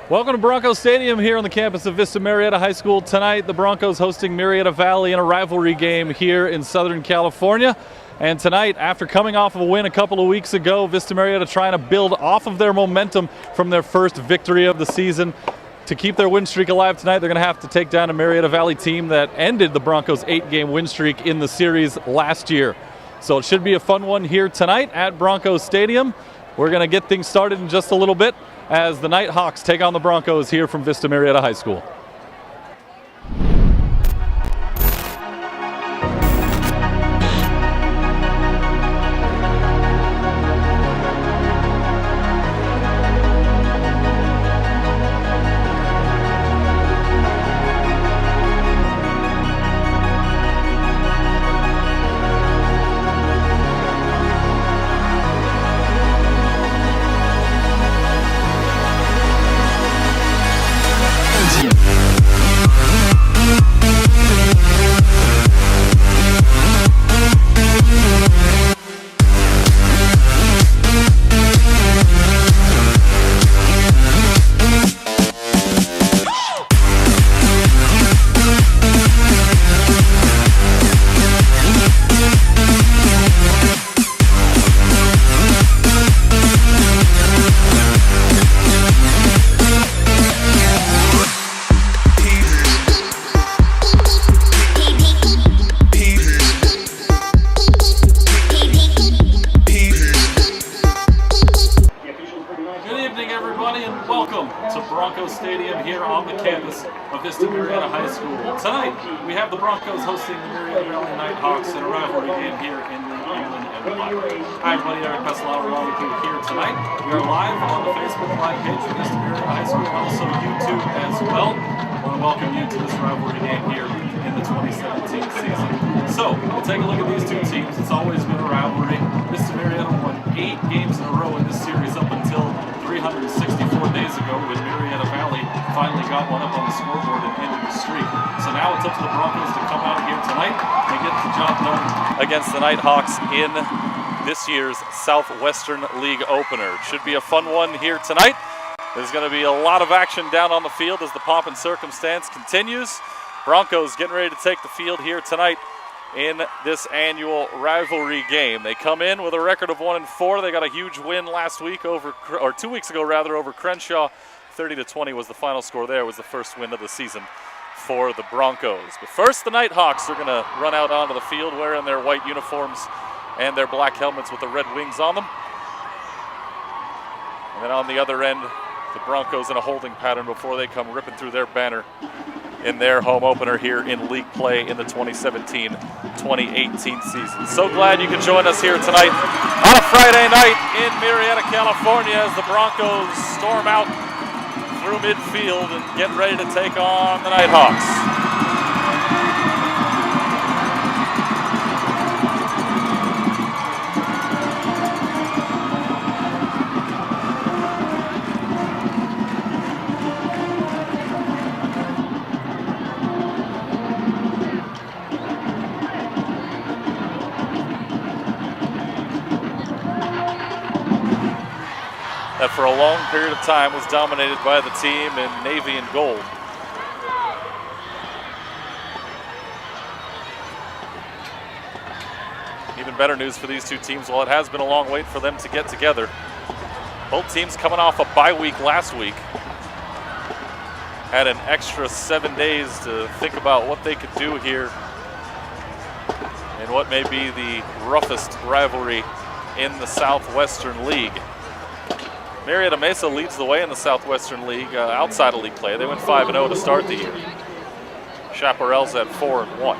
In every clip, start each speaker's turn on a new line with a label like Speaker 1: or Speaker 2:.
Speaker 1: Welcome to Broncos Stadium here on the campus of Vista Murrieta High School. Tonight, the Broncos hosting Murrieta Valley in a rivalry game here in Southern California. And tonight, after coming off of a win a couple of weeks ago, Vista Murrieta trying to build off of their momentum from their first victory of the season. To keep their win streak alive tonight, they're going to have to take down a Murrieta Valley team that ended the Broncos' 8-game win streak in the series last year. So it should be a fun one here tonight at Broncos Stadium. We're going to get things started in just a little bit as the Nighthawks take on the Broncos here from Vista Murrieta High School. Tonight, we have the Broncos hosting the Murrieta Valley Nighthawks in a rivalry game here in the England Empire. Hi everybody, Eric Pessalano along with you here tonight. We are live on the Facebook Live page for Vista Murrieta High School and also YouTube as well. I want to welcome you to this rivalry game here in the 2017 season. So, we'll take a look at these two teams. It's always been a rivalry. Vista Murrieta won 8 games in a row in this series up until 364 days ago when Murrieta Valley finally got one up on the scoreboard and ended the streak. So now it's up to the Broncos to come out here tonight and get the job done against the Nighthawks in this year's Southwestern League opener. It should be a fun one here tonight. There's going to be a lot of action down on the field as the pomp and circumstance continues. Broncos getting ready to take the field here tonight in this annual rivalry game. They come in with a record of 1-4. They got a huge win last week over 2 weeks ago rather, over Crenshaw. 30-20 was the final score there. It was the first win of the season for the Broncos. But first, the Nighthawks are going to run out onto the field wearing their white uniforms and their black helmets with the red wings on them. And then on the other end, the Broncos in a holding pattern before they come ripping through their banner in their home opener here in league play in the 2017-2018 season. So glad you could join us here tonight on a Friday night in Murrieta, California as the Broncos storm out through midfield and get ready to take on the Nighthawks. That for a long period of time was dominated by the team in navy and gold. Even better news for these two teams, while it has been a long wait for them to get together. Both teams coming off a bye week last week. Had an extra 7 days to think about what they could do here in what may be the roughest rivalry in the Southwestern League. Murrieta Mesa leads the way in the Southwestern League outside of league play. They went 5-0 to start the year. Chaparral's at 4-1.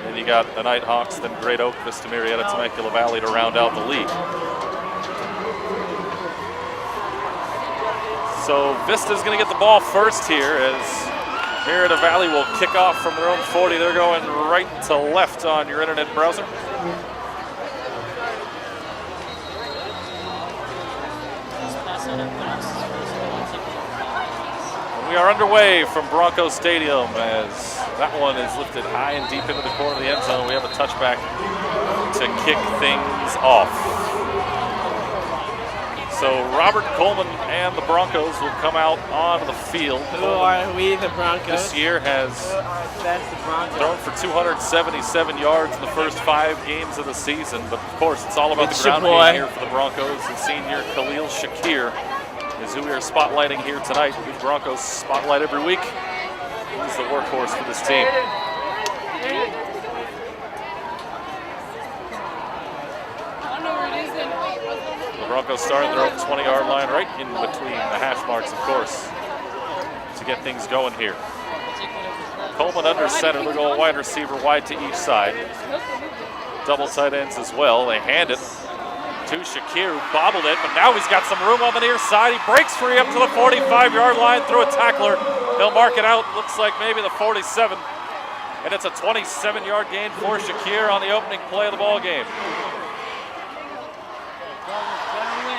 Speaker 1: And you got the Nighthawks, then Great Oak, Vista Murrieta, Temecula Valley to round out the league. So Vista's going to get the ball first here as Murrieta Valley will kick off from their own 40. They're going right to left on your internet browser. We are underway from Bronco Stadium as that one is lifted high and deep into the corner of the end zone. We have a touchback to kick things off. So Robert Coleman and the Broncos will come out onto the field.
Speaker 2: Who are we, the Broncos?
Speaker 1: This year has thrown for 277 yards in the first 5 games of the season. But of course, it's all about the ground game here for the Broncos. And senior Khalil Shakir is who we are spotlighting here tonight. The Broncos spotlight every week. He's the workhorse for this team. The Broncos start at their own 20-yard line, right in between the hash marks, of course, to get things going here. Coleman under center. They're going wide receiver wide to each side. Double tight ends as well. They hand it to Shakir, who bobbled it, but now he's got some room on the near side. He breaks free up to the 45-yard line through a tackler. He'll mark it out, looks like maybe the 47. And it's a 27-yard gain for Shakir on the opening play of the ball game.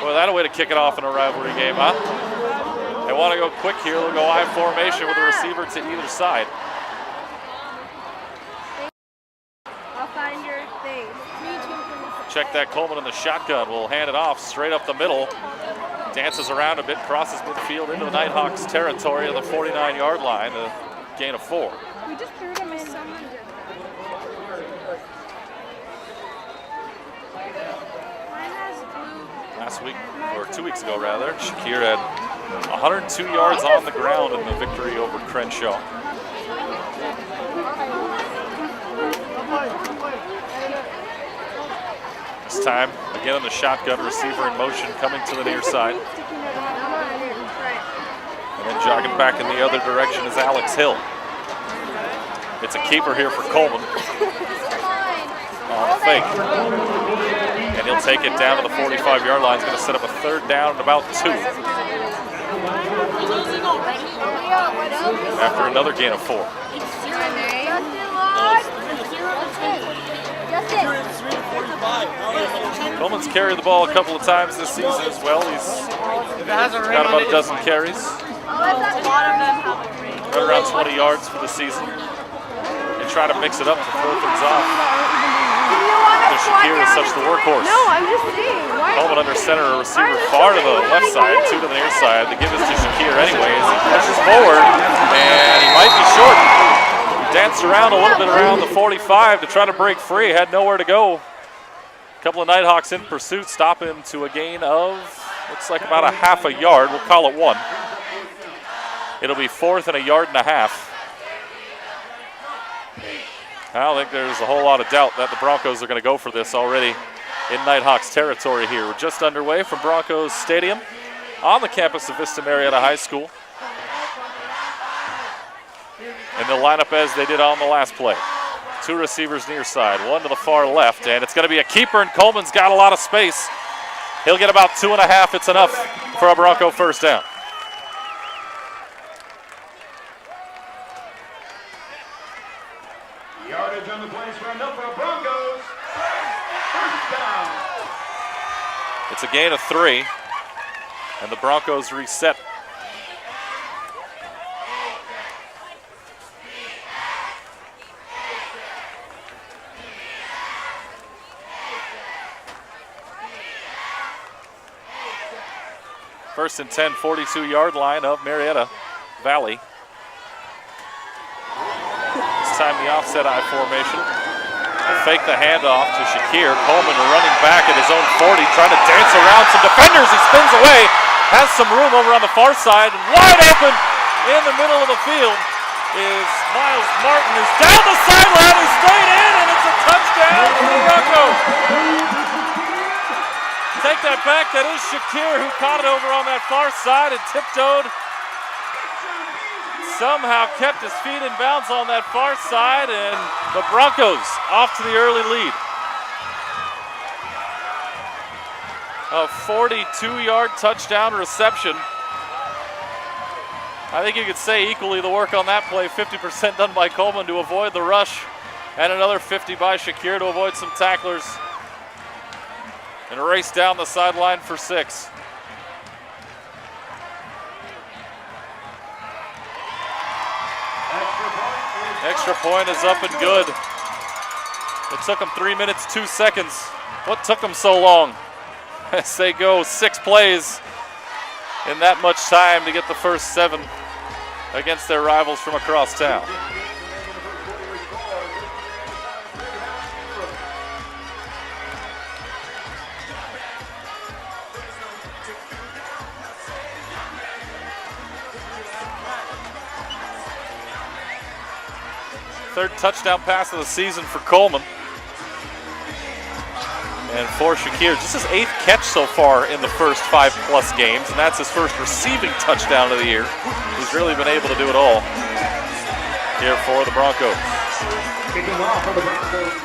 Speaker 1: Boy, that a way to kick it off in a rivalry game, huh? They want to go quick here. They'll go I formation with a receiver to either side.
Speaker 3: I'll find your thing.
Speaker 1: Check that. Coleman in the shotgun will hand it off straight up the middle. Dances around a bit, crosses midfield into the Nighthawks territory of the 49-yard line, a gain of 4.
Speaker 3: We just threw them in.
Speaker 1: Last week, or 2 weeks ago rather, Shakir had 102 yards on the ground in the victory over Crenshaw. This time, again in the shotgun, receiver in motion coming to the near side. And then jogging back in the other direction is Alex Hill. It's a keeper here for Coleman. On the fake. And he'll take it down to the 45-yard line. He's going to set up a 3rd down and about 2. After another gain of 4. Coleman's carried the ball a couple of times this season as well. He's got about a dozen carries. Right around 20 yards for the season. They try to mix it up to throw things off. Shakir is such the workhorse.
Speaker 3: No, I'm just saying.
Speaker 1: Coleman under center, a receiver far to the left side, 2 to the near side. They give this to Shakir anyways. He pushes forward, and he might be short. He danced around a little bit around the 45 to try to break free. Had nowhere to go. A couple of Nighthawks in pursuit, stop him to a gain of, looks like about a half a yard. We'll call it 1. It'll be 4th and a yard and a half. I don't think there's a whole lot of doubt that the Broncos are going to go for this already in Nighthawks territory here. We're just underway from Broncos Stadium on the campus of Vista Murrieta High School. And they'll line up as they did on the last play. 2 receivers near side, 1 to the far left, and it's going to be a keeper, and Coleman's got a lot of space. He'll get about 2.5. It's enough for a Bronco 1st down.
Speaker 4: Yardage on the play for enough for Broncos. 1st down.
Speaker 1: It's a gain of 3, and the Broncos reset. First and 10, 42-yard line of Murrieta Valley. This time the offset I formation. They'll fake the handoff to Shakir. Coleman running back at his own 40, trying to dance around some defenders. He spins away, has some room over on the far side. Wide open in the middle of the field is Miles Martin, who's down the sideline. He stayed in, and it's a touchdown for the Broncos. Take that back. That is Shakir who caught it over on that far side and tiptoed. Somehow kept his feet in bounds on that far side, and the Broncos off to the early lead. A 42-yard touchdown reception
Speaker 2: I think you could say equally the work on that play, 50% done by Coleman to avoid the rush, and another 50 by Shakir to avoid some tacklers. And a race down the sideline for 6. Extra point is up and good. It took them 3 minutes, 2 seconds. What took them so long? As they go 6 plays in that much time to get the first 7 against their rivals from across town. Third touchdown pass of the season for Coleman. And for Shakir, just his 8th catch so far in the first 5+ games, and that's his first receiving touchdown of the year. He's really been able to do it all here for the Broncos.
Speaker 4: Kicking off for the Broncos.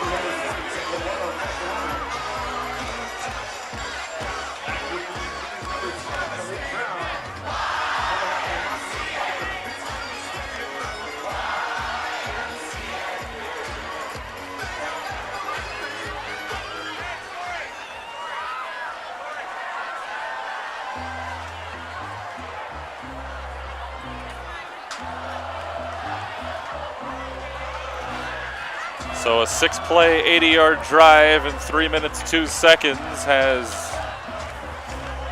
Speaker 2: So a 6-play, 80-yard drive in 3 minutes, 2 seconds has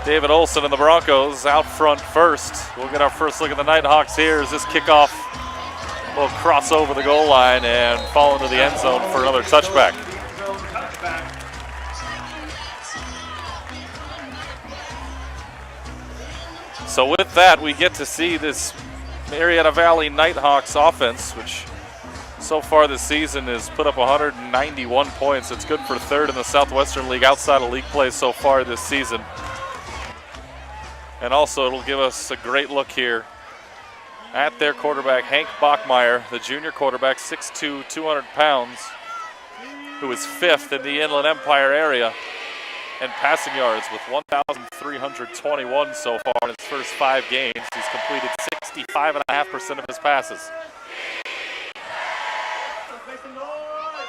Speaker 2: David Olson and the Broncos out front first. We'll get our first look at the Nighthawks here as this kickoff will cross over the goal line and fall into the end zone for another touchback. So with that, we get to see this Murrieta Valley Nighthawks offense, which so far this season has put up 191 points. It's good for 3rd in the Southwestern League outside of league play so far this season. And also it'll give us a great look here at their quarterback, Hank Bachmeyer, the junior quarterback, 6'2", 200 pounds, who is 5th in the Inland Empire area in passing yards with 1,321 so far in his first 5 games. He's completed 65.5% of his passes.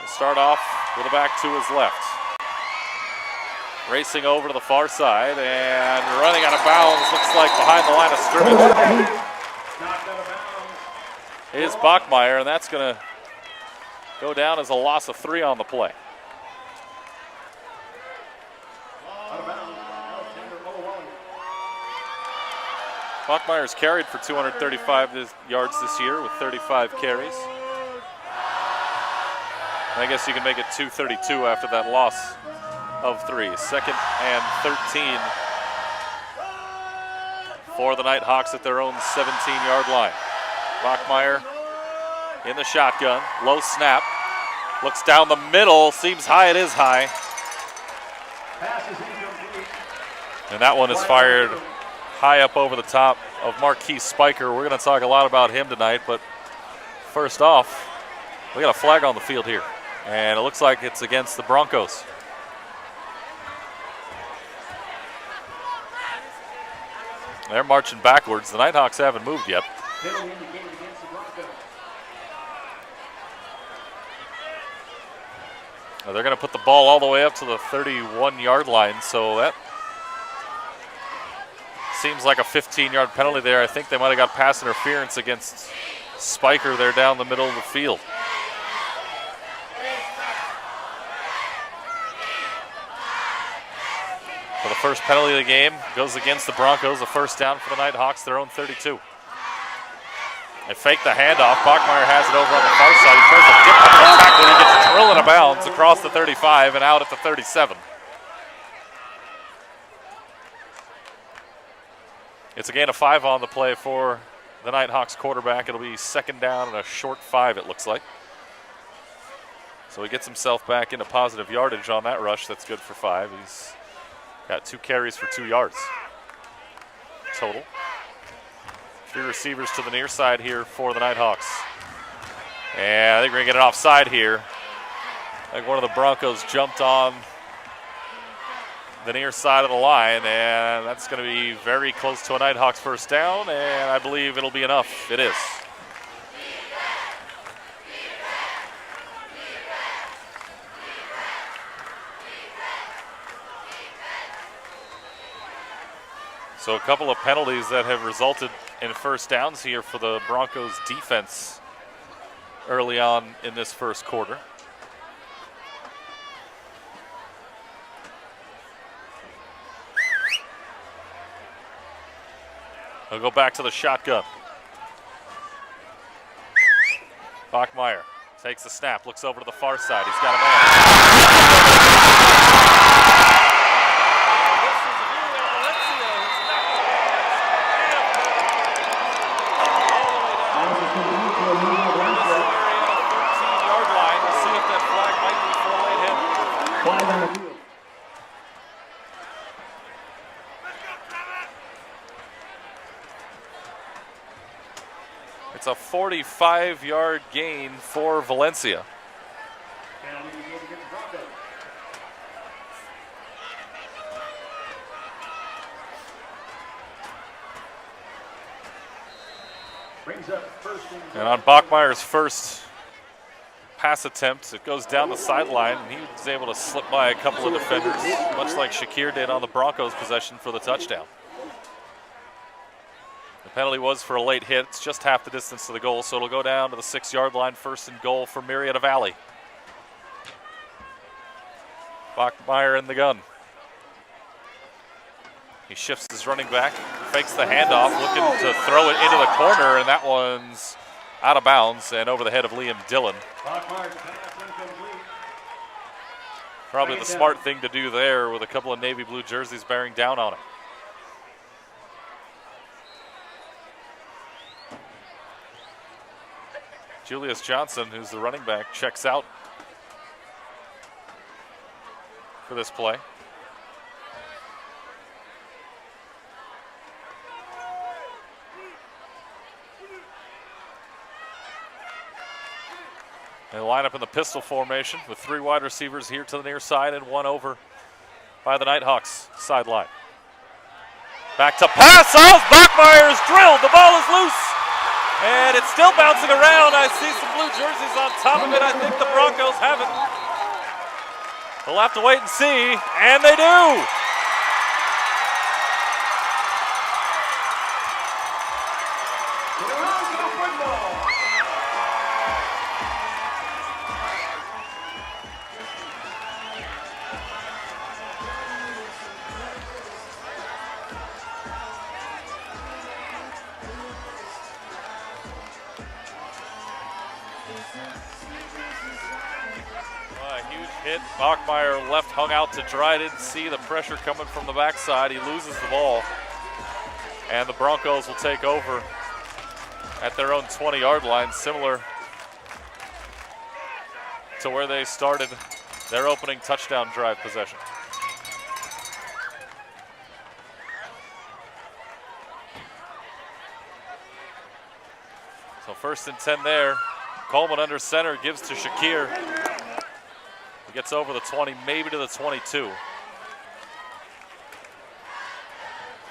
Speaker 2: Start off with a back to his left. Racing over to the far side and running out of bounds, looks like behind the line of scrimmage, is Bachmeyer, and that's going to go down as a loss of 3 on the play. Bachmeyer's carried for 235 yards this year with 35 carries. I guess you can make it 232 after that loss of 3. 2nd and 13 for the Nighthawks at their own 17-yard line. Bachmeyer in the shotgun, low snap, looks down the middle, seems high, it is high. And that one is fired high up over the top of Marquise Spiker. We're going to talk a lot about him tonight, but first off, we got a flag on the field here. And it looks like it's against the Broncos. They're marching backwards. The Nighthawks haven't moved yet. Now they're going to put the ball all the way up to the 31-yard line, so that seems like a 15-yard penalty there. I think they might have got pass interference against Spiker there down the middle of the field. So the first penalty of the game goes against the Broncos, a first down for the Nighthawks, their own 32. They fake the handoff. Bachmeyer has it over on the far side. He tries to dip the tackle. He gets drilled out of bounds across the 35 and out at the 37. It's a gain of 5 on the play for the Nighthawks quarterback. It'll be 2nd down and a short 5, it looks like. So he gets himself back into positive yardage on that rush. That's good for 5. He's got 2 carries for 2 yards total. 3 receivers to the near side here for the Nighthawks. And I think we're going to get an offside here. I think one of the Broncos jumped on the near side of the line, and that's going to be very close to a Nighthawks first down, and I believe it'll be enough. It is. So a couple of penalties that have resulted in first downs here for the Broncos defense early on in this first quarter. They'll go back to the shotgun. Bachmeier takes the snap, looks over to the far side. He's got a man. It's a 45-yard gain for Valencia. And on Bachmeier's first pass attempt, it goes down the sideline, and he was able to slip by a couple of defenders, much like Shakir did on the Broncos' possession for the touchdown. The penalty was for a late hit. It's just half the distance to the goal, so it'll go down to the 6-yard line, first and goal for Murrieta Valley. Bachmeier in the gun. He shifts his running back, fakes the handoff, looking to throw it into the corner, and that one's out of bounds and over the head of Liam Dillon. Probably the smart thing to do there with a couple of navy blue jerseys bearing down on it. Julius Johnson, who's the running back, checks out for this play. They line up in the pistol formation with 3 wide receivers here to the near side and 1 over by the Nighthawks sideline. Back to pass. Oh, Bachmeier's drilled. The ball is loose. And it's still bouncing around. I see some blue jerseys on top of it. I think the Broncos have it. We'll have to wait and see. And they do. Hit. Bachmeier left hung out to dry. Didn't see the pressure coming from the backside. He loses the ball. And the Broncos will take over at their own 20-yard line, similar to where they started their opening touchdown drive possession. So 1st and 10 there. Coleman under center, gives to Shakir. Gets over the 20, maybe to the 22.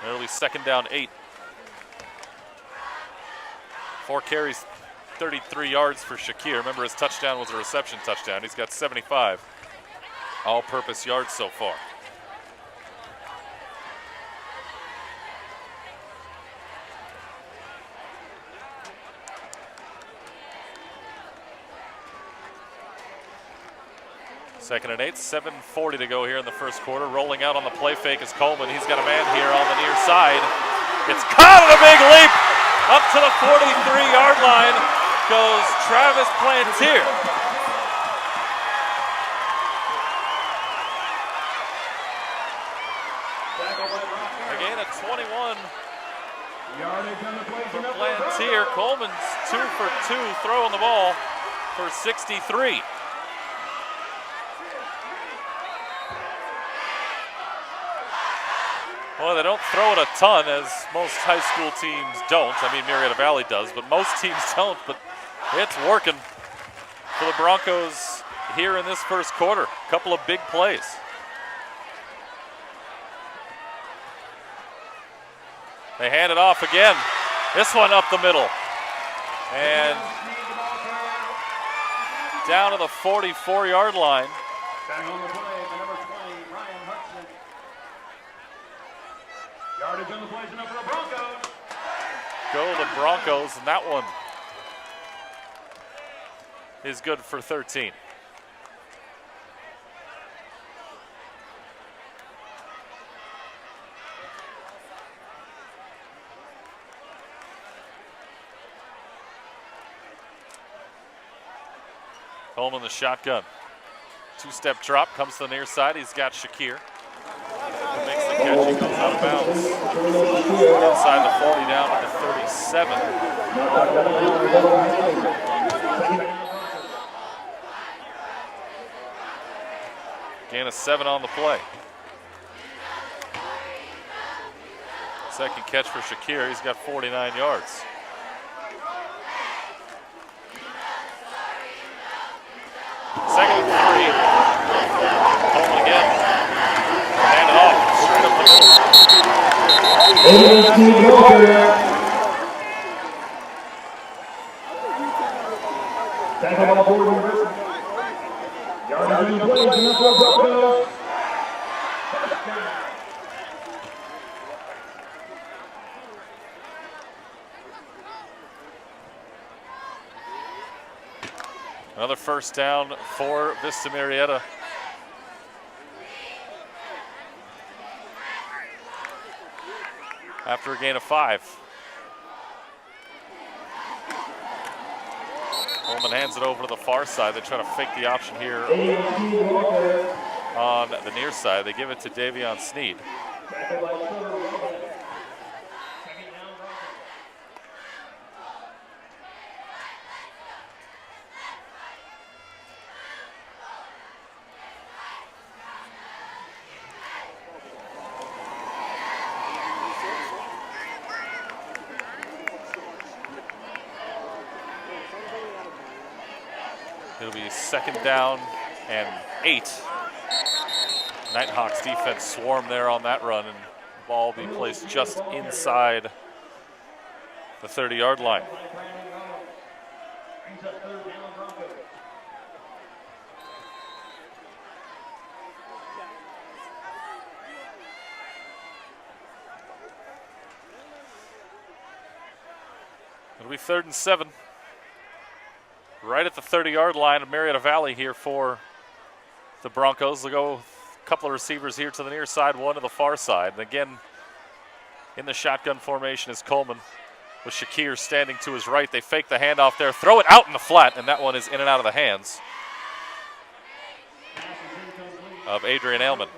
Speaker 2: It'll be 2nd down 8. 4 carries, 33 yards for Shakir. Remember, his touchdown was a reception touchdown. He's got 75 all-purpose yards so far. Second and 8, 7:40 to go here in the first quarter. Rolling out on the play fake is Coleman. He's got a man here on the near side. It's caught at a big leap. Up to the 43-yard line goes Travis Plantier. Again at 21 for Plantier. Coleman's 2 for 2 throwing the ball for 63. Well, they don't throw it a ton, as most high school teams don't. I mean, Murrieta Valley does, but most teams don't. But it's working for the Broncos here in this first quarter. A couple of big plays. They hand it off again. This one up the middle. And down to the 44-yard line.
Speaker 4: Back on the play, the number 20, Ryan Hudson. Yardage on the play is enough for the Broncos.
Speaker 2: Go the Broncos, and that one is good for 13. Coleman the shotgun. Two-step drop, comes to the near side. He's got Shakir. He makes the catch, he goes out of bounds. Inside the 40, down to the 37. Gain of 7 on the play. Second catch for Shakir, he's got 49 yards. Second and 3. Coleman again. Hand it off, straight up the middle. Another first down for Vista Murrieta. After a gain of 5. Coleman hands it over to the far side. They try to fake the option here on the near side. They give it to Davion Sneed. It'll be second down and 8. Nighthawks defense swarm there on that run, and the ball will be placed just inside the 30-yard line. It'll be 3rd and 7. Right at the 30-yard line of Murrieta Valley here for the Broncos. They'll go a couple of receivers here to the near side, one to the far side. And again, in the shotgun formation is Coleman with Shakir standing to his right. They fake the handoff there, throw it out in the flat, and that one is in and out of the hands of Adrian Ailman.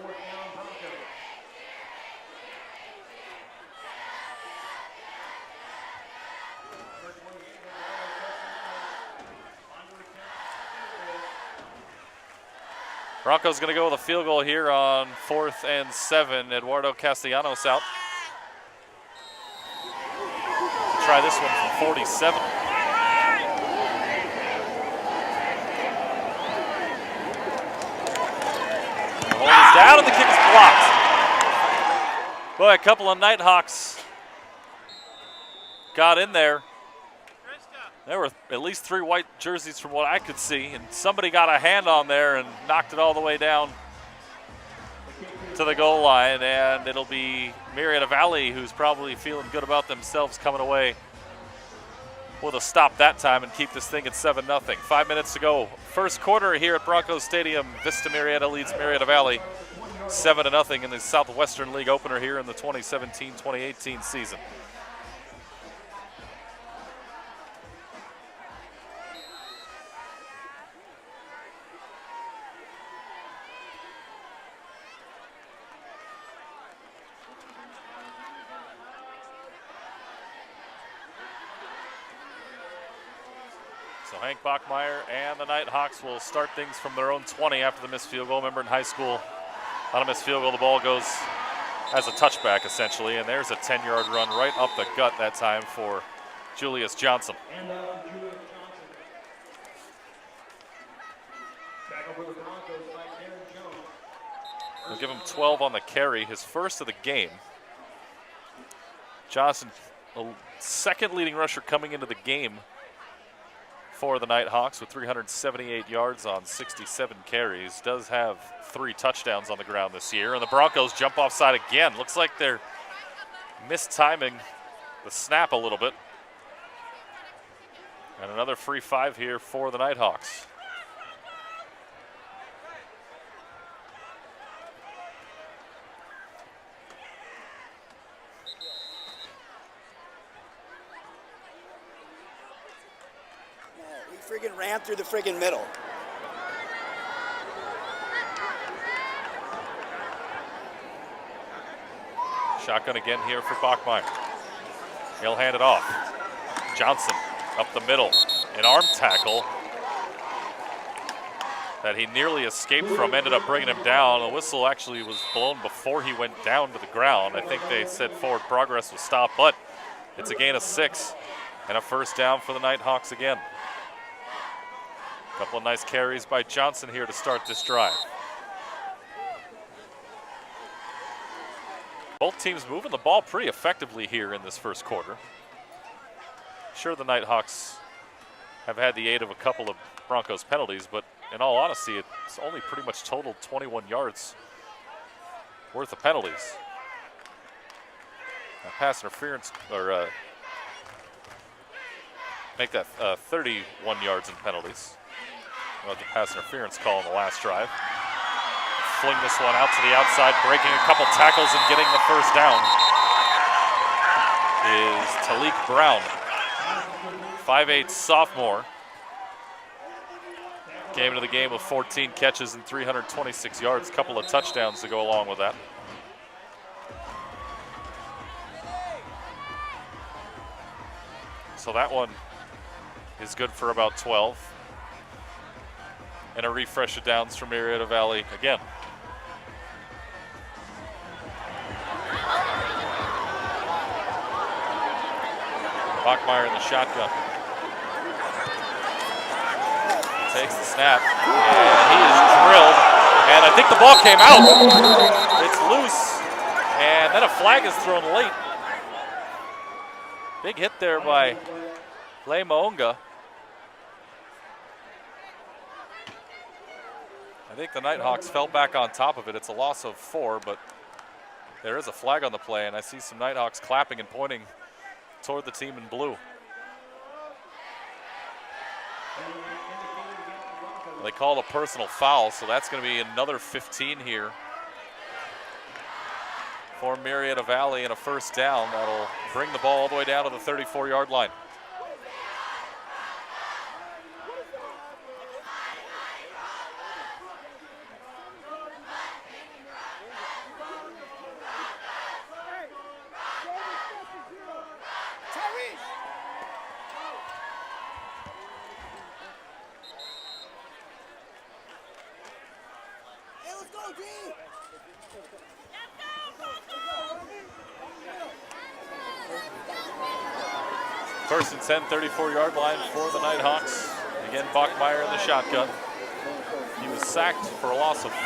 Speaker 2: Broncos going to go with a field goal here on 4th and 7. Eduardo Castellanos out. Try this one from 47. The hold is down and the kick is blocked. Boy, a couple of Nighthawks got in there. There were at least 3 white jerseys from what I could see, and somebody got a hand on there and knocked it all the way down to the goal line, and it'll be Murrieta Valley, who's probably feeling good about themselves, coming away with a stop that time and keep this thing at 7-0. 5 minutes to go. First quarter here at Broncos Stadium. Vista Murrieta leads Murrieta Valley 7-0 in the Southwestern League opener here in the 2017-2018 season. So Hank Bachmeyer and the Nighthawks will start things from their own 20 after the missed field goal. Remember, in high school, on a missed field goal, the ball goes as a touchback, essentially, and there's a 10-yard run right up the gut that time for Julius Johnson. We'll give him 12 on the carry, his first of the game. Johnson, the second leading rusher coming into the game for the Nighthawks with 378 yards on 67 carries. Does have 3 touchdowns on the ground this year. And the Broncos jump offside again. Looks like they're mistiming the snap a little bit. And another free 5 here for the Nighthawks.
Speaker 5: Friggin' ran through the friggin' middle.
Speaker 2: Shotgun again here for Bachmeyer. He'll hand it off. Johnson up the middle. An arm tackle that he nearly escaped from, ended up bringing him down. The whistle actually was blown before he went down to the ground. I think they said forward progress was stopped, but it's a gain of 6 and a first down for the Nighthawks again. Couple of nice carries by Johnson here to start this drive. Both teams moving the ball pretty effectively here in this first quarter. Sure, the Nighthawks have had the aid of a couple of Broncos penalties, but in all honesty, it's only pretty much totaled 21 yards worth of penalties. Pass interference, or make that 31 yards in penalties. The pass interference call in the last drive. Fling this one out to the outside, breaking a couple tackles and getting the first down is Talik Brown, 5'8" sophomore. Came into the game with 14 catches and 326 yards, a couple of touchdowns to go along with that. So that one is good for about 12. And a refresh of downs from Murrieta Valley again. Bachmeyer in the shotgun. Takes the snap, and he is drilled. And I think the ball came out. It's loose, and then a flag is thrown late. Big hit there by Le Maunga. I think the Nighthawks fell back on top of it. It's a loss of 4, but there is a flag on the play, and I see some Nighthawks clapping and pointing toward the team in blue. They call a personal foul, so that's going to be another 15 here for Murrieta Valley, and a first down. That'll bring the ball all the way down to the 34-yard line. First and 10, 34-yard line for the Nighthawks. Again, Bachmeyer in the shotgun. He was sacked for a loss of 4.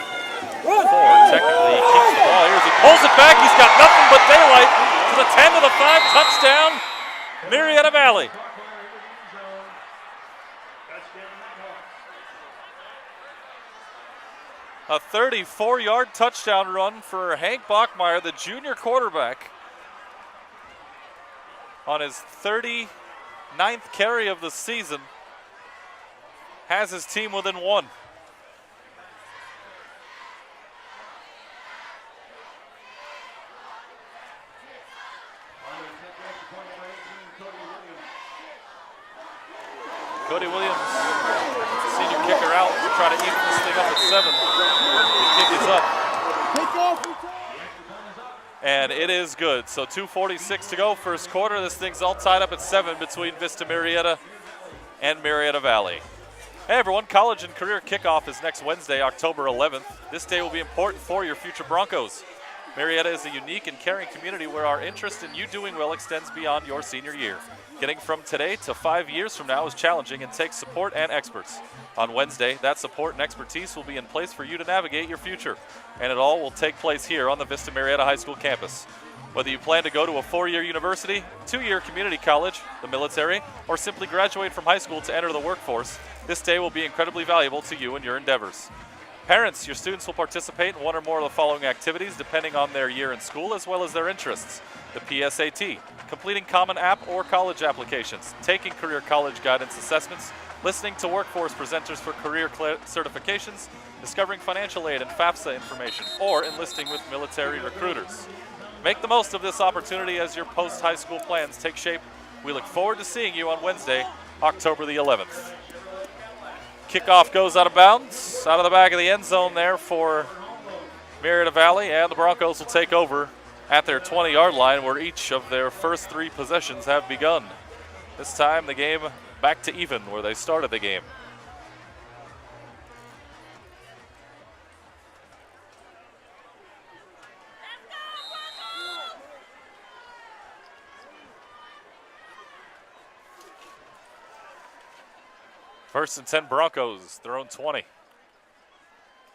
Speaker 2: Technically, he keeps the ball here as he pulls it back. He's got nothing but daylight to the 10 to the 5 touchdown, Murrieta Valley. A 34-yard touchdown run for Hank Bachmeyer, the junior quarterback, on his 39th carry of the season. Has his team within 1. Cody Williams, senior kicker, out to try to even this thing up at 7. The kick is up. And it is good. So 2:46 to go, first quarter. This thing's all tied up at 7 between Vista Murrieta and Murrieta Valley. Hey everyone, college and career kickoff is next Wednesday, October 11th. This day will be important for your future Broncos. Murrieta is a unique and caring community where our interest in you doing well extends beyond your senior year. Getting from today to 5 years from now is challenging and takes support and experts. On Wednesday, that support and expertise will be in place for you to navigate your future. And it all will take place here on the Vista Murrieta High School campus. Whether you plan to go to a 4-year university, 2-year community college, the military, or simply graduate from high school to enter the workforce, this day will be incredibly valuable to you and your endeavors. Parents, your students will participate in one or more of the following activities depending on their year in school as well as their interests. The PSAT, completing Common App or college applications, taking career college guidance assessments, listening to workforce presenters for career certifications, discovering financial aid and FAFSA information, or enlisting with military recruiters. Make the most of this opportunity as your post-high school plans take shape. We look forward to seeing you on Wednesday, October the 11th. Kickoff goes out of bounds, out of the back of the end zone there for Murrieta Valley, and the Broncos will take over at their 20-yard line where each of their first 3 possessions have begun. This time the game back to even where they started the game. First and 10 Broncos, their own 20.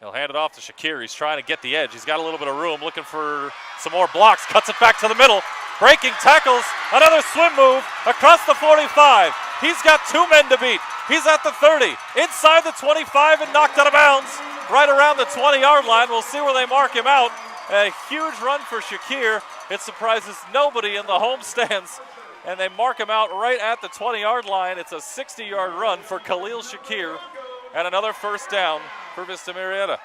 Speaker 2: He'll hand it off to Shakir. He's trying to get the edge. He's got a little bit of room, looking for some more blocks. Cuts it back to the middle. Breaking tackles. Another swim move across the 45. He's got 2 men to beat. He's at the 30. Inside the 25 and knocked out of bounds. Right around the 20-yard line. We'll see where they mark him out. A huge run for Shakir. It surprises nobody in the home stands. And they mark him out right at the 20-yard line. It's a 60-yard run for Khalil Shakir, and another first down for Vista Murrieta.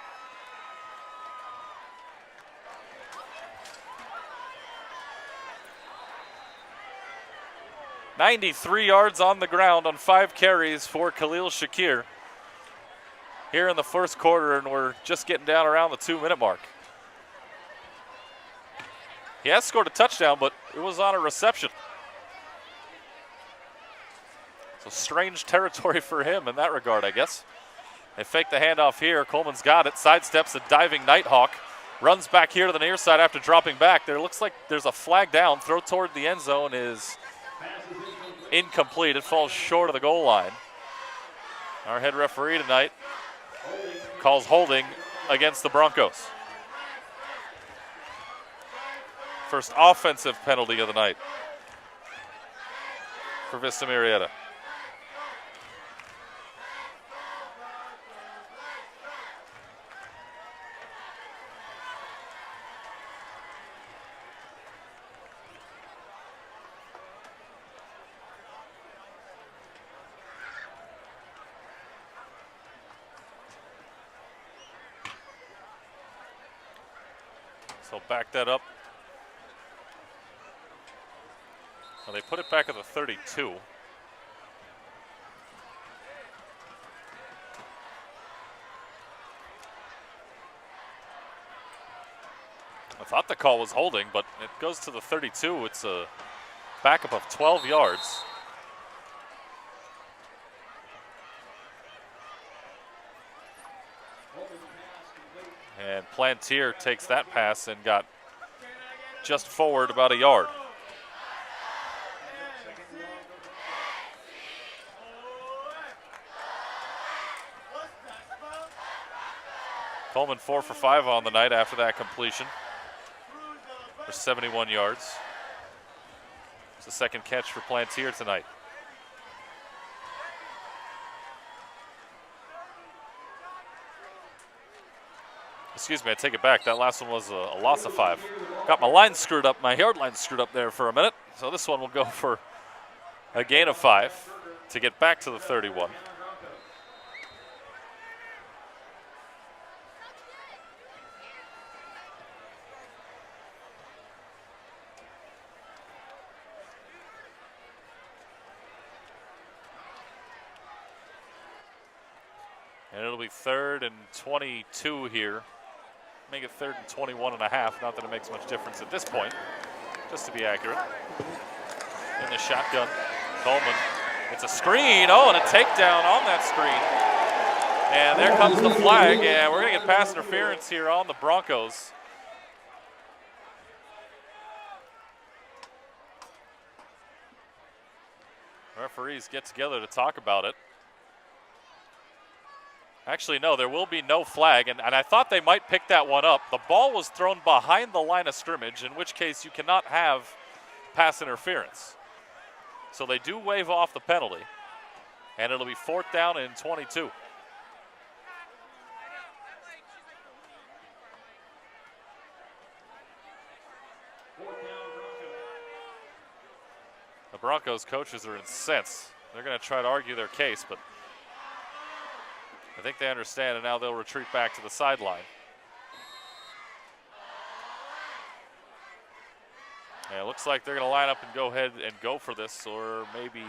Speaker 2: "93 yards on the ground on 5 carries for Khalil Shakir here in the first quarter, and we're just getting down around the 2-minute mark. He has scored a touchdown, but it was on a reception. So strange territory for him in that regard, I guess. They fake the handoff here. Coleman's got it. Sidesteps a diving Nighthawk. Runs back here to the near side after dropping back. There looks like there's a flag down. Throw toward the end zone is incomplete. It falls short of the goal line. Our head referee tonight calls holding against the Broncos. First offensive penalty of the night for Vista Murrieta. So back that up. Well, they put it back at the 32. I thought the call was holding, but it goes to the 32. It's a backup of 12 yards. And Plantier takes that pass and got just forward about a yard. Coleman 4 for 5 on the night after that completion for 71 yards. It's the second catch for Plantier tonight. Excuse me, I take it back. That last one was a loss of 5. Got my line screwed up, my yard line screwed up there for a minute. So this one will go for a gain of 5 to get back to the 31. And it'll be 3rd and 22 here. Make it 3rd and 21 and a half. Not that it makes much difference at this point, just to be accurate. In the shotgun, Coleman. It's a screen. Oh, and a takedown on that screen. And there comes the flag. Yeah, we're going to get pass interference here on the Broncos. Referees get together to talk about it. Actually, no, there will be no flag, and I thought they might pick that one up. The ball was thrown behind the line of scrimmage, in which case you cannot have pass interference. So they do waive off the penalty, and it'll be 4th down and 22. The Broncos coaches are incensed. They're going to try to argue their case, but I think they understand, and now they'll retreat back to the sideline. Yeah, it looks like they're going to line up and go ahead and go for this, or maybe,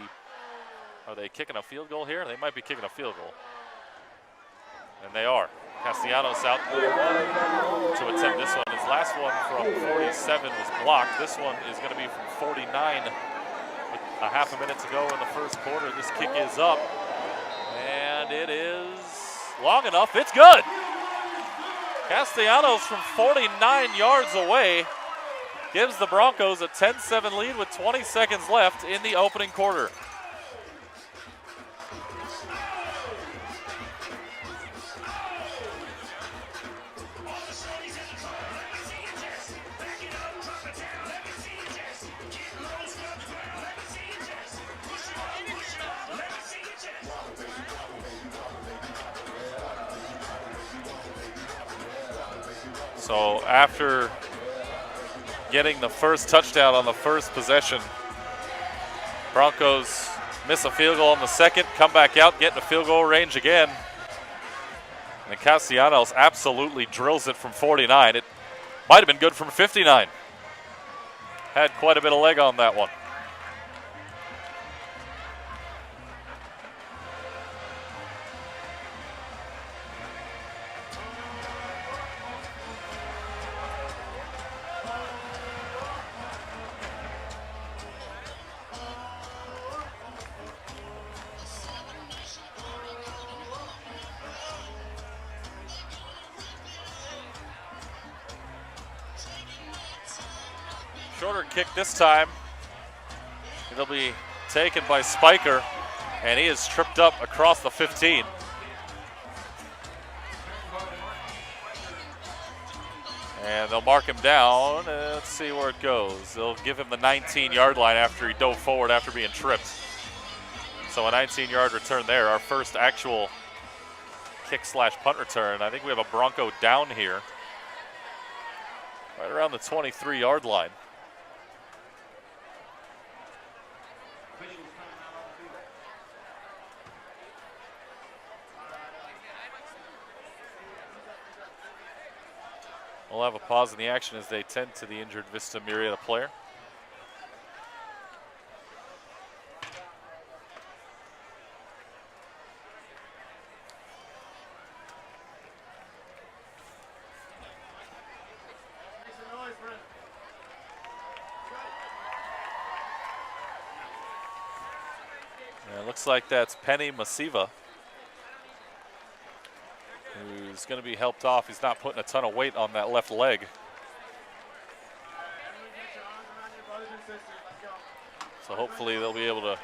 Speaker 2: are they kicking a field goal here? They might be kicking a field goal. And they are. Castellanos out to attempt this one. His last one from 47 was blocked. This one is going to be from 49 with a half a minute to go in the first quarter. This kick is up, and it is long enough. It's good. Castellanos from 49 yards away gives the Broncos a 10-7 lead with 20 seconds left in the opening quarter. So after getting the first touchdown on the first possession, Broncos miss a field goal on the second, come back out, get in the field goal range again. And Castellanos absolutely drills it from 49. It might have been good from 59. Had quite a bit of leg on that one. Shorter kick this time. It'll be taken by Spiker, and he is tripped up across the 15. And they'll mark him down. Let's see where it goes. They'll give him the 19-yard line after he dove forward after being tripped. So a 19-yard return there, our first actual kick/punt return. I think we have a Bronco down here, right around the 23-yard line. We'll have a pause in the action as they tend to the injured Vista Murrieta player. And it looks like that's Penny Masiva, who's going to be helped off. He's not putting a ton of weight on that left leg. So hopefully they'll be able to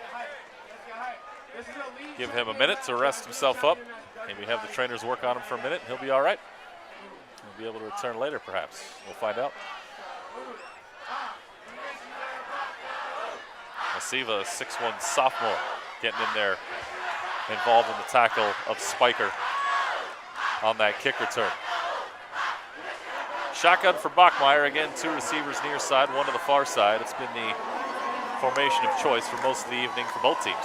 Speaker 2: give him a minute to rest himself up. Maybe have the trainers work on him for a minute. He'll be all right. He'll be able to return later, perhaps. We'll find out. Masiva, 6'1" sophomore, getting in there, involved in the tackle of Spiker on that kick return. Shotgun for Bachmeier. Again, 2 receivers near side, 1 to the far side. It's been the formation of choice for most of the evening for both teams.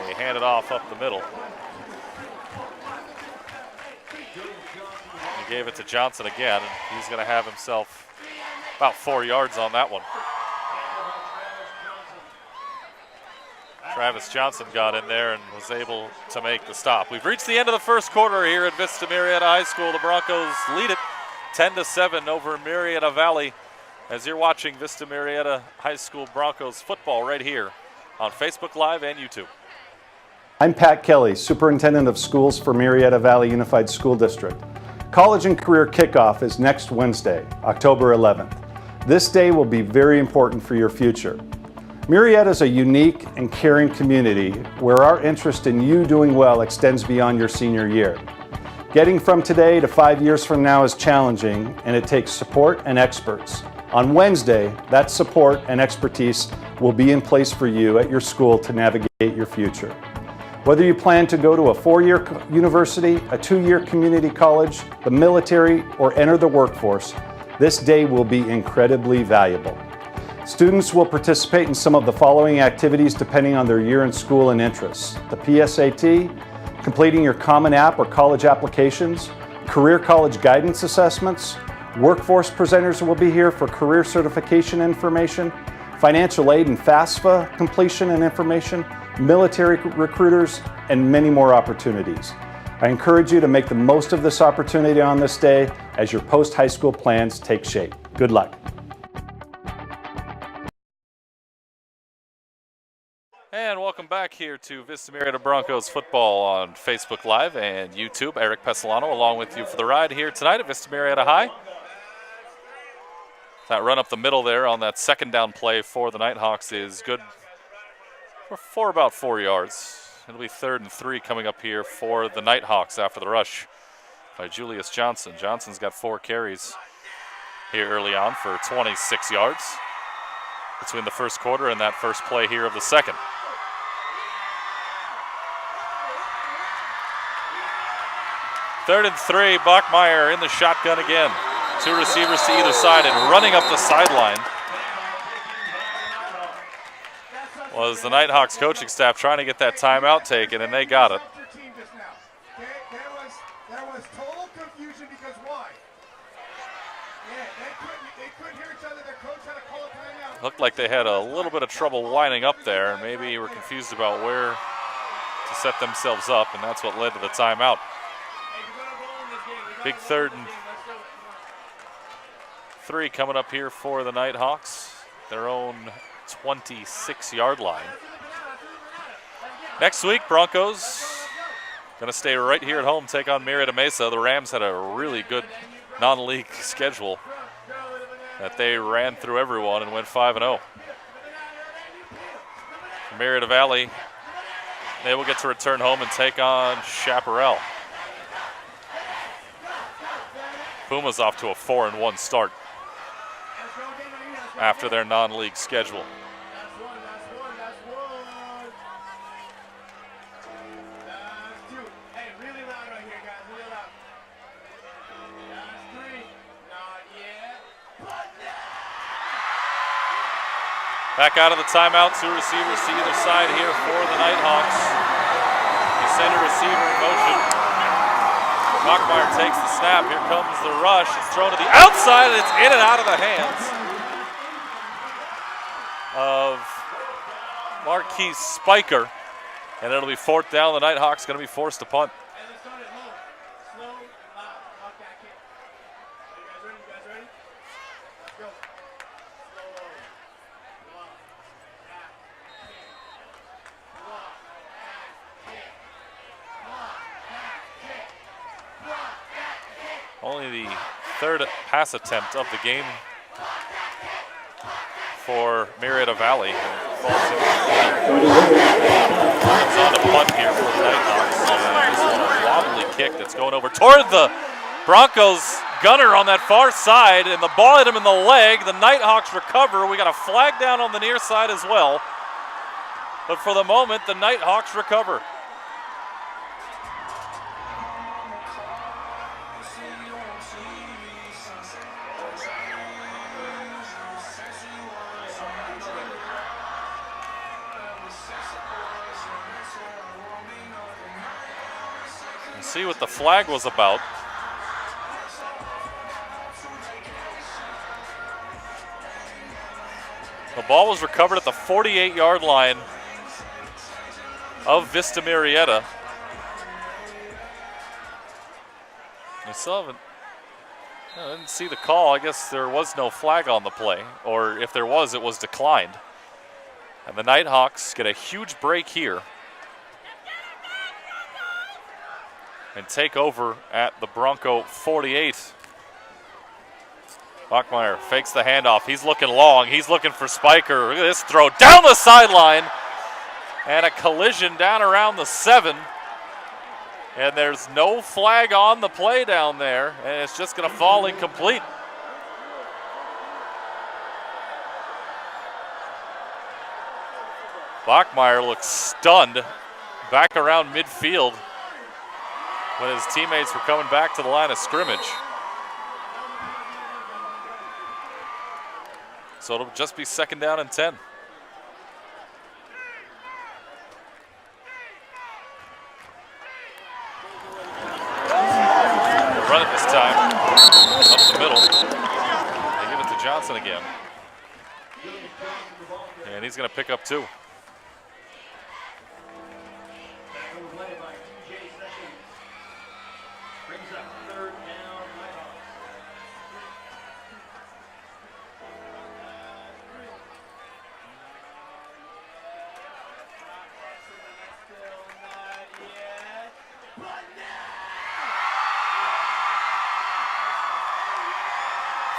Speaker 2: They hand it off up the middle. He gave it to Johnson again, and he's going to have himself about 4 yards on that one. Travis Johnson got in there and was able to make the stop. We've reached the end of the first quarter here at Vista Murrieta High School. The Broncos lead it 10-7 over Murrieta Valley as you're watching Vista Murrieta High School Broncos football right here on Facebook Live and YouTube.
Speaker 5: I'm Pat Kelly, Superintendent of Schools for Murrieta Valley Unified School District. College and Career Kickoff is next Wednesday, October 11th. This day will be very important for your future. Murrieta is a unique and caring community where our interest in you doing well extends beyond your senior year. Getting from today to 5 years from now is challenging, and it takes support and experts. On Wednesday, that support and expertise will be in place for you at your school to navigate your future. Whether you plan to go to a 4-year university, a 2-year community college, the military, or enter the workforce, this day will be incredibly valuable. Students will participate in some of the following activities depending on their year in school and interests: the PSAT, completing your Common App or college applications, career college guidance assessments, workforce presenters will be here for career certification information, financial aid and FAFSA completion and information, military recruiters, and many more opportunities. I encourage you to make the most of this opportunity on this day as your post-high school plans take shape. Good luck.
Speaker 2: And welcome back here to Vista Murrieta Broncos football on Facebook Live and YouTube. Eric Pesolano along with you for the ride here tonight at Vista Murrieta High. That run up the middle there on that second down play for the Nighthawks is good for about 4 yards. It'll be 3rd and 3 coming up here for the Nighthawks after the rush by Julius Johnson. Johnson's got 4 carries here early on for 26 yards between the first quarter and that first play here of the second. Third and 3, Bachmeyer in the shotgun again. 2 receivers to either side, and running up the sideline was the Nighthawks coaching staff trying to get that timeout taken, and they got it.
Speaker 4: There was total confusion because why? Yeah, they couldn't hear each other. Their coach had to call a timeout.
Speaker 2: Looked like they had a little bit of trouble lining up there, and maybe were confused about where to set themselves up, and that's what led to the timeout. Big 3rd and 3 coming up here for the Nighthawks, their own 26-yard line. Next week, Broncos going to stay right here at home, take on Murrieta Mesa. The Rams had a really good non-league schedule that they ran through everyone and went 5-0. Murrieta Valley, they will get to return home and take on Chaparral. Puma's off to a 4-1 start after their non-league schedule. Back out of the timeout, 2 receivers to either side here for the Nighthawks. They send a receiver in motion. Bachmeyer takes the snap. Here comes the rush. It's thrown to the outside, and it's in and out of the hands of Marquise Spiker. And it'll be 4th down. The Nighthawks going to be forced to punt. Only the 3rd pass attempt of the game for Murrieta Valley. It's on a punt here for the Nighthawks. This is a wobbly kick that's going over toward the Broncos gunner on that far side, and the ball hit him in the leg. The Nighthawks recover. We got a flag down on the near side as well. But for the moment, the Nighthawks recover. See what the flag was about. The ball was recovered at the 48-yard line of Vista Murrieta. I didn't see the call. I guess there was no flag on the play, or if there was, it was declined. And the Nighthawks get a huge break here and take over at the Bronco 48. Bachmeyer fakes the handoff. He's looking long. He's looking for Spiker. Look at this throw down the sideline. And a collision down around the 7. And there's no flag on the play down there. And it's just going to fall incomplete. Bachmeyer looks stunned back around midfield when his teammates were coming back to the line of scrimmage. So it'll just be 2nd down and 10. They'll run it this time. Up the middle. They give it to Johnson again. And he's going to pick up 2.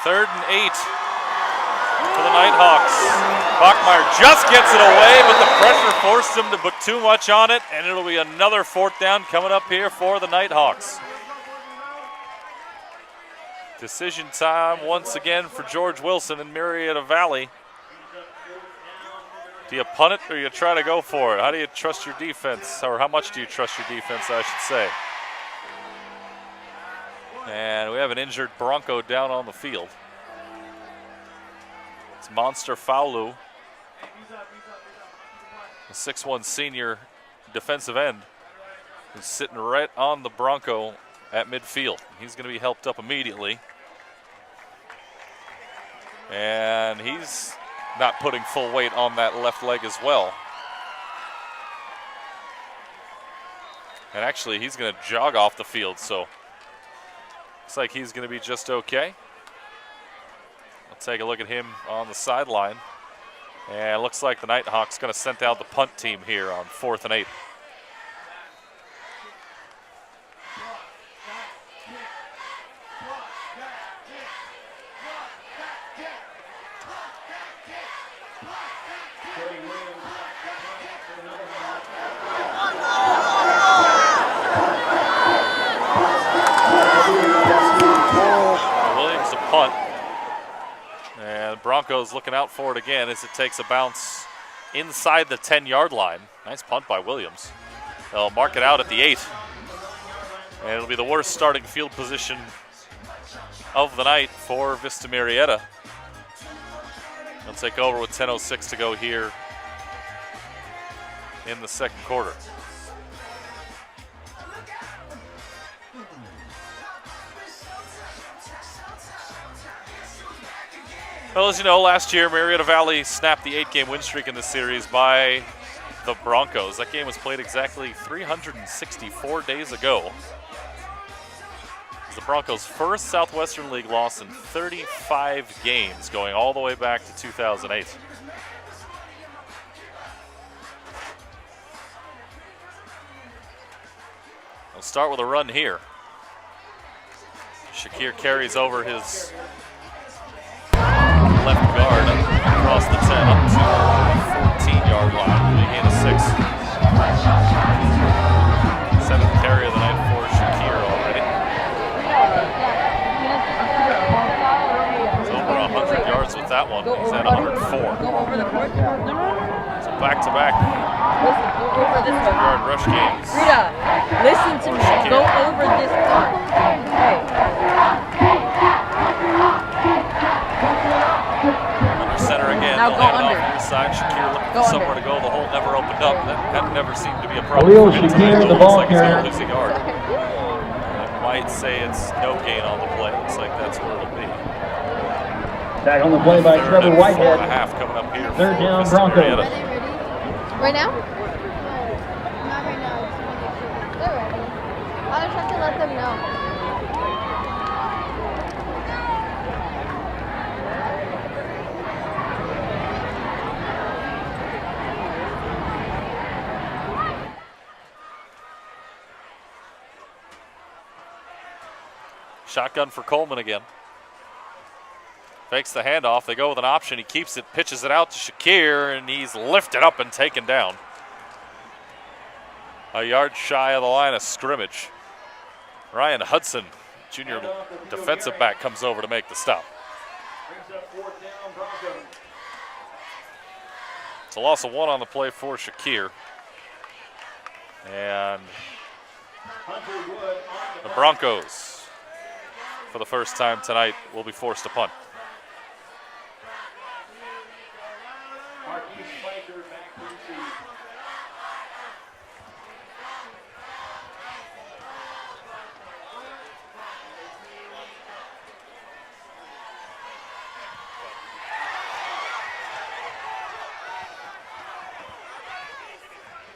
Speaker 2: Third and 8 for the Nighthawks. Bachmeyer just gets it away, but the pressure forced him to put too much on it, and it'll be another 4th down coming up here for the Nighthawks. Decision time once again for George Wilson in Murrieta Valley. Do you punt it or you try to go for it? How do you trust your defense, or how much do you trust your defense, I should say? And we have an injured Bronco down on the field. It's Monster Faulu, a 6'1" senior defensive end, who's sitting right on the Bronco at midfield. He's going to be helped up immediately. And he's not putting full weight on that left leg as well. And actually, he's going to jog off the field, so looks like he's going to be just okay. We'll take a look at him on the sideline. And it looks like the Nighthawks going to send out the punt team here on 4th and 8. Williams to punt. And Broncos looking out for it again as it takes a bounce inside the 10-yard line. Nice punt by Williams. They'll mark it out at the 8. And it'll be the worst starting field position of the night for Vista Murrieta. They'll take over with 10:06 to go here in the 2nd quarter. Well, as you know, last year Murrieta Valley snapped the 8-game win streak in this series by the Broncos. That game was played exactly 364 days ago. It's the Broncos' first Southwestern League loss in 35 games, going all the way back to 2008. We'll start with a run here. Shakir carries over his left guard across the 10 up to the 14-yard line. We gain a 6. 7th carry of the night for Shakir already. He's over 100 yards with that one. He's at 104. So back-to-back 100-yard rush games.
Speaker 6: Rita, listen to me. Go over this part. Hey.
Speaker 2: Under center again.
Speaker 6: Now
Speaker 2: They'll
Speaker 6: go
Speaker 2: hand it
Speaker 6: under.
Speaker 2: off to the side. Shakir looking
Speaker 6: Go
Speaker 2: for somewhere
Speaker 6: under.
Speaker 2: to go. The hole never opened up. That never seemed to be a problem.
Speaker 7: Khalil
Speaker 2: for him
Speaker 7: Shakir,
Speaker 2: tonight.
Speaker 7: the
Speaker 2: Looks
Speaker 7: ball
Speaker 2: like he's
Speaker 7: carrier.
Speaker 2: going to lose a yard. I might say it's no gain on the play. Looks like that's where it'll be.
Speaker 7: Back on the play by
Speaker 2: 3rd
Speaker 7: Trevor
Speaker 2: and
Speaker 7: Whitehead.
Speaker 2: 4.5 coming up here.
Speaker 7: 3rd
Speaker 2: for
Speaker 7: down,
Speaker 2: Vista
Speaker 7: Broncos.
Speaker 2: Murrieta.
Speaker 3: Right now? No. Not right now. They're ready. I'll just have to let them know.
Speaker 2: Shotgun for Coleman again. Fakes the handoff. They go with an option. He keeps it, pitches it out to Shakir, and he's lifted up and taken down. A yard shy of the line of scrimmage. Ryan Hudson, junior defensive back, comes over to make the stop. It's a loss of 1 on the play for Shakir. And the Broncos, for the first time tonight, will be forced to punt.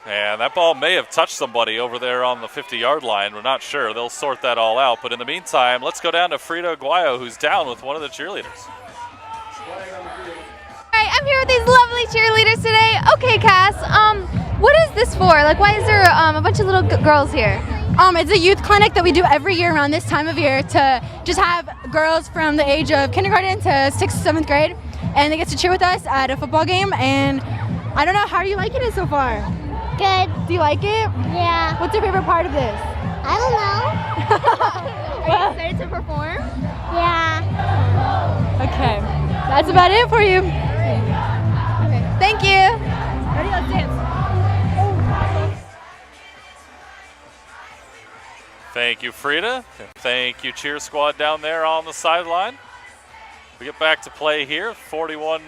Speaker 2: And that ball may have touched somebody over there on the 50-yard line. We're not sure. They'll sort that all out. But in the meantime, let's go down to Frida Aguayo, who's down with one of the cheerleaders.
Speaker 3: All right, I'm here with these lovely cheerleaders today. Okay, Cass, what is this for? Like, why is there a bunch of little girls here?
Speaker 8: It's a youth clinic that we do every year around this time of year to just have girls from the age of kindergarten to 6th, 7th grade, and they get to cheer with us at a football game. And I don't know, how are you liking it so far?
Speaker 3: Good.
Speaker 8: Do you like it?
Speaker 3: Yeah.
Speaker 8: What's your favorite part of this?
Speaker 3: I don't know. Are you excited to perform? Yeah.
Speaker 8: Okay, that's about it for you.
Speaker 3: Okay. Thank you.
Speaker 8: Ready? Let's dance.
Speaker 2: Thank you, Frida. And thank you, cheer squad down there on the sideline. We get back to play here, 41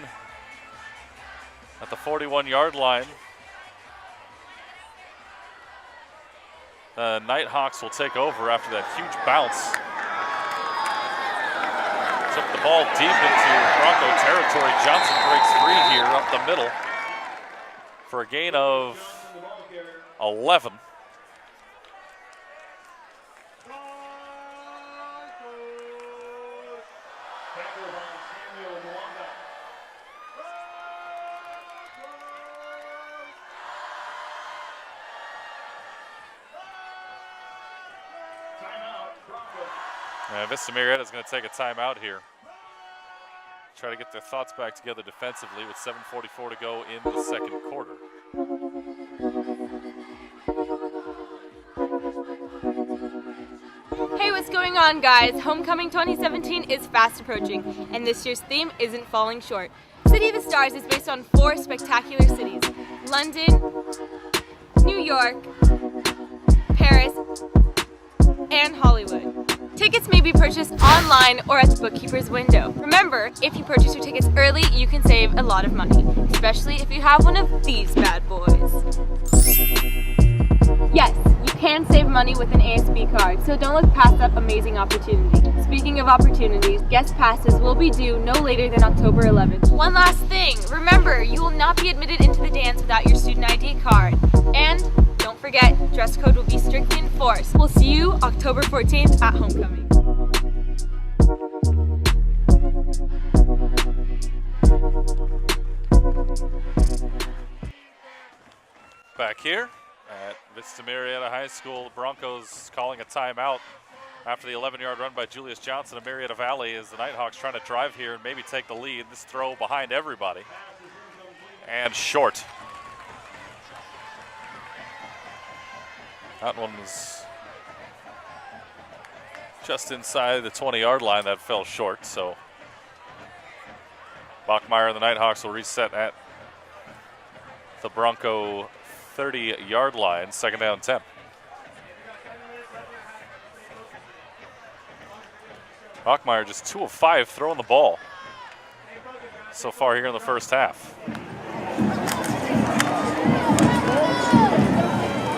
Speaker 2: at the 41-yard line. The Nighthawks will take over after that huge bounce. Took the ball deep into Bronco territory. Johnson breaks free here up the middle for a gain of 11. Vista Murrieta is going to take a timeout here. Try to get their thoughts back together defensively with 7:44 to go in the second quarter.
Speaker 9: Hey, what's going on, guys? Homecoming 2017 is fast approaching, and this year's theme isn't falling short. City of the Stars is based on 4 spectacular cities: London, New York, Paris, and Hollywood. Tickets may be purchased online or at the bookkeeper's window. Remember, if you purchase your tickets early, you can save a lot of money, especially if you have one of these bad boys. Yes, you can save money with an ASB card, so don't look past that amazing opportunity. Speaking of opportunities, guest passes will be due no later than October 11th. One last thing, remember, you will not be admitted into the dance without your student ID card. And don't forget, dress code will be strictly enforced. We'll see you October 14th at Homecoming.
Speaker 2: Back here at Vista Murrieta High School, Broncos calling a timeout after the 11-yard run by Julius Johnson of Murrieta Valley as the Nighthawks trying to drive here and maybe take the lead. This throw behind everybody and short. That one was just inside the 20-yard line. That fell short, so Bachmeyer and the Nighthawks will reset at the Bronco 30-yard line, 2nd down 10. Bachmeyer just 2 of 5 throwing the ball so far here in the first half.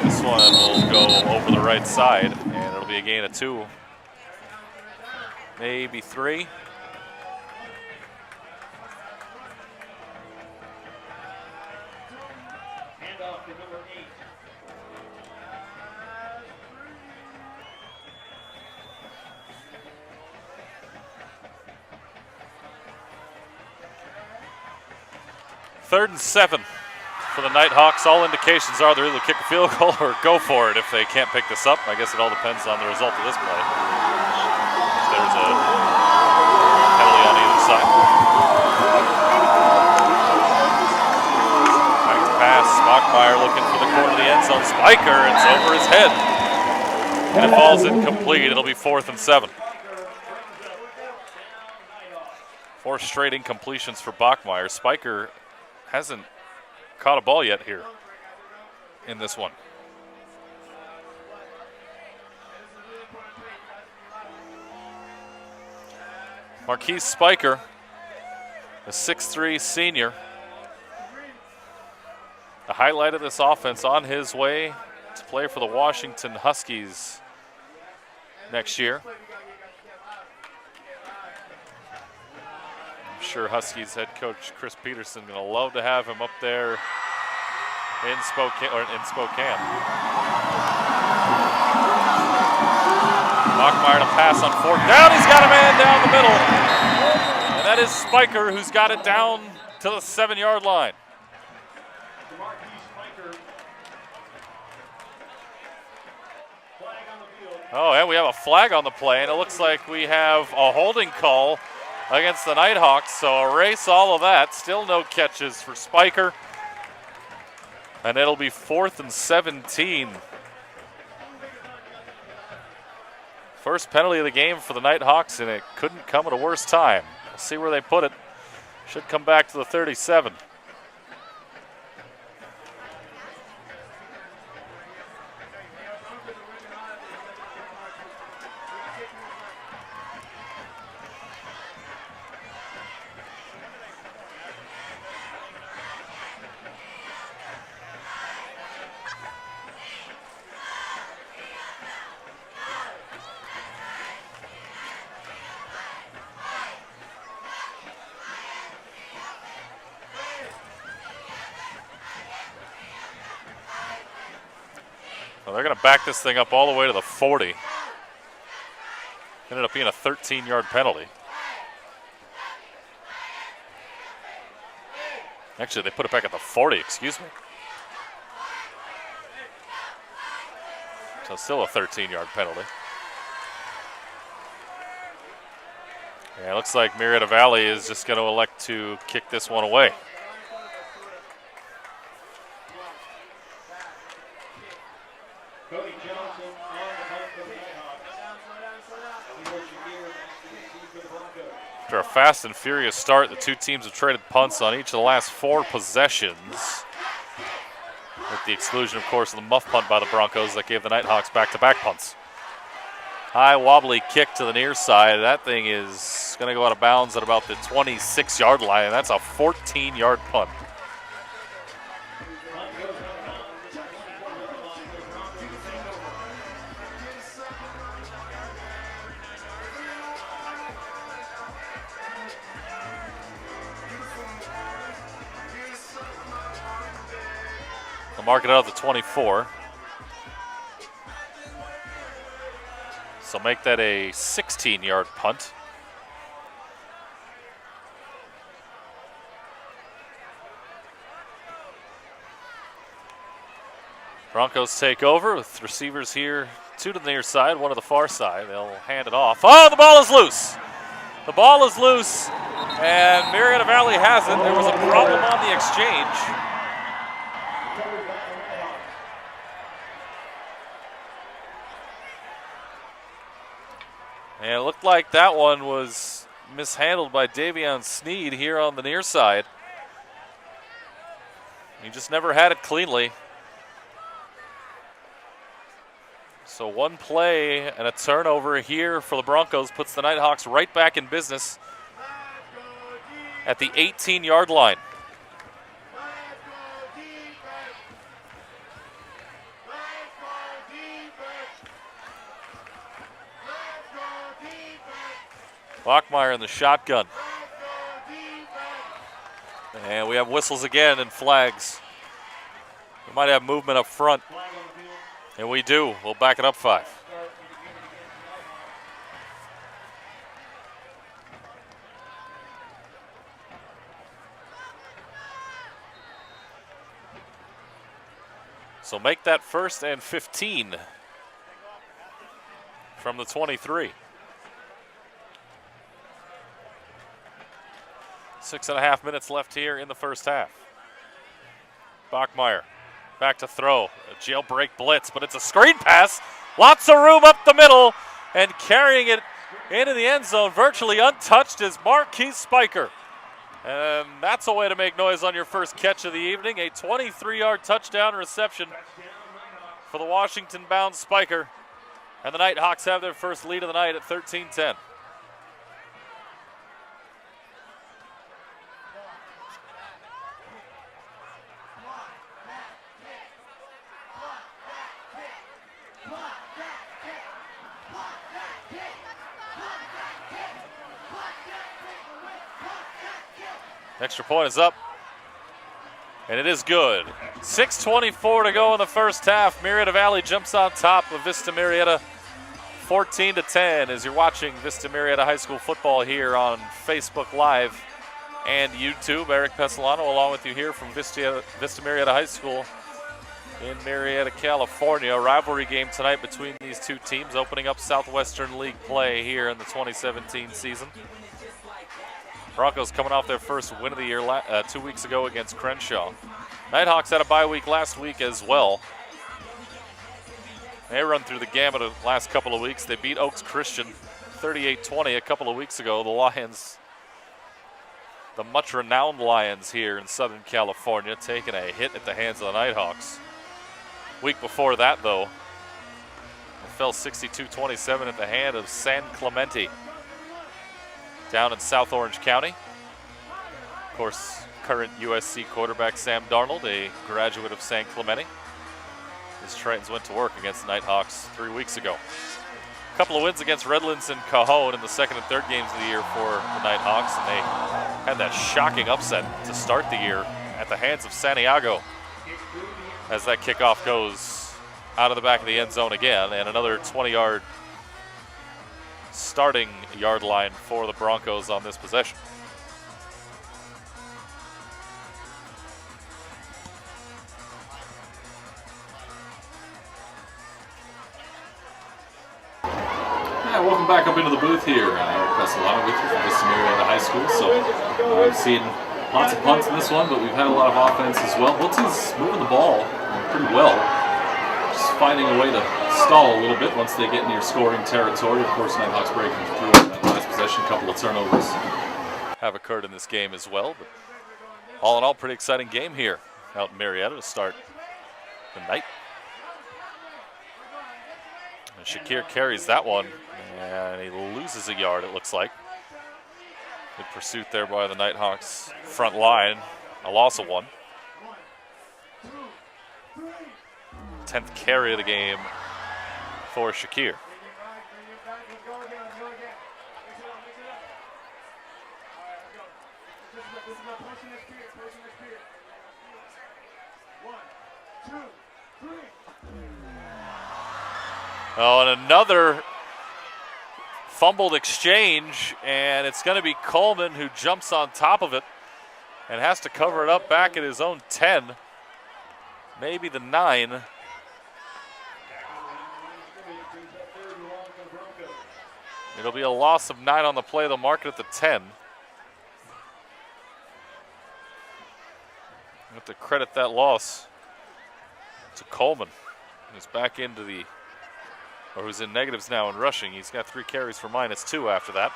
Speaker 2: This one will go over the right side, and it'll be a gain of 2, maybe 3. Third and 7 for the Nighthawks. All indications are they'll either kick a field goal or go for it if they can't pick this up. I guess it all depends on the result of this play. There's a penalty on either side. Bachmeyer looking for the corner of the end zone. Spiker, it's over his head. And it falls incomplete. It'll be 4th and 7. 4 straight incompletions for Bachmeyer. Spiker hasn't caught a ball yet here in this one. Marquise Spiker, a 6'3" senior. The highlight of this offense, on his way to play for the Washington Huskies next year. I'm sure Huskies head coach Chris Peterson going to love to have him up there in Spokane. Bachmeyer to pass on 4th down. He's got a man down the middle. And that is Spiker, who's got it down to the 7-yard line. Oh, and we have a flag on the play, and it looks like we have a holding call against the Nighthawks, so erase all of that. Still no catches for Spiker. And it'll be 4th and 17. First penalty of the game for the Nighthawks, and it couldn't come at a worse time. We'll see where they put it. Should come back to the 37. Well, they're going to back this thing up all the way to the 40. Ended up being a 13-yard penalty. Actually, they put it back at the 40, excuse me. So still a 13-yard penalty. Yeah, it looks like Murrieta Valley is just going to elect to kick this one away. After a fast and furious start, the two teams have traded punts on each of the last 4 possessions. With the exclusion, of course, of the muff punt by the Broncos that gave the Nighthawks back-to-back punts. High wobbly kick to the near side. That thing is going to go out of bounds at about the 26-yard line. That's a 14-yard punt. Mark it out at the 24. So make that a 16-yard punt. Broncos take over with receivers here, 2 to the near side, 1 to the far side. They'll hand it off. Oh, the ball is loose. The ball is loose, and Murrieta Valley has it. There was a problem on the exchange. And it looked like that one was mishandled by Davion Sneed here on the near side. He just never had it cleanly. So one play and a turnover here for the Broncos puts the Nighthawks right back in business at the 18-yard line. Bachmeyer in the shotgun. And we have whistles again and flags. We might have movement up front. And we do. We'll back it up 5. So make that 1st and 15 from the 23. 6.5 minutes left here in the first half. Bachmeyer back to throw. A jailbreak blitz, but it's a screen pass. Lots of room up the middle, and carrying it into the end zone virtually untouched is Marquise Spiker. And that's a way to make noise on your first catch of the evening. A 23-yard touchdown reception for the Washington-bound Spiker. And the Nighthawks have their first lead of the night at 13-10. Extra point is up, and it is good. 6:24 to go in the first half. Murrieta Valley jumps on top of Vista Murrieta 14-10 as you're watching Vista Murrieta High School football here on Facebook Live and YouTube. Eric Pesolano along with you here from Vista Murrieta High School in Murrieta, California. A rivalry game tonight between these two teams, opening up Southwestern League play here in the 2017 season. Broncos coming off their first win of the year 2 weeks ago against Crenshaw. Nighthawks had a bye week last week as well. They run through the gamut of the last couple of weeks. They beat Oaks Christian 38-20 a couple of weeks ago. The Lions, the much renowned Lions here in Southern California, taking a hit at the hands of the Nighthawks. Week before that, though, they fell 62-27 at the hand of San Clemente down in South Orange County. Of course, current USC quarterback Sam Darnold, a graduate of San Clemente. His Tritons went to work against the Nighthawks 3 weeks ago. A couple of wins against Redlands and Cajon in the second and third games of the year for the Nighthawks, and they had that shocking upset to start the year at the hands of Santiago as that kickoff goes out of the back of the end zone again, and another 20-yard starting yard line for the Broncos on this possession.
Speaker 1: Yeah, welcome back up into the booth here. Eric Pesolano with you from Vista Murrieta High School. So we've seen lots of punts in this one, but we've had a lot of offense as well. Both teams moving the ball pretty well. Just finding a way to stall a little bit once they get near scoring territory. Of course, Nighthawks breaking through in that last possession. A couple of turnovers
Speaker 2: have occurred in this game as well. But all in all, pretty exciting game here out in Murrieta to start the night. And Shakir carries that one, and he loses a yard, it looks like. Good pursuit there by the Nighthawks front line. A loss of one. 10th carry of the game for Shakir. Oh, and another fumbled exchange, and it's going to be Coleman who jumps on top of it and has to cover it up back at his own 10, maybe the 9. It'll be a loss of 9 on the play. They'll mark it at the 10. I have to credit that loss to Coleman, who's back into the, or who's in negatives now in rushing. He's got 3 carries for -2 after that.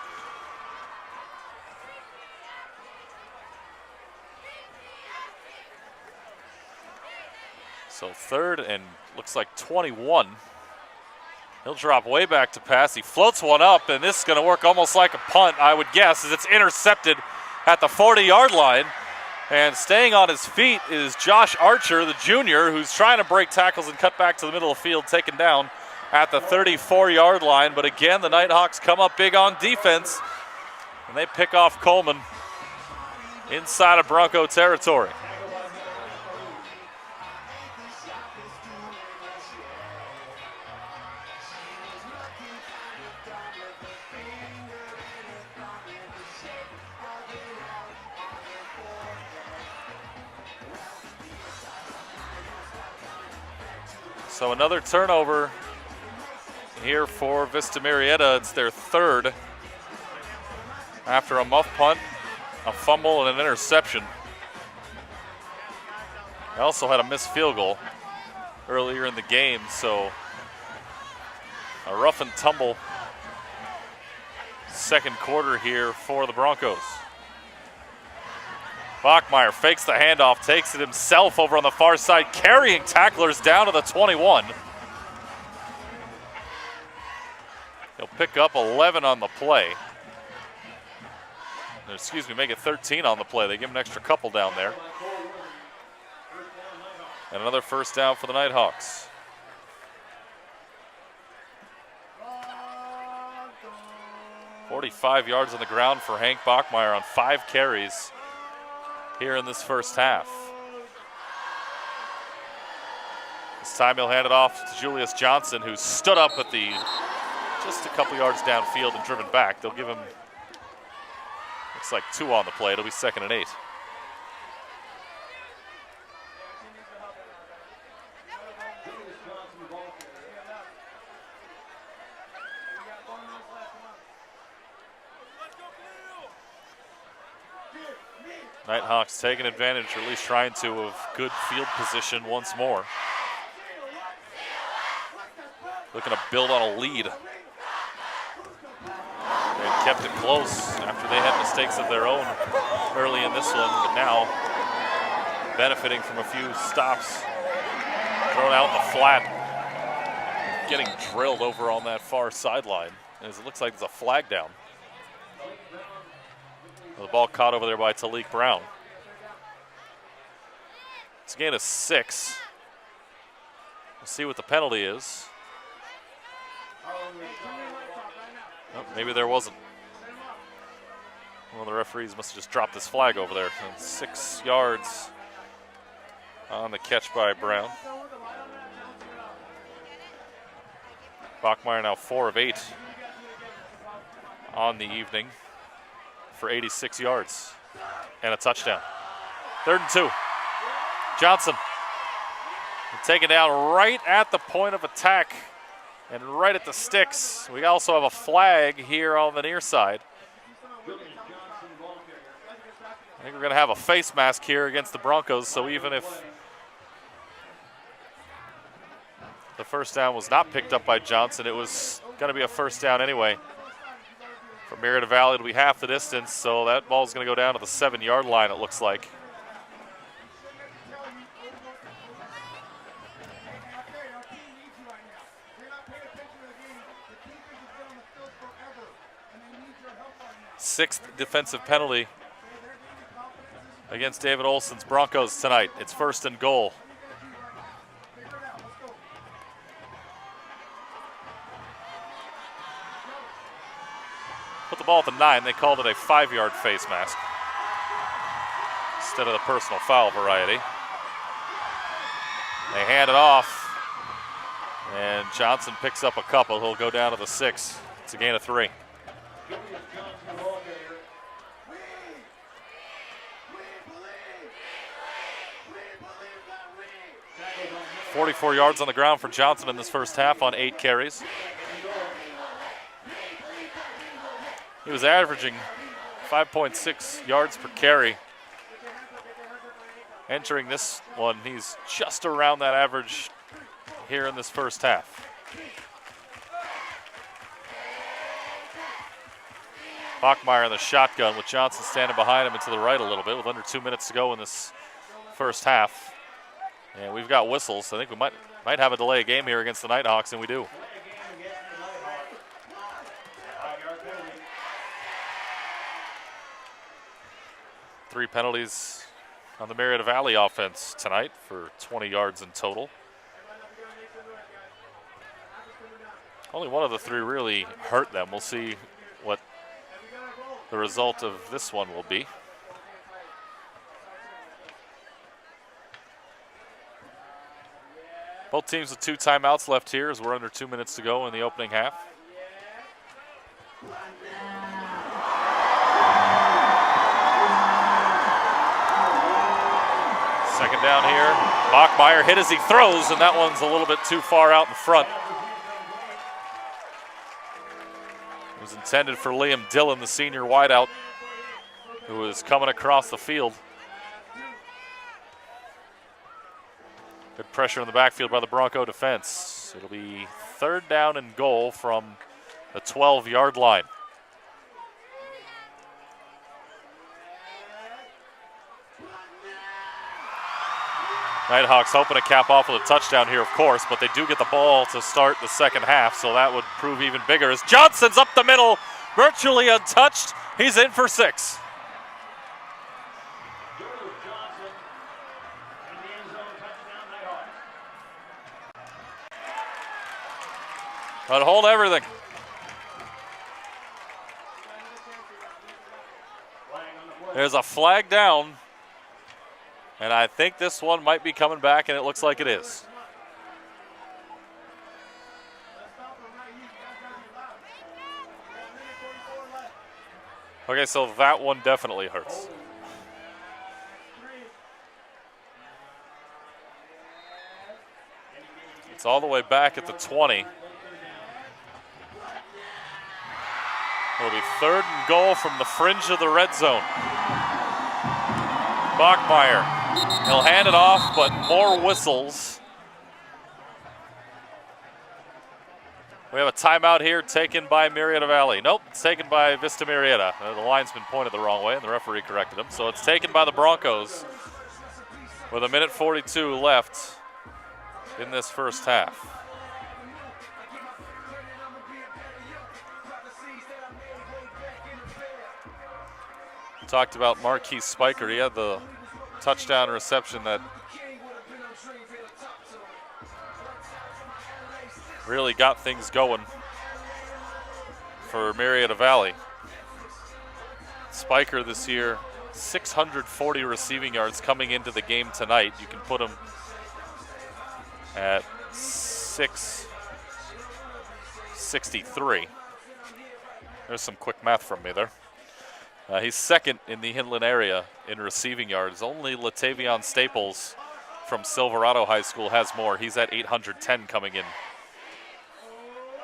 Speaker 2: So 3rd and looks like 21. He'll drop way back to pass. He floats one up, and this is going to work almost like a punt, I would guess, as it's intercepted at the 40-yard line. And staying on his feet is Josh Archer, the junior, who's trying to break tackles and cut back to the middle of the field, taken down at the 34-yard line. But again, the Nighthawks come up big on defense, and they pick off Coleman inside of Bronco territory. So another turnover here for Vista Murrieta. It's their 3rd after a muff punt, a fumble, and an interception. They also had a missed field goal earlier in the game, so a rough and tumble second quarter here for the Broncos. Bachmeier fakes the handoff, takes it himself over on the far side, carrying tacklers down to the 21. He'll pick up 11 on the play. Excuse me, make it 13 on the play. They give him an extra couple down there. And another first down for the Nighthawks. "45 yards on the ground for Hank Bachmeier on 5 carries here in this first half. This time he'll hand it off to Julius Johnson, who stood up at the just a couple yards downfield and driven back. They'll give him, looks like 2 on the play. It'll be 2nd and 8. Nighthawks taking advantage, or at least trying to, of good field position once more. Looking to build on a lead. They kept it close after they had mistakes of their own early in this one, but now benefiting from a few stops. Thrown out in the flat. Getting drilled over on that far sideline, as it looks like there's a flag down. The ball caught over there by Talik Brown. It's a gain of 6. We'll see what the penalty is. Oh, maybe there wasn't. Well, the referees must have just dropped this flag over there. And 6 yards on the catch by Brown. Bachmeier now 4 of 8 on the evening for 86 yards and a touchdown. 3rd and 2. Johnson taken down right at the point of attack and right at the sticks. We also have a flag here on the near side. I think we're going to have a face mask here against the Broncos, so even if the first down was not picked up by Johnson, it was going to be a first down anyway. For Murrieta Valley, it'll be half the distance, so that ball's going to go down to the 7-yard line, it looks like. Sixth defensive penalty against David Olson's Broncos tonight. It's 1st and goal. Put the ball at the 9. They called it a 5-yard face mask instead of the personal foul variety. They hand it off, and Johnson picks up a couple. He'll go down to the 6. It's a gain of 3. 44 yards on the ground for Johnson in this first half on 8 carries. He was averaging 5.6 yards per carry. Entering this one, he's just around that average here in this first half. Bachmeier in the shotgun with Johnson standing behind him and to the right a little bit with under 2 minutes to go in this first half. And we've got whistles. I think we might have a delay game here against the Nighthawks, and we do. Three penalties on the Murrieta Valley offense tonight for 20 yards in total. Only one of the 3 really hurt them. We'll see what the result of this one will be. Both teams with 2 timeouts left here as we're under 2 minutes to go in the opening half. Second down here. Bachmeier hit as he throws, and that one's a little bit too far out in front. It was intended for Liam Dillon, the senior wideout, who was coming across the field. Good pressure in the backfield by the Bronco defense. It'll be 3rd down and goal from the 12-yard line. Nighthawks hoping to cap off with a touchdown here, of course, but they do get the ball to start the second half, so that would prove even bigger as Johnson's up the middle, virtually untouched. He's in for 6. But hold everything. There's a flag down. And I think this one might be coming back, and it looks like it is. Okay, so that one definitely hurts. It's all the way back at the 20. It'll be 3rd and goal from the fringe of the red zone. Bachmeyer. He'll hand it off, but more whistles. We have a timeout here taken by Murrieta Valley. Nope, it's taken by Vista Murrieta. The linesman pointed the wrong way, and the referee corrected him. So it's taken by the Broncos with 1:42 left in this first half. Talked about Marquise Spiker. He had the touchdown reception that really got things going for Murrieta Valley. Spiker this year, 640 receiving yards coming into the game tonight. You can put him at 663. There's some quick math from me there. He's 2nd in the Inland area in receiving yards. Only Latavion Staples from Silverado High School has more. He's at 810 coming in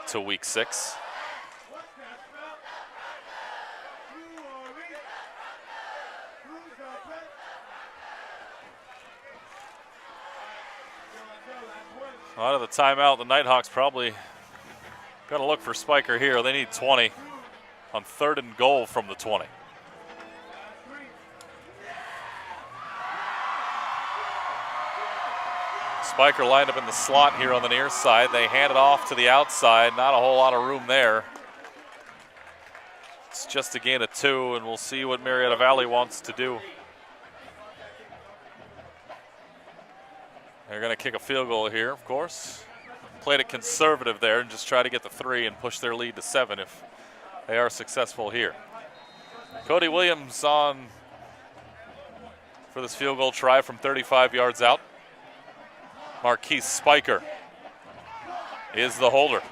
Speaker 2: to week 6. Out of the timeout, the Nighthawks probably going to look for Spiker here. They need 20 on 3rd and goal from the 20. Spiker lined up in the slot here on the near side. They hand it off to the outside. Not a whole lot of room there. It's just a gain of 2, and we'll see what Murrieta Valley wants to do. They're going to kick a field goal here, of course. Played it conservative there and just try to get the 3 and push their lead to 7 if they are successful here. Cody Williams on for this field goal try from 35 yards out. Marquise Spiker is the holder.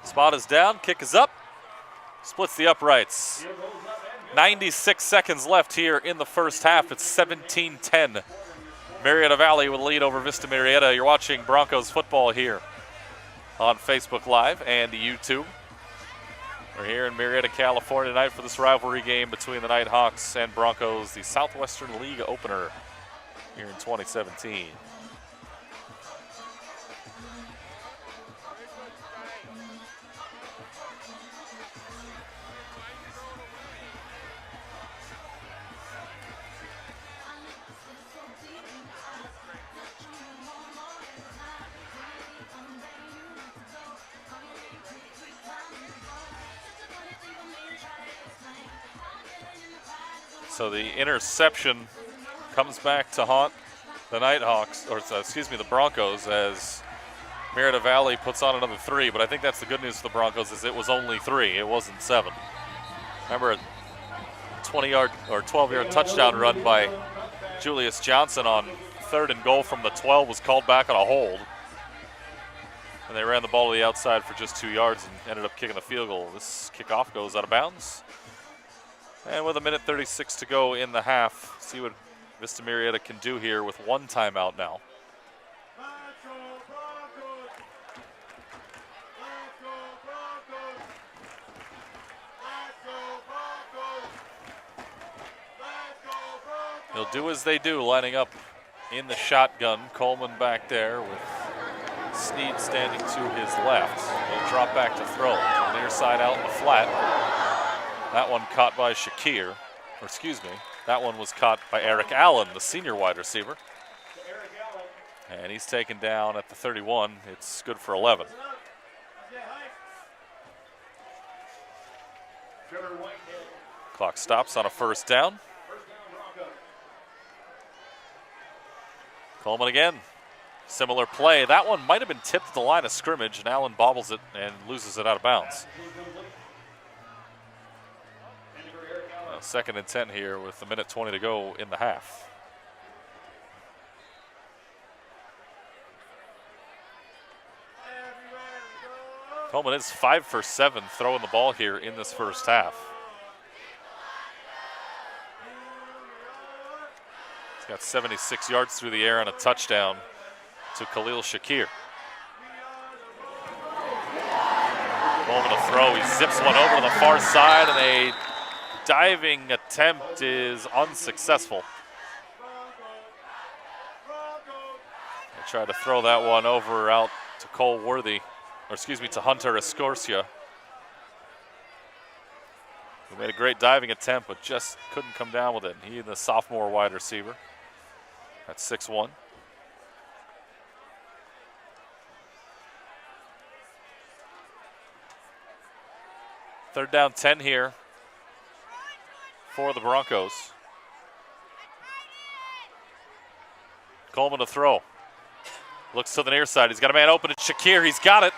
Speaker 2: Spot is down, kick is up, splits the uprights. 96 seconds left here in the first half. It's 17-10. Murrieta Valley with a lead over Vista Murrieta. You're watching Broncos football here on Facebook Live and YouTube. We're here in Murrieta, California tonight for this rivalry game between the Nighthawks and Broncos, the Southwestern League opener here in 2017. So the interception comes back to haunt the Nighthawks, or excuse me, the Broncos, as Murrieta Valley puts on another 3. But I think that's the good news for the Broncos, is it was only 3. It wasn't 7. Remember a 20-yard or 12-yard touchdown run by Julius Johnson on 3rd and goal from the 12 was called back on a hold. And they ran the ball to the outside for just 2 yards and ended up kicking the field goal. This kickoff goes out of bounds. And with 1:36 to go in the half, see what Vista Murrieta can do here with 1 timeout now. He'll do as they do, lining up in the shotgun. Coleman back there with Sneed standing to his left. He'll drop back to throw. Near side out in the flat. That one caught by Shakir. Or excuse me, that one was caught by Eric Allen, the senior wide receiver. And he's taken down at the 31. It's good for 11. Clock stops on a first down. Coleman again. Similar play. That one might have been tipped at the line of scrimmage, and Allen bobbles it and loses it out of bounds. 2nd and 10 here with a minute 20 to go in the half. Coleman is 5 for 7 throwing the ball here in this first half. He's got 76 yards through the air and a touchdown to Khalil Shakir. Coleman to throw. He zips one over to the far side, and a diving attempt is unsuccessful. They tried to throw that one over out to Cole Worthy, or excuse me, to Hunter Escorcia, who made a great diving attempt but just couldn't come down with it. He, the sophomore wide receiver, at 6'1". Third down 10 here for the Broncos. Coleman to throw. Looks to the near side. He's got a man open at Shakir. He's got it.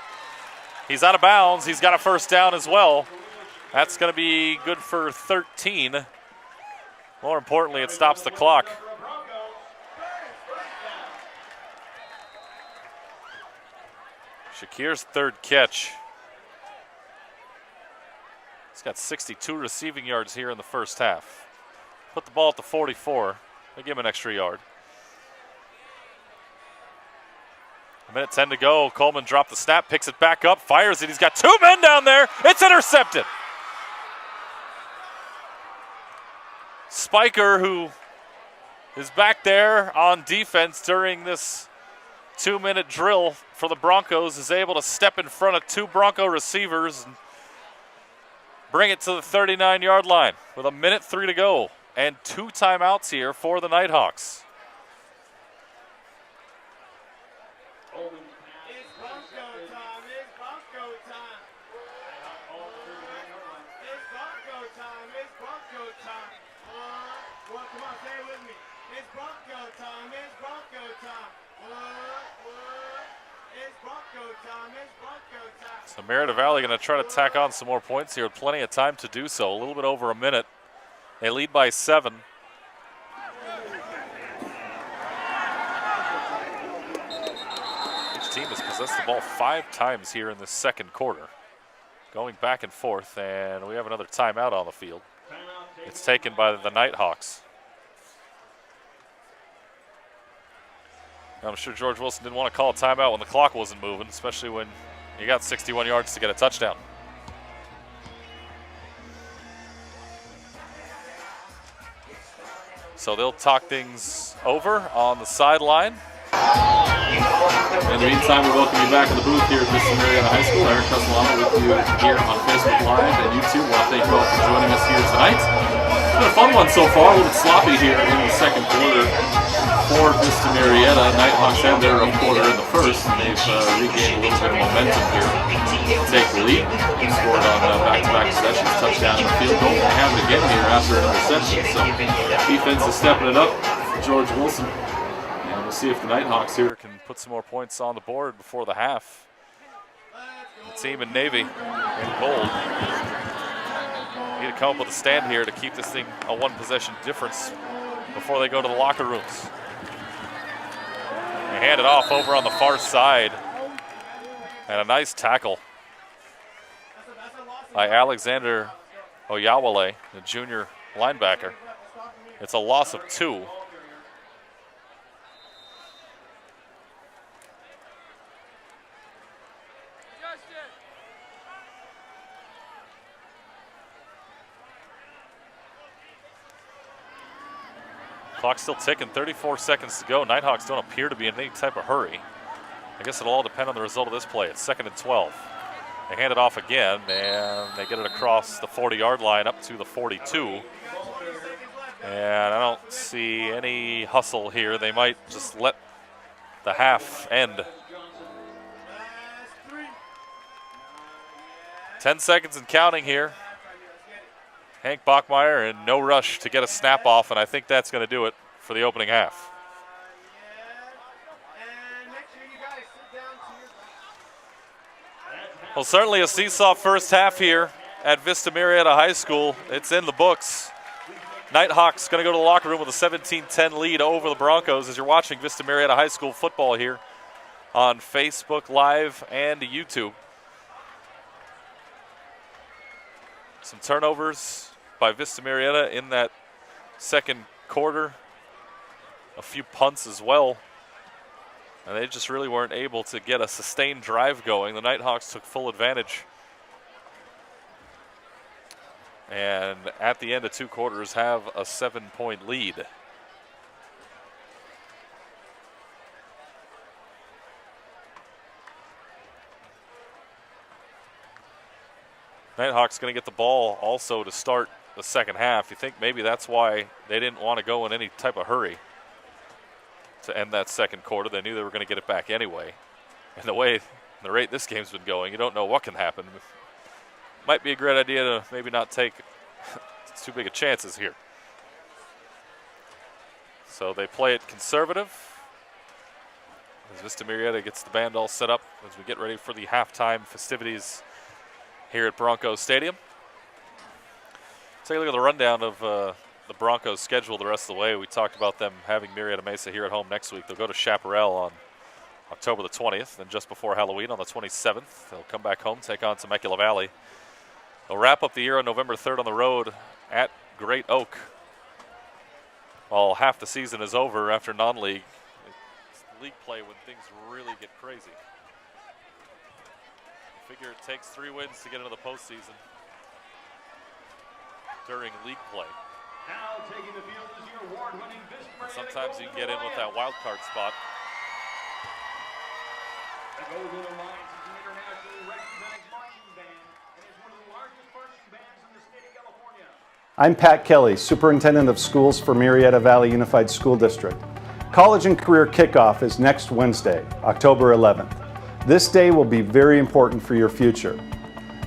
Speaker 2: He's out of bounds. He's got a first down as well. That's going to be good for 13. More importantly, it stops the clock. Shakir's third catch. He's got 62 receiving yards here in the first half. Put the ball at the 44. They give him an extra yard. A minute 10 to go. Coleman dropped the snap, picks it back up, fires it. He's got 2 men down there. It's intercepted. Spiker, who is back there on defense during this 2-minute drill for the Broncos, is able to step in front of 2 Bronco receivers and bring it to the 39-yard line with a minute 3 to go and 2 timeouts here for the Nighthawks.
Speaker 4: It's Bronco time. It's Bronco time. It's Bronco time. It's Bronco time. Well, come on, say it with me. It's Bronco time. It's Bronco time. It's Bronco time. It's Bronco time.
Speaker 2: So Murrieta Valley going to try to tack on some more points here with plenty of time to do so. A little bit over a minute. They lead by 7. Each team has possessed the ball 5 times here in the second quarter. Going back and forth, and we have another timeout on the field. It's taken by the Nighthawks. I'm sure George Wilson didn't want to call a timeout when the clock wasn't moving, especially when you got 61 yards to get a touchdown. So they'll talk things over on the sideline.
Speaker 1: In the meantime, we welcome you back in the booth here at Vista Murrieta High School. Eric Castellano with you here on Facebook Live and YouTube. I want to thank you all for joining us here tonight. It's been a fun one so far. A little bit sloppy here in the second quarter for Vista Murrieta. Nighthawks had their quarter in the first, and they've regained a little bit of momentum here to take the lead. They scored on back-to-back possessions, touchdown and a field goal. They have it again here after an interception. So defense is stepping it up for George Wilson. And we'll see if the Nighthawks here
Speaker 2: Can put some more points on the board before the half. The team in navy and gold need to come up with a stand here to keep this thing a 1-possession difference before they go to the locker rooms. They hand it off over on the far side. And a nice tackle by Alexander Oyawale, the junior linebacker. It's a loss of 2. Clock's still ticking, 34 seconds to go. Nighthawks don't appear to be in any type of hurry. I guess it'll all depend on the result of this play. It's 2nd and 12. They hand it off again, and they get it across the 40-yard line up to the 42. And I don't see any hustle here. They might just let the half end. 10 seconds and counting here. Hank Bachmeyer and no rush to get a snap off, and I think that's going to do it for the opening half. Well, certainly a seesaw first half here at Vista Murrieta High School. It's in the books. Nighthawks going to go to the locker room with a 17-10 lead over the Broncos as you're watching Vista Murrieta High School football here on Facebook Live and YouTube. Some turnovers by Vista Murrieta in that second quarter. A few punts as well. And they just really weren't able to get a sustained drive going. The Nighthawks took full advantage. And at the end of 2 quarters have a 7-point lead. Nighthawks going to get the ball also to start the second half. You think maybe that's why they didn't want to go in any type of hurry to end that second quarter. They knew they were going to get it back anyway. And the rate this game's been going, you don't know what can happen. Might be a great idea to maybe not take too big of chances here. So they play it conservative. As Vista Murrieta gets the band all set up as we get ready for the halftime festivities here at Broncos Stadium. Take a look at the rundown of the Broncos' schedule the rest of the way. We talked about them having Murrieta Mesa here at home next week. They'll go to Chaparral on October the 20th, and just before Halloween on the 27th, they'll come back home, take on Temecula Valley. They'll wrap up the year on November 3rd on the road at Great Oak. While half the season is over after non-league, it's league play when things really get crazy. I figure it takes 3 wins to get into the postseason during league play.
Speaker 7: Now taking the field is your award-winning Vista Murrieta.
Speaker 2: Sometimes you can get in with that wild card spot.
Speaker 7: The Golden Alliance is an internationally recognized marching band and is one of the largest marching bands in the state of California.
Speaker 5: I'm Pat Kelly, Superintendent of Schools for Murrieta Valley Unified School District. College and Career Kickoff is next Wednesday, October 11th. This day will be very important for your future.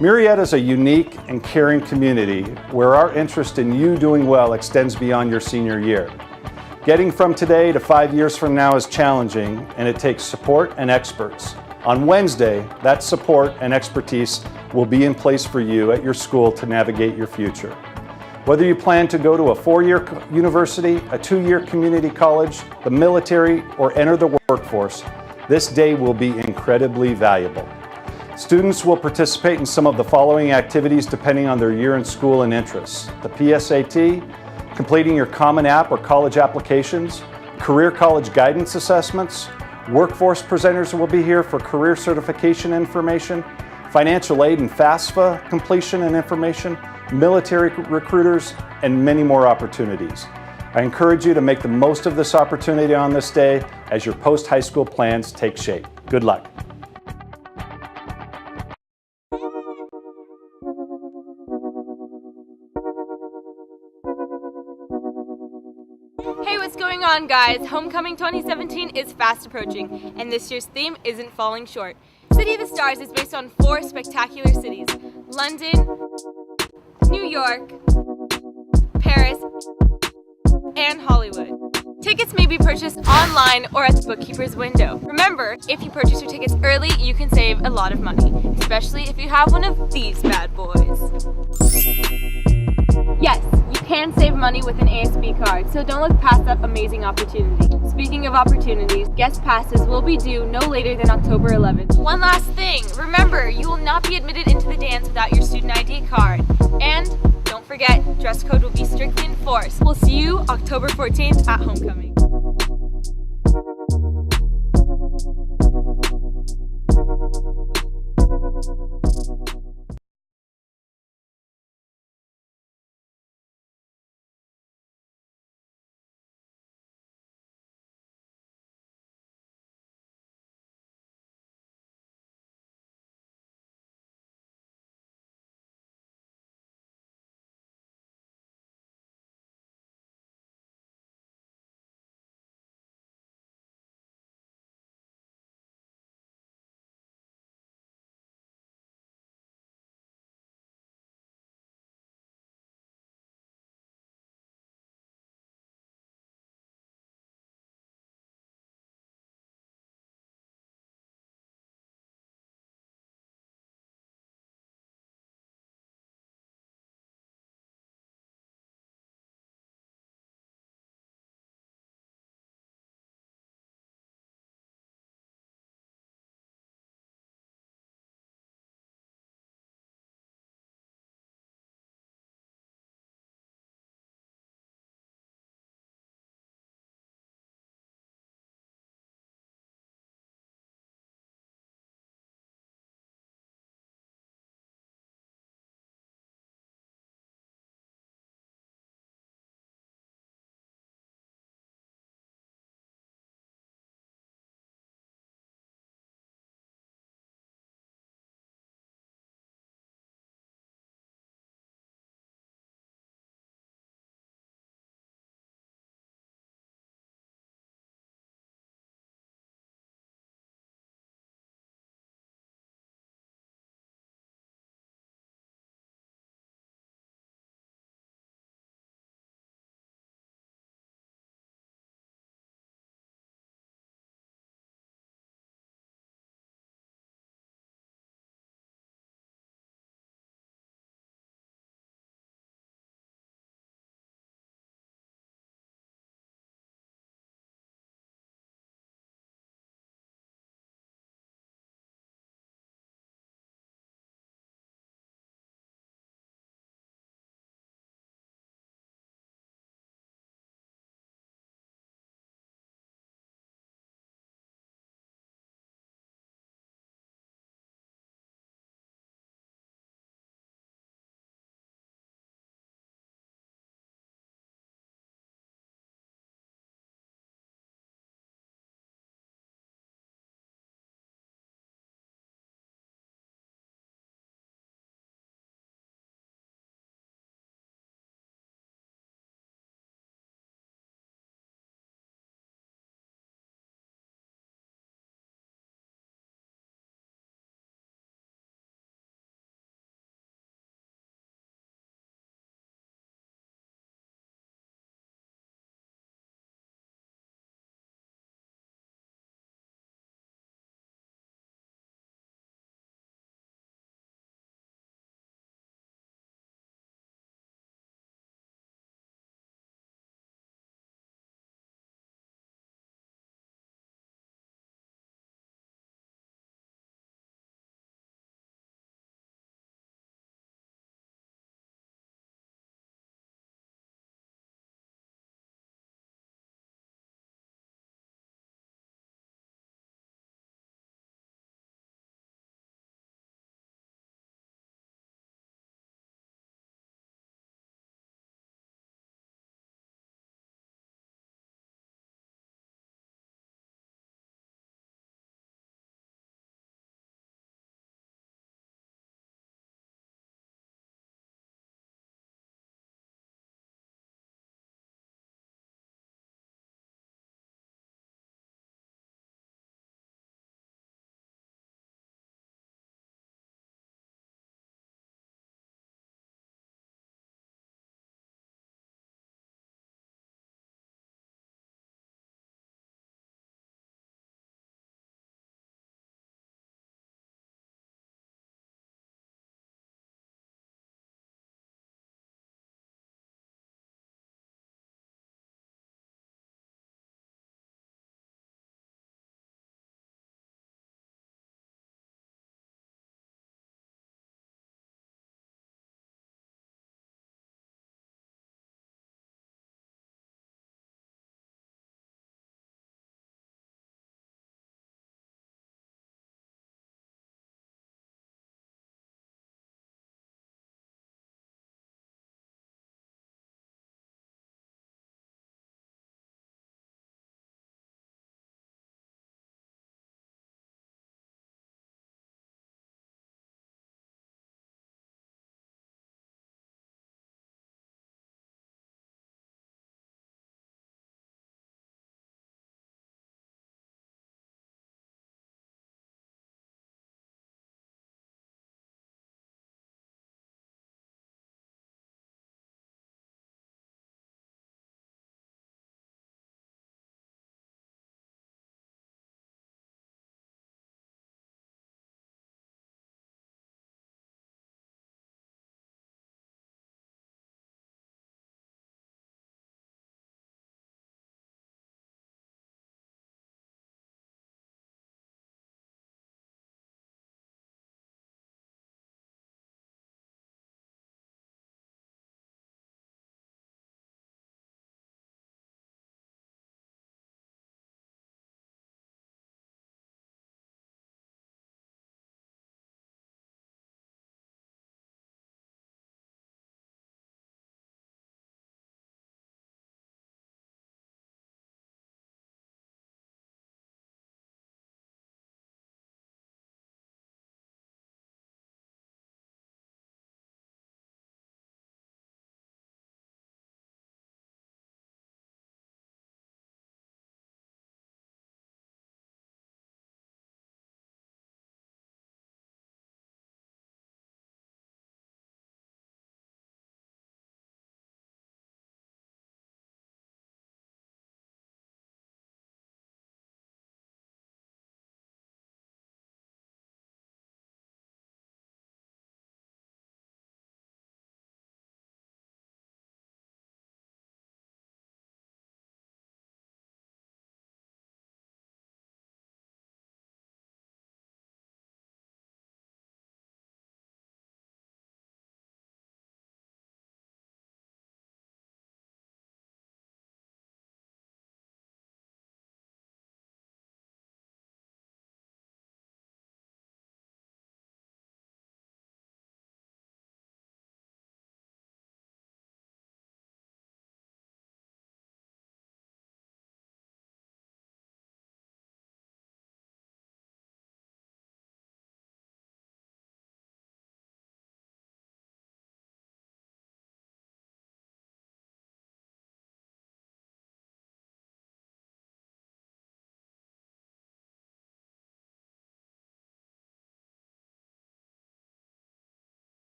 Speaker 5: Murrieta is a unique and caring community where our interest in you doing well extends beyond your senior year. Getting from today to 5 years from now is challenging, and it takes support and experts. On Wednesday, that support and expertise will be in place for you at your school to navigate your future. Whether you plan to go to a 4-year university, a 2-year community college, the military, or enter the workforce, this day will be incredibly valuable. Students will participate in some of the following activities depending on their year in school and interests: the PSAT, completing your Common App or college applications, career college guidance assessments, workforce presenters will be here for career certification information, financial aid and FAFSA completion and information, military recruiters, and many more opportunities. I encourage you to make the most of this opportunity on this day as your post-high school plans take shape. Good luck.
Speaker 9: Hey, what's going on, guys? Homecoming 2017 is fast approaching, and this year's theme isn't falling short. City of the Stars is based on 4 spectacular cities: London, New York, Paris, and Hollywood. Tickets may be purchased online or at the bookkeeper's window. Remember, if you purchase your tickets early, you can save a lot of money, especially if you have one of these bad boys. Yes, you can save money with an ASB card, so don't look past that amazing opportunity. Speaking of opportunities, guest passes will be due no later than October 11th. One last thing, remember, you will not be admitted into the dance without your student ID card. And don't forget, dress code will be strictly enforced. We'll see you October 14th at Homecoming.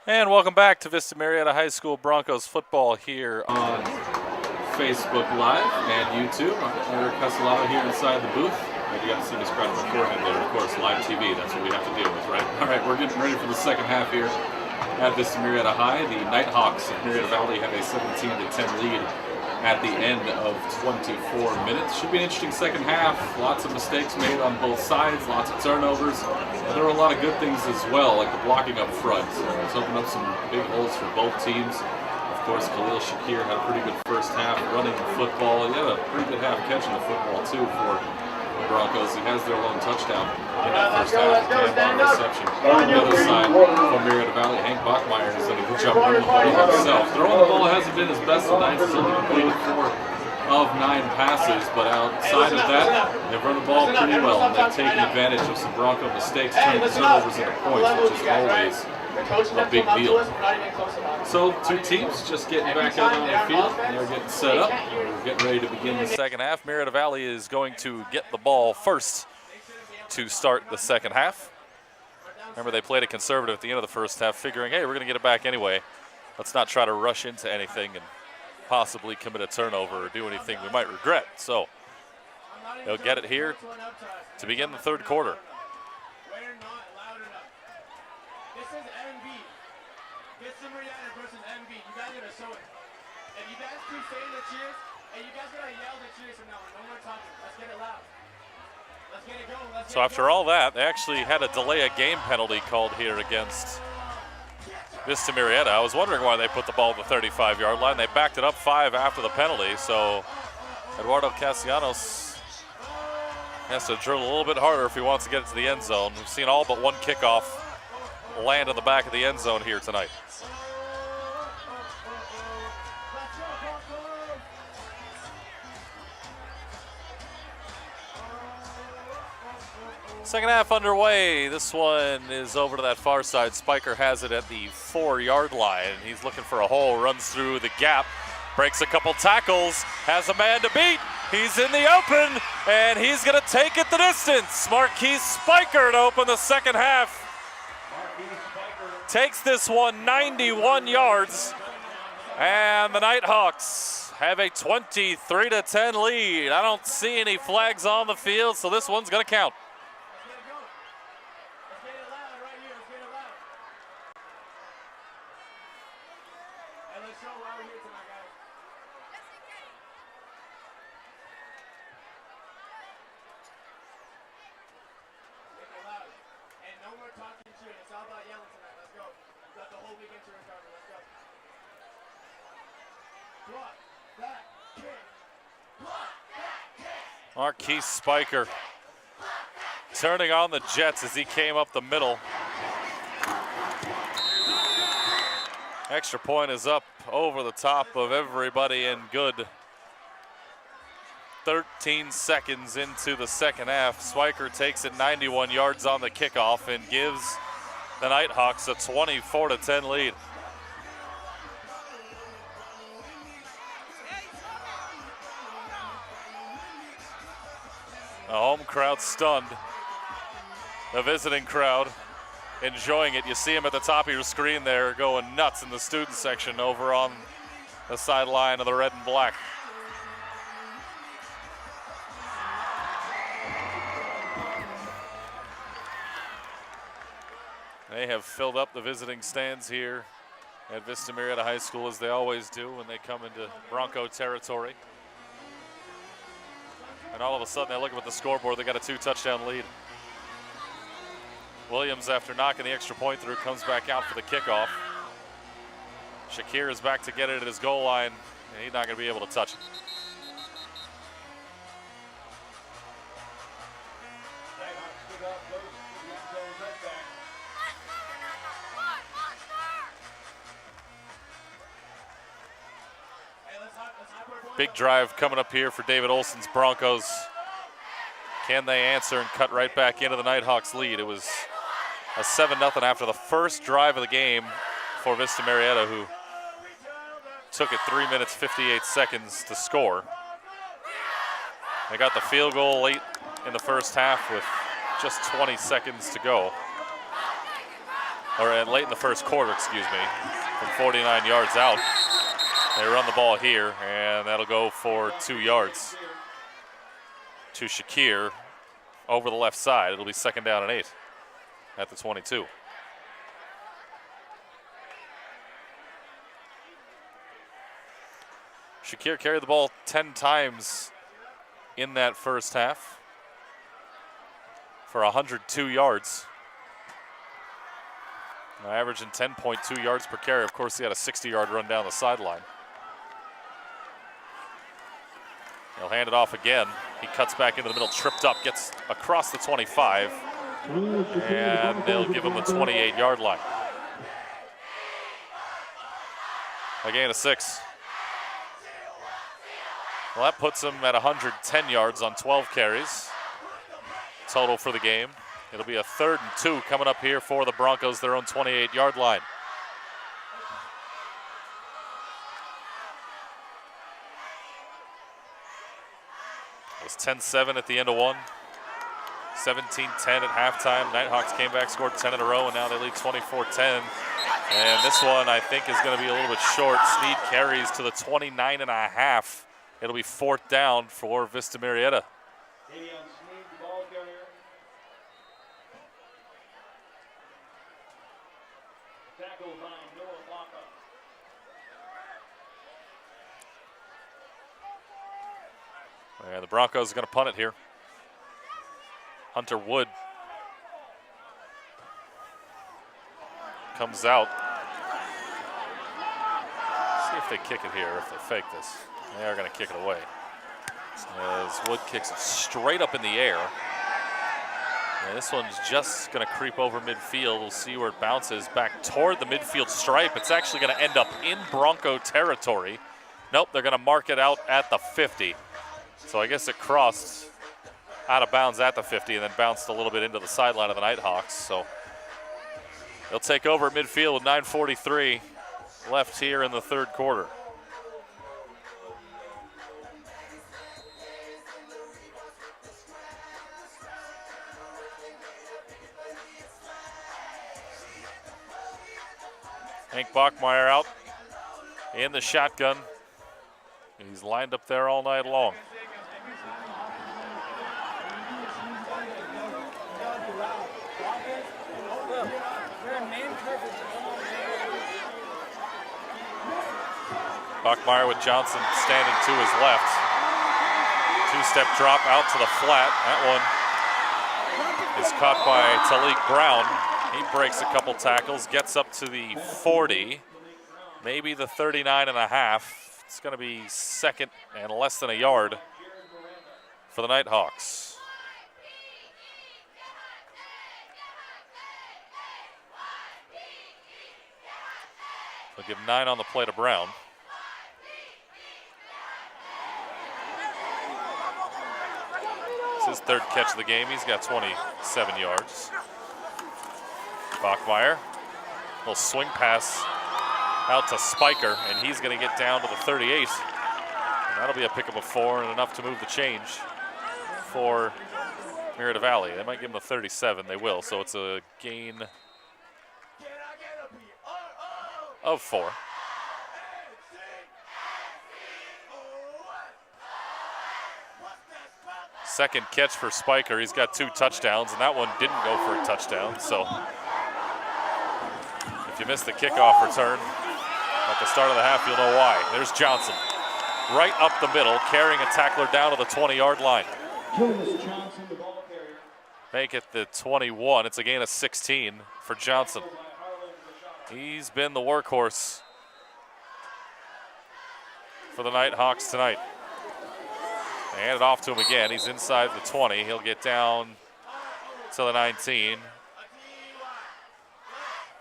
Speaker 2: And welcome back to Vista Murrieta High School Broncos football here
Speaker 1: On Facebook Live and YouTube. I'm Eric Castellato here inside the booth. You got to see me scratch my forehead there, of course. Live TV, that's what we have to deal with, right? All right, we're getting ready for the second half here at Vista Murrieta High. The Nighthawks of Murrieta Valley have a 17-10 lead at the end of 24 minutes. Should be an interesting second half. Lots of mistakes made on both sides, lots of turnovers. But there were a lot of good things as well, like the blocking up front. It's opened up some big holes for both teams. Of course, Khalil Shakir had a pretty good first half running the football. He had a pretty good half catching the football too for the Broncos. He has their lone touchdown in that first half. Cam on reception. On the other side, from Murrieta Valley, Hank Bachmeyer has done a good job running the ball himself. Throwing the ball hasn't been his best tonight. He's only completed 4 of 9 passes, but outside of that, they've run the ball pretty well, and they've taken advantage of some Bronco mistakes, turning turnovers into points, which is always a big deal. So 2 teams just getting back out on the field. They're getting set up. We're getting ready to begin the
Speaker 2: second half. Murrieta Valley is going to get the ball first to start the second half. Remember, they played it conservative at the end of the first half, figuring, hey, we're going to get it back anyway. Let's not try to rush into anything and possibly commit a turnover or do anything we might regret. So they'll get it here to begin the third quarter.
Speaker 4: This is MB. Vista Murrieta versus MB. You guys gotta show it. And you guys keep saying the cheers, and you guys gotta yell the cheers from now on. No more talking. Let's get it loud. Let's get it going.
Speaker 2: So after all that, they actually had a delay of game penalty called here against Vista Murrieta. I was wondering why they put the ball at the 35-yard line. They backed it up 5 after the penalty, so Eduardo Castellanos has to drill a little bit harder if he wants to get it to the end zone. We've seen all but one kickoff land in the back of the end zone here tonight. Second half underway. This one is over to that far side. Spiker has it at the 4-yard line. He's looking for a hole, runs through the gap, breaks a couple tackles, has a man to beat. He's in the open, and he's going to take it the distance. Marquise Spiker to open the second half. Takes this one 91 yards, and the Nighthawks have a 23-10 lead. I don't see any flags on the field, so this one's going to count. Marquise Spiker turning on the Jets as he came up the middle. Extra point is up over the top of everybody and good. 13 seconds into the second half. Spiker takes it 91 yards on the kickoff and gives the Nighthawks a 24-10 lead. The home crowd stunned. The visiting crowd enjoying it. You see them at the top of your screen there going nuts in the student section over on the sideline of the red and black. They have filled up the visiting stands here at Vista Murrieta High School, as they always do when they come into Bronco territory. And all of a sudden they look up at the scoreboard, they got a 2-touchdown lead. Williams, after knocking the extra point through, comes back out for the kickoff. Shakir is back to get it at his goal line, and he's not going to be able to touch it. Big drive coming up here for David Olson's Broncos. Can they answer and cut right back into the Nighthawks lead? It was a 7-0 after the first drive of the game for Vista Murrieta, who took it 3 minutes, 58 seconds to score. They got the field goal late in the first half with just 20 seconds to go. or late in the first quarter, excuse me, from 49 yards out. They run the ball here, and that'll go for 2 yards to Shakir over the left side. It'll be 2nd down and 8 at the 22. Shakir carried the ball 10 times in that first half for 102 yards. Averaging 10.2 yards per carry. Of course, he had a 60-yard run down the sideline. He'll hand it off again. He cuts back into the middle, tripped up, gets across the 25, and they'll give him the 28-yard line. A gain of 6. Well, that puts him at 110 yards on 12 carries total for the game. It'll be a 3rd and 2 coming up here for the Broncos, their own 28-yard line. It was 10-7 at the end of 1, 17-10 at halftime. Nighthawks came back, scored 10 in a row, and now they lead 24-10. And this one, I think, is going to be a little bit short. Snead carries to the 29.5. It'll be 4th down for Vista Murrieta. And the Broncos are going to punt it here. Hunter Wood comes out. See if they kick it here, if they fake this. They are going to kick it away. As Wood kicks it straight up in the air. And this one's just going to creep over midfield. We'll see where it bounces back toward the midfield stripe. It's actually going to end up in Bronco territory. Nope, they're going to mark it out at the 50. So I guess it crossed out of bounds at the 50 and then bounced a little bit into the sideline of the Nighthawks. So they'll take over at midfield with 9:43 left here in the 3rd quarter. Hank Bachmeyer out in the shotgun. He's lined up there all night long. Bachmeyer with Johnson standing to his left. 2-step drop out to the flat. That one is caught by Talik Brown. He breaks a couple tackles, gets up to the 40, maybe the 39.5. It's going to be 2nd and less than a yard for the Nighthawks. They'll give 9 on the play to Brown. It's his 3rd catch of the game. He's got 27 yards. Bachmeyer, little swing pass out to Spiker, and he's going to get down to the 38. And that'll be a pickup of 4 and enough to move the change for Murrieta Valley. They might give him the 37. They will, so it's a gain of 4. Second catch for Spiker. He's got 2 touchdowns, and that one didn't go for a touchdown. So if you missed the kickoff return at the start of the half, you'll know why. There's Johnson, right up the middle, carrying a tackler down to the 20-yard line. Make it the 21. It's a gain of 16 for Johnson. He's been the workhorse for the Nighthawks tonight. They hand it off to him again. He's inside the 20. He'll get down to the 19.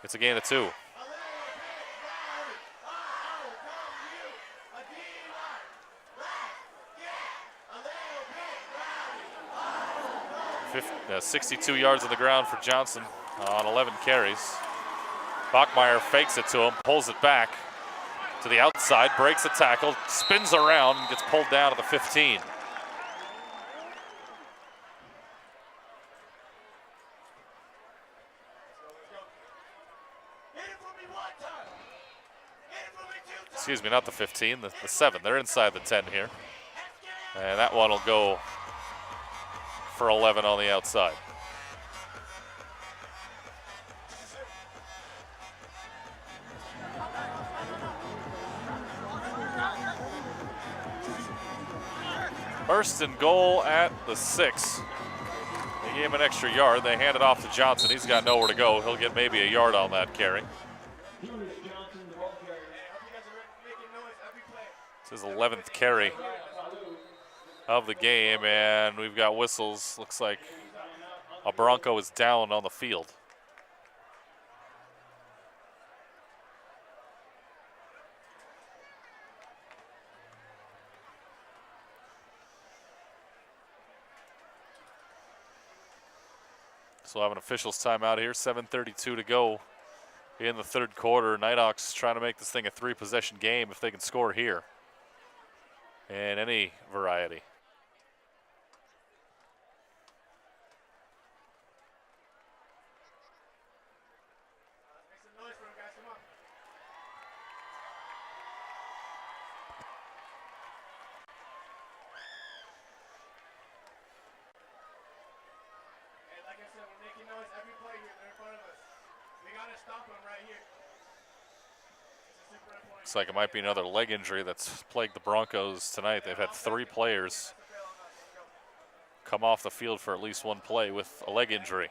Speaker 2: It's a gain of 2. Uh, 62 yards on the ground for Johnson on 11 carries. Bachmeyer fakes it to him, pulls it back to the outside, breaks a tackle, spins around, and gets pulled down at the 15. excuse me, not the 15, the 7. They're inside the 10 here. And that one will go for 11 on the outside. First and goal at the 6. They gave him an extra yard. They hand it off to Johnson. He's got nowhere to go. He'll get maybe a yard on that carry. It's his 11th carry of the game, and we've got whistles. Looks like a Bronco is down on the field. So we'll have an officials timeout here, 7:32 to go in the third quarter. Nighthawks trying to make this thing a 3-possession game if they can score here. And any variety. Looks like it might be another leg injury that's plagued the Broncos tonight. They've had 3 players come off the field for at least one play with a leg injury.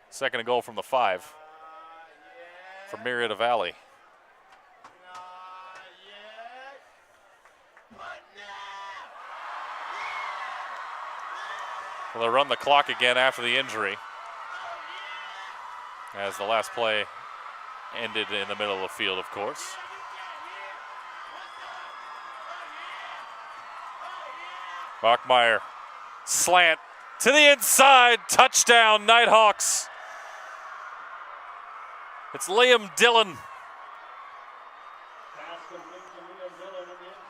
Speaker 2: Second and goal from the 5 for Murrieta Valley. Well, they'll run the clock again after the injury, as the last play ended in the middle of the field, of course. Bachmeyer, slant to the inside, touchdown Nighthawks. It's Liam Dillon.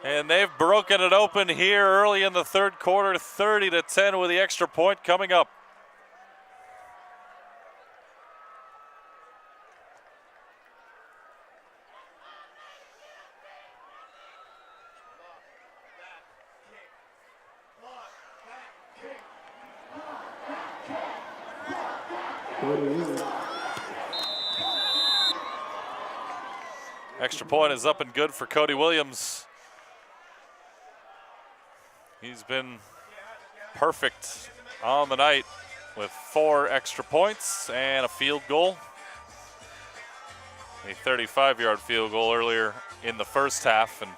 Speaker 2: And they've broken it open here early in the third quarter, 30-10 with the extra point coming up. Extra point is up and good for Cody Williams. He's been perfect on the night with 4 extra points and a field goal. A 35-yard field goal earlier in the first half, and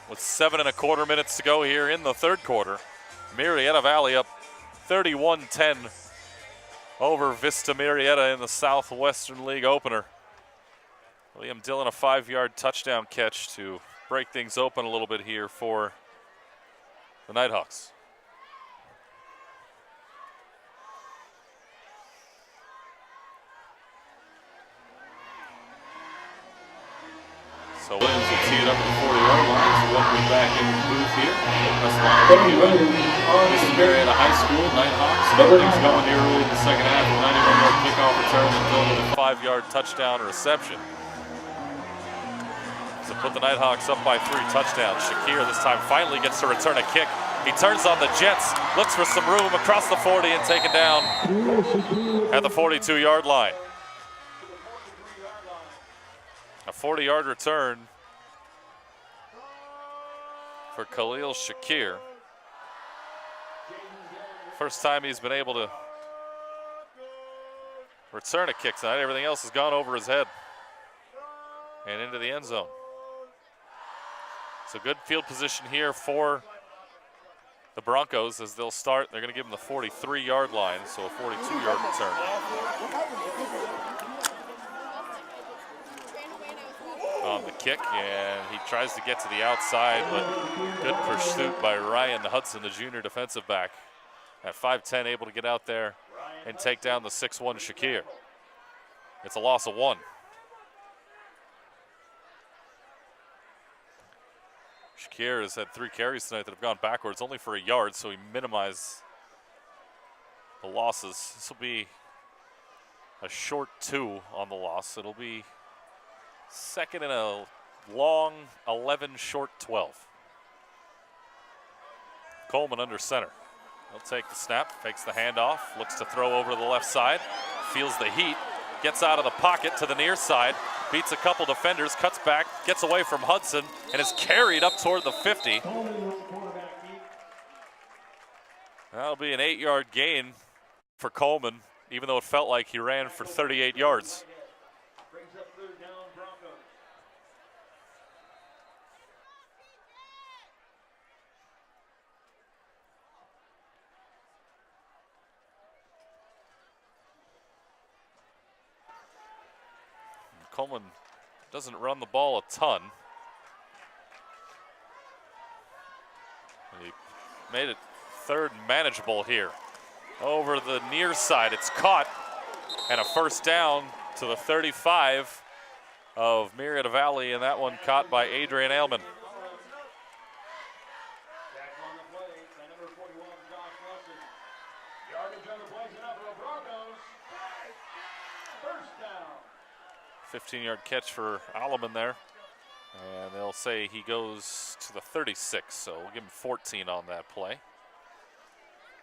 Speaker 2: with 7.25 minutes to go here in the third quarter, Murrieta Valley up 31-10 over Vista Murrieta in the Southwestern League opener. Liam Dillon, a 5-yard touchdown catch to break things open a little bit here for the Nighthawks. So Williams will tee it up at the 40-yard line. So welcome back in the booth here. This is Murrieta High School, Nighthawks. Everything's going here early in the second half. 91-yard kickoff return and Dillon with a 5-yard touchdown reception. To put the Nighthawks up by 3 touchdowns. Shakir this time finally gets to return a kick. He turns on the Jets, looks for some room across the 40 and taken down at the 42-yard line. A 40-yard return for Khalil Shakir. First time he's been able to return a kick tonight. Everything else has gone over his head and into the end zone. So good field position here for the Broncos as they'll start. They're going to give him the 43-yard line, so a 42-yard return. On the kick, and he tries to get to the outside, but good pursuit by Ryan Hudson, the junior defensive back. At 5'10", able to get out there and take down the 6'1" Shakir. It's a loss of 1. Shakir has had 3 carries tonight that have gone backwards, only for a yard, so he minimized the losses. This will be a short 2 on the loss. It'll be second and long 11, short 12. Coleman under center. He'll take the snap, fakes the handoff, looks to throw over to the left side, feels the heat, gets out of the pocket to the near side, beats a couple defenders, cuts back, gets away from Hudson, and is carried up toward the 50. That'll be an 8-yard gain for Coleman, even though it felt like he ran for 38 yards. Coleman doesn't run the ball a ton. He made it third manageable here. Over the near side, it's caught, and a first down to the 35 of Murrieta Valley, and that one caught by Adrian Ailman.
Speaker 7: Back on the play, by number 41, Josh Wilson. Yardage on the play, enough for the Broncos. First down.
Speaker 2: 15-yard catch for Alleman there. And they'll say he goes to the 36, so we'll give him 14 on that play.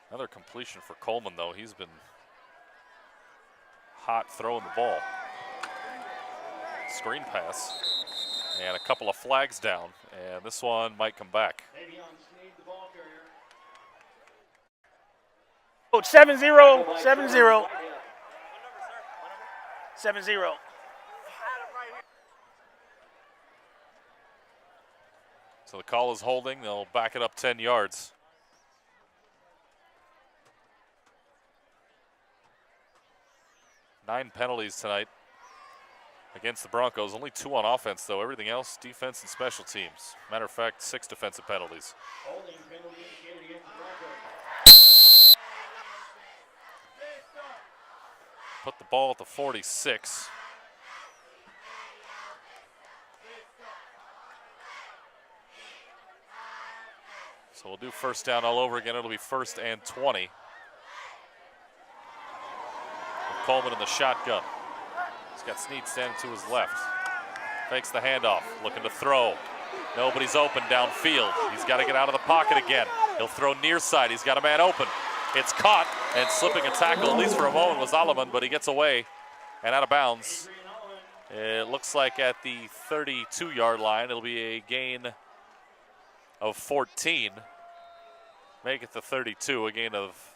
Speaker 2: Another completion for Coleman, though. He's been hot throwing the ball. Screen pass. And a couple of flags down. And this one might come back.
Speaker 10: Coach, 7-0, 7-0. 7-0.
Speaker 2: So the call is holding. They'll back it up 10 yards. Nine penalties tonight against the Broncos. Only 2 on offense, though. Everything else, defense and special teams. Matter of fact, 6 defensive penalties.
Speaker 7: Holding penalty indicated against the Broncos.
Speaker 2: Put the ball at the 46. So we'll do first down all over again. It'll be 1st and 20. With Coleman in the shotgun. He's got Snead standing to his left. Fakes the handoff, looking to throw. Nobody's open downfield. He's got to get out of the pocket again. He'll throw near side. He's got a man open. It's caught, and slipping a tackle, at least for a moment, was Alleman, but he gets away and out of bounds. It looks like at the 32-yard line, it'll be a gain of 14. Make it the 32, a gain of,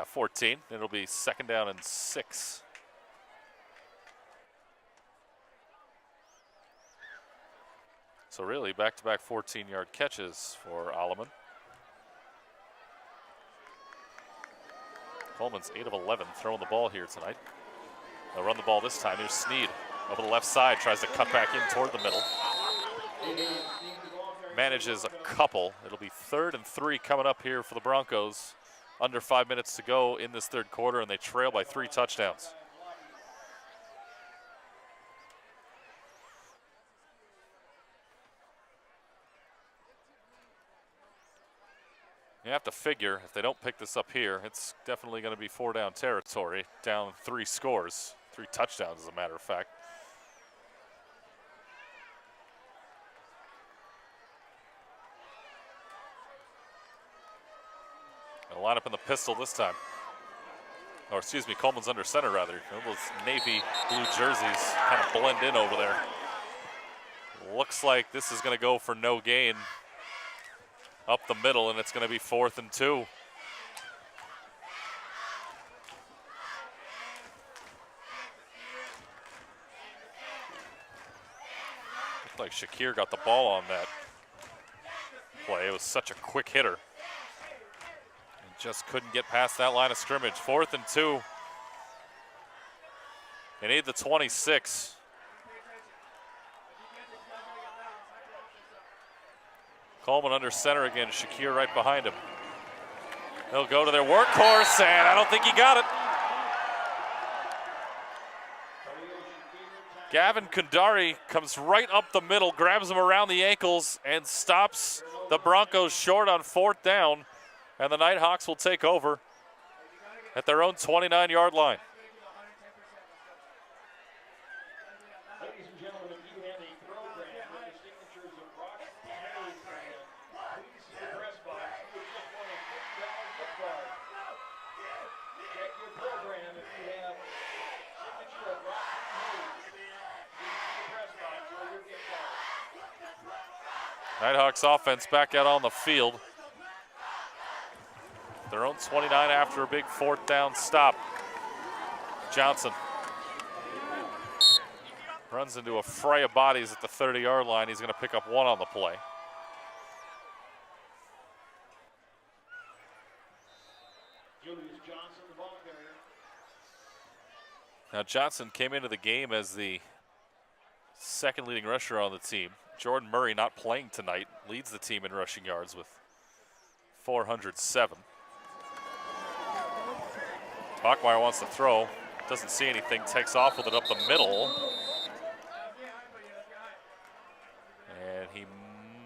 Speaker 2: 14. It'll be 2nd down and 6. So really, back-to-back 14-yard catches for Alleman. Coleman's 8 of 11 throwing the ball here tonight. They'll run the ball this time. Here's Snead over the left side, tries to cut back in toward the middle. Manages a couple. It'll be 3rd and 3 coming up here for the Broncos. Under 5 minutes to go in this 3rd quarter, and they trail by 3 touchdowns. You have to figure if they don't pick this up here, it's definitely going to be 4-down territory. Down 3 scores, 3 touchdowns as a matter of fact. They'll line up in the pistol this time. Or excuse me, Coleman's under center rather. Those navy blue jerseys kind of blend in over there. Looks like this is going to go for no gain up the middle, and it's going to be 4th and 2. Looked like Shakir got the ball on that play. It was such a quick hitter. And just couldn't get past that line of scrimmage. 4th and 2. They need the 26. Coleman under center again, Shakir right behind him. They'll go to their workhorse, and I don't think he got it. Gavin Kundari comes right up the middle, grabs him around the ankles, and stops the Broncos short on 4th down. And the Nighthawks will take over at their own 29-yard line.
Speaker 7: you have a program with the signatures of Brock Henry fan, please see the press box. You would just want a $50 gift card. Check your program if you have signature of Brock Henry. Please see the press box for your gift card.
Speaker 2: Nighthawks offense back out on the field. Their own 29 after a big fourth down stop. Johnson runs into a fray of bodies at the 30-yard line. He's going to pick up one on the play.
Speaker 7: Julius Johnson, the ball carrier.
Speaker 2: Now Johnson came into the game as the second leading rusher on the team. Jordan Murray not playing tonight, leads the team in rushing yards with 407. Bachmeier wants to throw, doesn't see anything, takes off with it up the middle. And he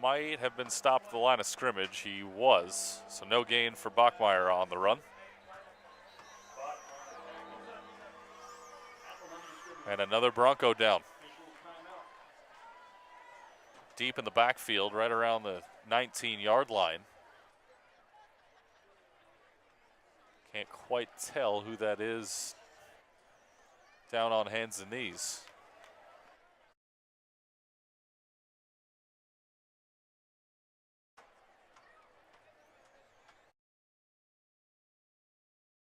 Speaker 2: might have been stopped at the line of scrimmage. He was, so no gain for Bachmeier on the run. And another Bronco down. Deep in the backfield, right around the 19-yard line. Can't quite tell who that is down on hands and knees.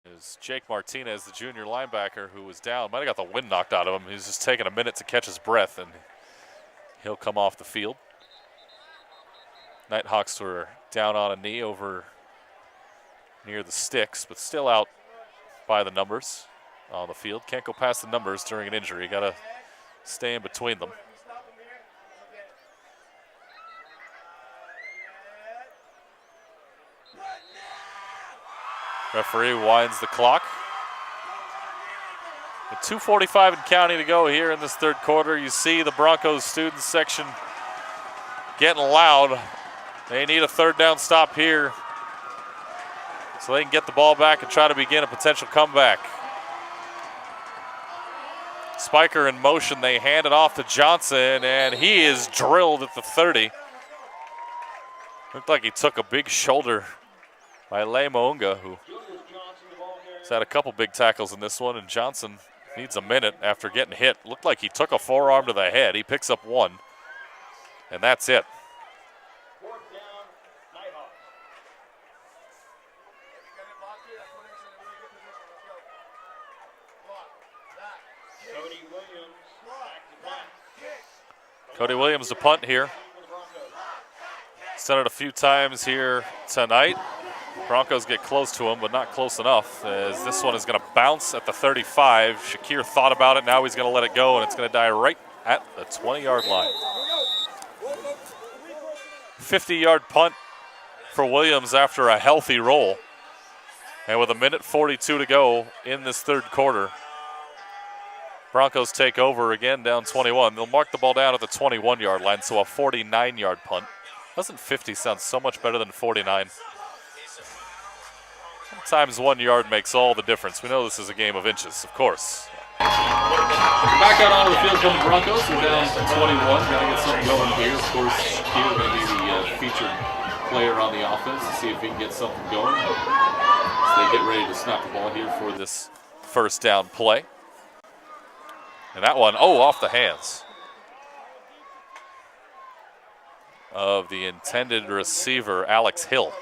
Speaker 2: Is Jake Martinez, the junior linebacker who was down. Might have got the wind knocked out of him. He's just taking a minute to catch his breath, and he'll come off the field. Nighthawks were down on a knee over near the sticks, but still out by the numbers on the field. Can't go past the numbers during an injury. Got to stay in between them. Referee winds the clock. With 2:45 and counting to go here in this third quarter, you see the Broncos student section getting loud. They need a third down stop here so they can get the ball back and try to begin a potential comeback. Spiker in motion, they hand it off to Johnson, and he is drilled at the 30. Looked like he took a big shoulder by Lei Mounga, who has had a couple big tackles in this one, and Johnson needs a minute after getting hit. Looked like he took a forearm to the head. He picks up one, and that's it. Cody Williams to punt here. He's done it a few times here tonight. Broncos get close to him, but not close enough, as this one is going to bounce at the 35. Shakir thought about it. Now he's going to let it go, and it's going to die right at the 20-yard line. 50-yard punt for Williams after a healthy roll. And with 1:42 to go in this third quarter, Broncos take over again down 21. They'll mark the ball down at the 21-yard line, so a 49-yard punt. Doesn't 50 sound so much better than 49? Sometimes 1 yard makes all the difference. We know this is a game of inches, of course.
Speaker 1: Back out onto the field come the Broncos. We're down to 21. Got to get something going here. Of course, Shakir going to be the featured player on the offense to see if he can get something going as they get ready to snap the ball here for
Speaker 2: This first down play. And that one, off the hands of the intended receiver, Alex Hill.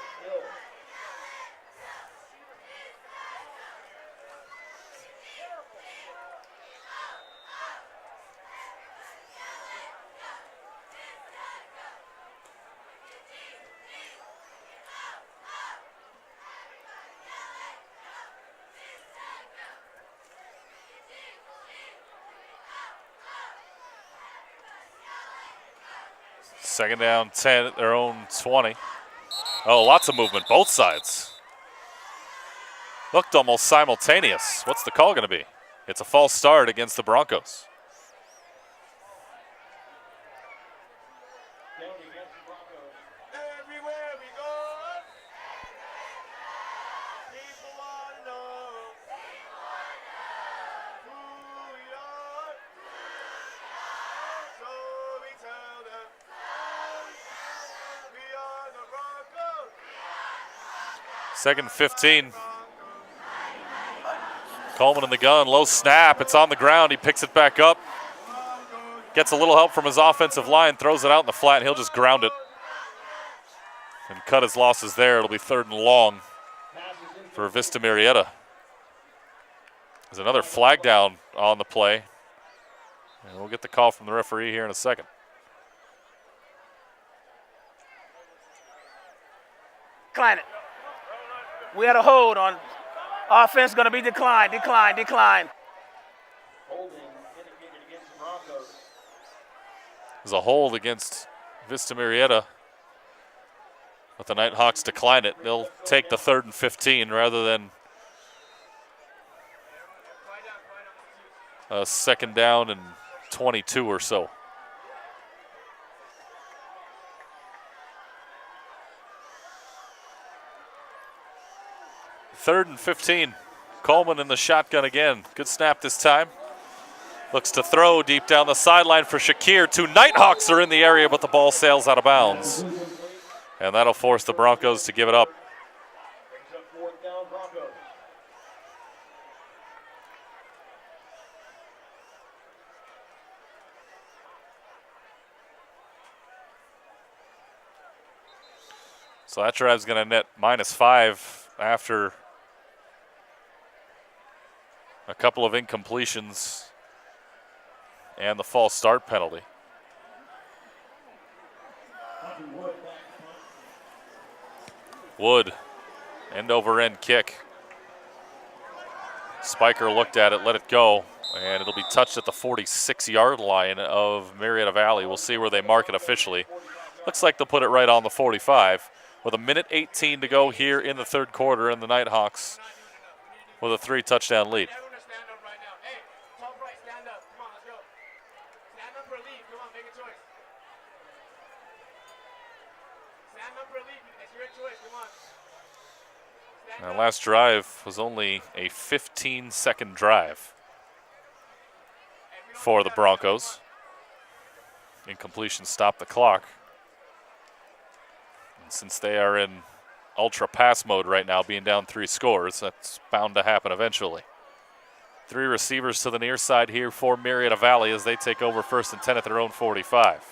Speaker 2: Second down, 10 at their own 20. Oh, lots of movement, both sides. Looked almost simultaneous. What's the call going to be? It's a false start against the Broncos. Second 15. Coleman in the gun, low snap. It's on the ground. He picks it back up. Gets a little help from his offensive line, throws it out in the flat, and he'll just ground it and cut his losses there. It'll be 3rd and long for Vista Murrieta. There's another flag down on the play. And we'll get the call from the referee here in a second.
Speaker 10: Decline it. We had a hold on offense, going to be decline.
Speaker 2: There's a hold against Vista Murrieta, but the Nighthawks decline it. They'll take the 3rd and 15 rather than a 2nd down and 22 or so. Third and 15. Coleman in the shotgun again. Good snap this time. Looks to throw deep down the sideline for Shakir. 2 Nighthawks are in the area, but the ball sails out of bounds. And that'll force the Broncos to give it up.
Speaker 7: Brings up 4th down Broncos.
Speaker 2: So that drive's going to net -5 after a couple of incompletions and the false start penalty. Wood, end over end kick. Spiker looked at it, let it go, and it'll be touched at the 46-yard line of Murrieta Valley. We'll see where they mark it officially. Looks like they'll put it right on the 45 with 1:18 to go here in the 3rd quarter, and the Nighthawks with a 3-touchdown lead. Now, last drive was only a 15-second drive for the Broncos. Incompletion stopped the clock. And since they are in ultra pass mode right now, being down 3 scores, that's bound to happen eventually. 3 receivers to the near side here for Murrieta Valley as they take over 1st and 10 at their own 45.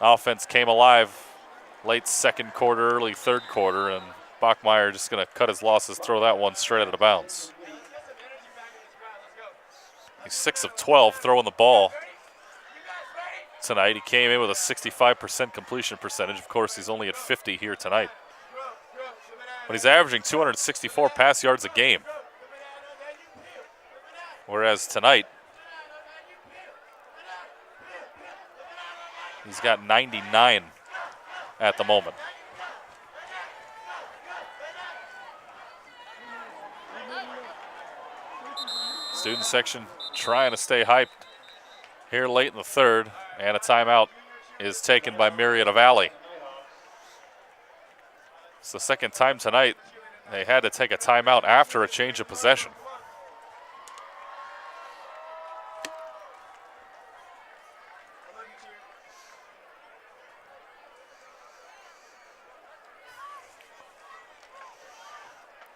Speaker 2: Offense came alive late 2nd quarter, early 3rd quarter, and Bachmeyer just going to cut his losses, throw that one straight out of bounds. He's 6 of 12 throwing the ball tonight. He came in with a 65% completion percentage. Of course, he's only at 50 here tonight. But he's averaging 264 pass yards a game. Whereas tonight, he's got 99 at the moment. Student section trying to stay hyped here late in the 3rd, and a timeout is taken by Murrieta Valley. It's the 2nd time tonight they had to take a timeout after a change of possession.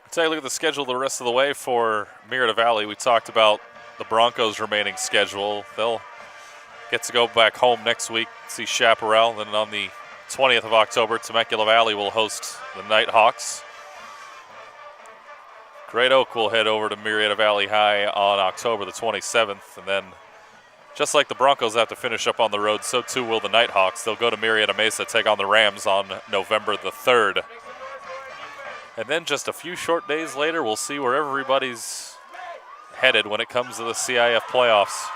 Speaker 2: Take a look at the schedule the rest of the way for Murrieta Valley. We talked about the Broncos' remaining schedule. They'll get to go back home next week, see Chaparral. Then on the 20th of October, Temecula Valley will host the Nighthawks. Great Oak will head over to Murrieta Valley High on October the 27th. And then, just like the Broncos have to finish up on the road, so too will the Nighthawks. They'll go to Murrieta Mesa, take on the Rams on November the 3rd. And then just a few short days later, we'll see where everybody's headed when it comes to the CIF playoffs.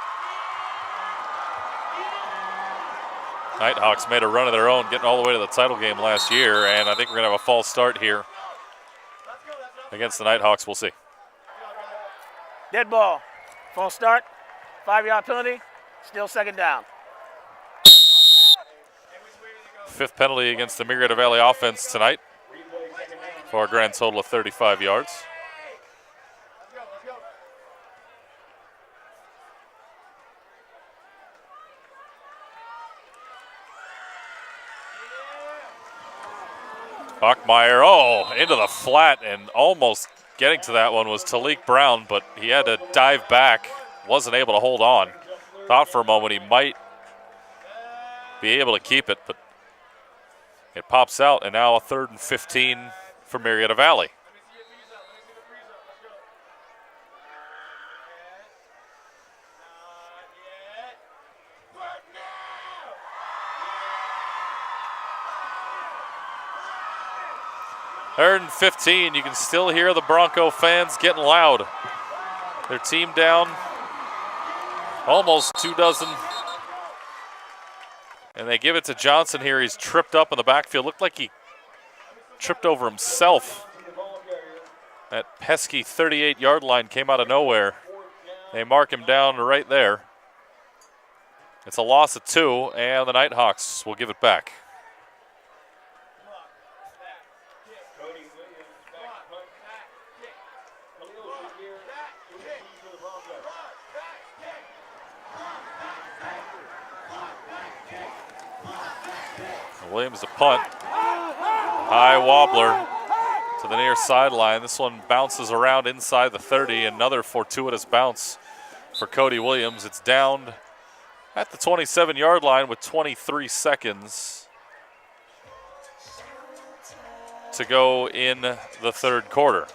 Speaker 2: Nighthawks made a run of their own, getting all the way to the title game last year, and I think we're going to have a false start here against the Nighthawks. We'll see.
Speaker 10: Dead ball. False start. 5-yard penalty. Still 2nd down.
Speaker 2: 5th penalty against the Murrieta Valley offense tonight, for a grand total of 35 yards. Bachmeyer, into the flat, and almost getting to that one was Talik Brown, but he had to dive back, wasn't able to hold on. Thought for a moment he might be able to keep it, but it pops out, and now a 3rd and 15 for Murrieta Valley. Third and 15, you can still hear the Bronco fans getting loud. Their team down almost 24. And they give it to Johnson here. He's tripped up in the backfield. Looked like he tripped over himself. That pesky 38-yard line came out of nowhere. They mark him down right there. It's a loss of 2, and the Nighthawks will give it back. Williams to punt. High wobbler to the near sideline. This one bounces around inside the 30. Another fortuitous bounce for Cody Williams. It's down at the 27-yard line with 23 seconds to go in the third quarter.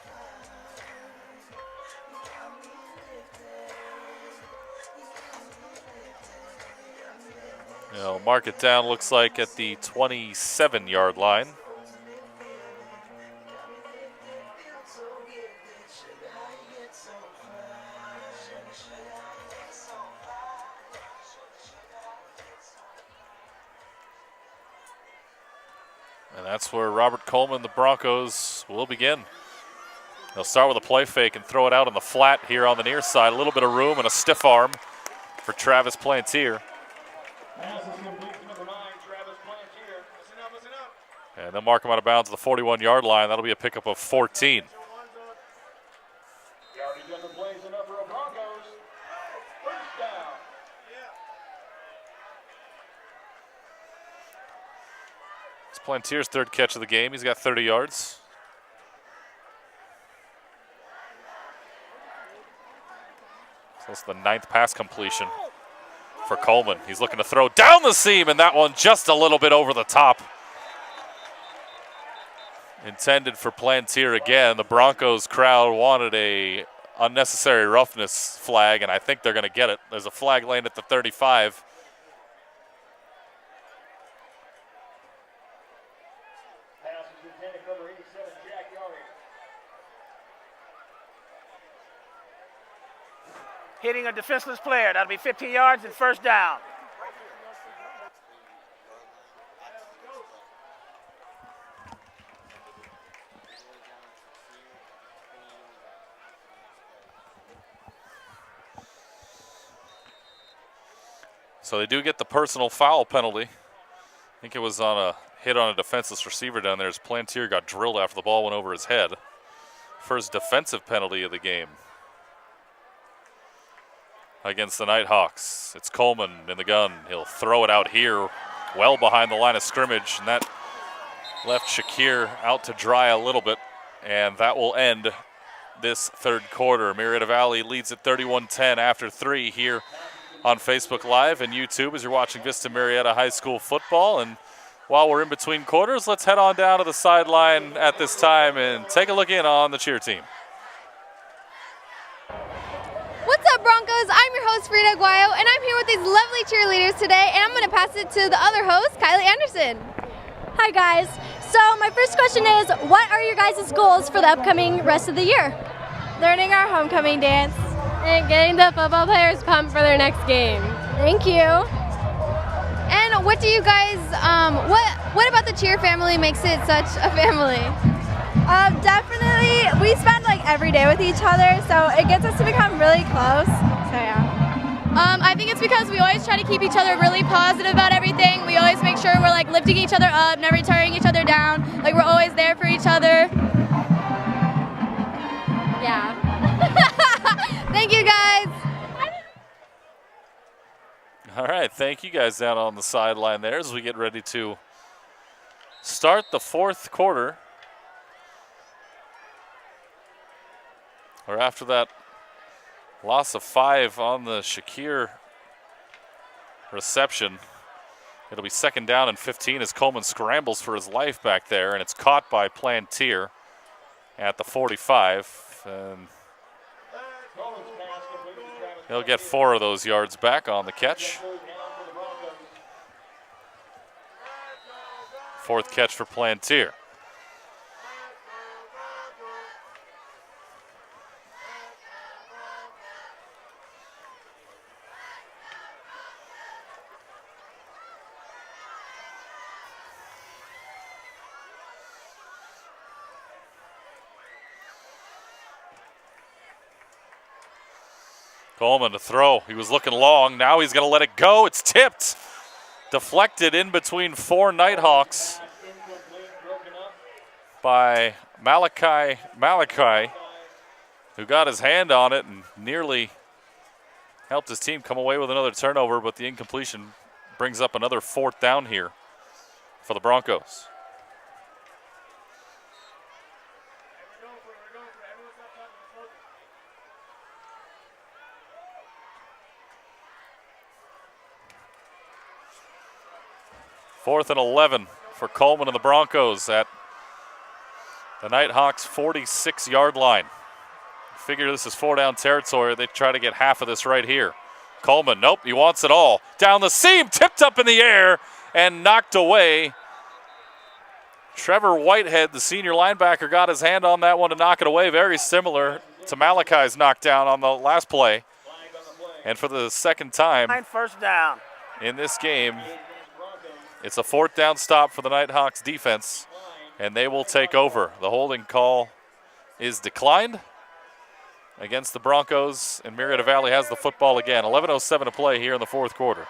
Speaker 2: They'll mark it down, looks like, at the 27-yard line. And that's where Robert Coleman, the Broncos, will begin. They'll start with a play fake and throw it out on the flat here on the near side. A little bit of room and a stiff arm for Travis Plantier. And they'll mark him out of bounds at the 41-yard line. That'll be a pickup of 14. It's Plantier's 3rd catch of the game. He's got 30 yards. So it's the 9th pass completion for Coleman. He's looking to throw down the seam, and that one just a little bit over the top. Intended for Plantier again. The Broncos crowd wanted a unnecessary roughness flag, and I think they're going to get it. There's a flag laying at the 35.
Speaker 10: Hitting a defenseless player. That'll be 15 yards and first down.
Speaker 2: So they do get the personal foul penalty. I think it was on a hit on a defenseless receiver down there as Plantier got drilled after the ball went over his head. First defensive penalty of the game against the Nighthawks. It's Coleman in the gun. He'll throw it out here well behind the line of scrimmage, and that left Shakir out to dry a little bit, and that will end this third quarter. Murrieta Valley leads at 31-10 after 3 here on Facebook Live and YouTube as you're watching Vista Murrieta High School football. And while we're in between quarters, let's head on down to the sideline at this time and take a look in on the cheer team.
Speaker 3: What's up, Broncos? I'm your host, Frida Aguayo, and I'm here with these lovely cheerleaders today, and I'm going to pass it to the other host, Kylie Anderson.
Speaker 8: Hi, guys. So my first question is, what are your guys' goals for the upcoming rest of the year?
Speaker 9: Learning our homecoming dance and getting the football players pumped for their next game.
Speaker 8: Thank you.
Speaker 3: And what do you guys, what about the cheer family makes it such a family?
Speaker 9: Definitely, we spend like every day with each other, so it gets us to become really close. So yeah.
Speaker 8: I think it's because we always try to keep each other really positive about everything. We always make sure we're like lifting each other up, never tearing each other down. Like we're always there for each other. Yeah.
Speaker 3: Thank you, guys.
Speaker 2: All right, thank you guys down on the sideline there as we get ready to start the fourth quarter. Or after that loss of 5 on the Shakir reception. It'll be second down and 15 as Coleman scrambles for his life back there, and it's caught by Plantier at the 45. And he'll get 4 of those yards back on the catch. Fourth catch for Plantier. Coleman to throw. He was looking long. Now he's going to let it go. It's tipped. Deflected in between 4 Nighthawks by Malachi, who got his hand on it and nearly helped his team come away with another turnover, but the incompletion brings up another 4th down here for the Broncos. Fourth and 11 for Coleman and the Broncos at the Nighthawks 46-yard line. Figure this is 4-down territory. They try to get half of this right here. Coleman, nope, he wants it all. Down the seam, tipped up in the air and knocked away. Trevor Whitehead, the senior linebacker, got his hand on that one to knock it away. Very similar to Malachi's knockdown on the last play. And for the second time
Speaker 10: First down
Speaker 2: in this game, it's a 4th down stop for the Nighthawks defense, and they will take over. The holding call is declined against the Broncos, and Murrieta Valley has the football again. 11:07 to play here in the fourth quarter.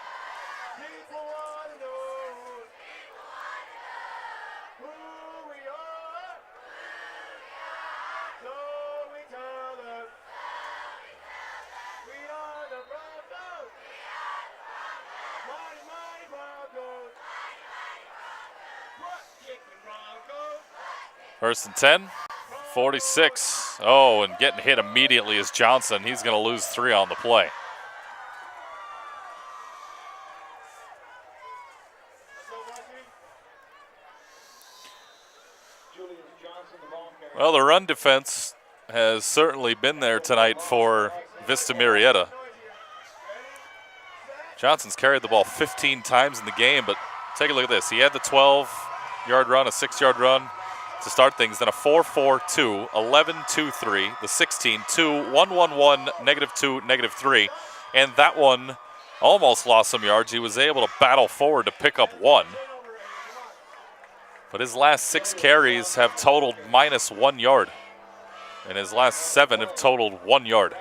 Speaker 2: First and 10, 46. Oh, and getting hit immediately is Johnson. He's going to lose 3 on the play. Well, the run defense has certainly been there tonight for Vista Murrieta. Johnson's carried the ball 15 times in the game, but take a look at this. He had the 12-yard run, a 6-yard run to start things, then a 4-4-2, 11-2-3, the 16, 2, 1-1-1, -2, -3, and that one almost lost some yards. He was able to battle forward to pick up 1. But his last 6 carries have totaled -1 yard, and his last 7 have totaled 1 yard.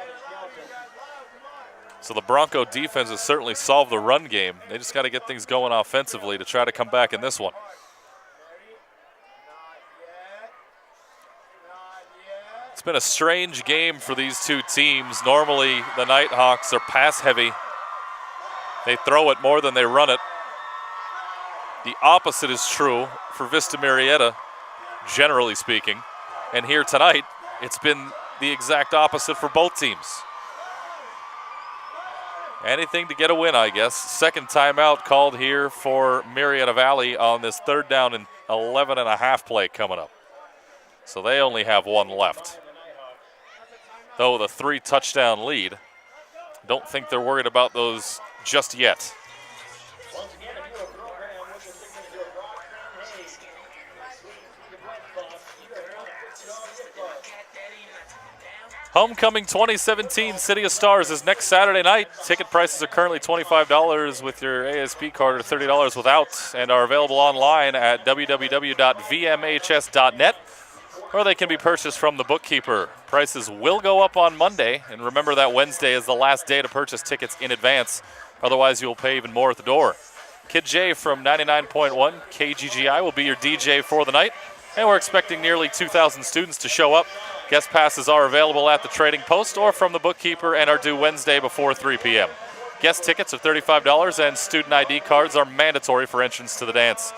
Speaker 2: So the Bronco defense has certainly solved the run game. They just got to get things going offensively to try to come back in this one. It's been a strange game for these two teams. Normally, the Nighthawks are pass heavy. They throw it more than they run it. The opposite is true for Vista Murrieta, generally speaking. And here tonight, it's been the exact opposite for both teams. Anything to get a win, I guess. Second timeout called here for Murrieta Valley on this 3rd down and 11.5 play coming up. So they only have 1 left. Though the 3-touchdown lead, don't think they're worried about those just yet. Homecoming 2017 City of Stars is next Saturday night. Ticket prices are currently $25 with your ASP card, or $30 without, and are available online at www.vmhs.net, or they can be purchased from the bookkeeper. Prices will go up on Monday, and remember that Wednesday is the last day to purchase tickets in advance. Otherwise, you'll pay even more at the door. Kid J from 99.1 KGGI will be your DJ for the night, and we're expecting nearly 2,000 students to show up. Guest passes are available at the Trading Post or from the bookkeeper and are due Wednesday before 3 p.m. Guest tickets are $35, and student ID cards are mandatory for entrance to the dance.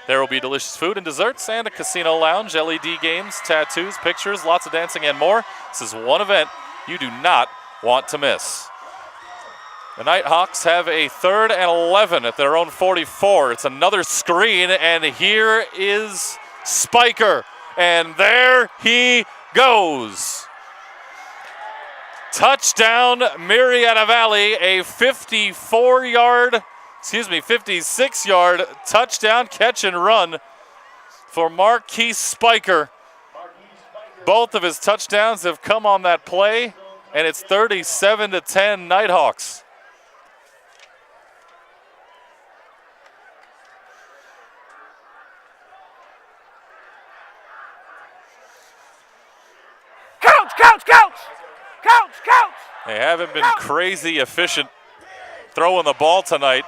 Speaker 2: There will be delicious food and desserts and a casino lounge, LED games, tattoos, pictures, lots of dancing, and more. This is one event you do not want to miss. The Nighthawks have a 3rd and 11 at their own 44. It's another screen, and here is Spiker. And there he goes. Touchdown, Murrieta Valley, a 56-yard touchdown catch and run for Marquise Spiker. Both of his touchdowns have come on that play, and it's 37-10 Nighthawks.
Speaker 10: Coach!
Speaker 2: They haven't been crazy efficient throwing the ball tonight,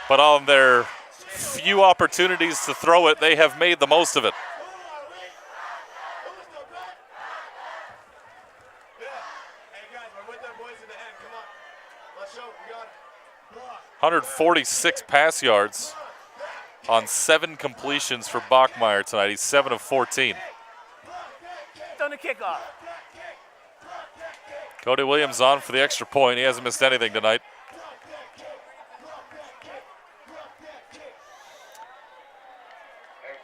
Speaker 2: but on their few opportunities to throw it, they have made the most of it.
Speaker 4: Hey guys, we're with our boys at the end. Come on. Let's show. We got it.
Speaker 2: 146 pass yards on 7 completions for Bachmeyer tonight. He's 7 of 14.
Speaker 10: On the kickoff.
Speaker 2: Cody Williams on for the extra point. He hasn't missed anything tonight.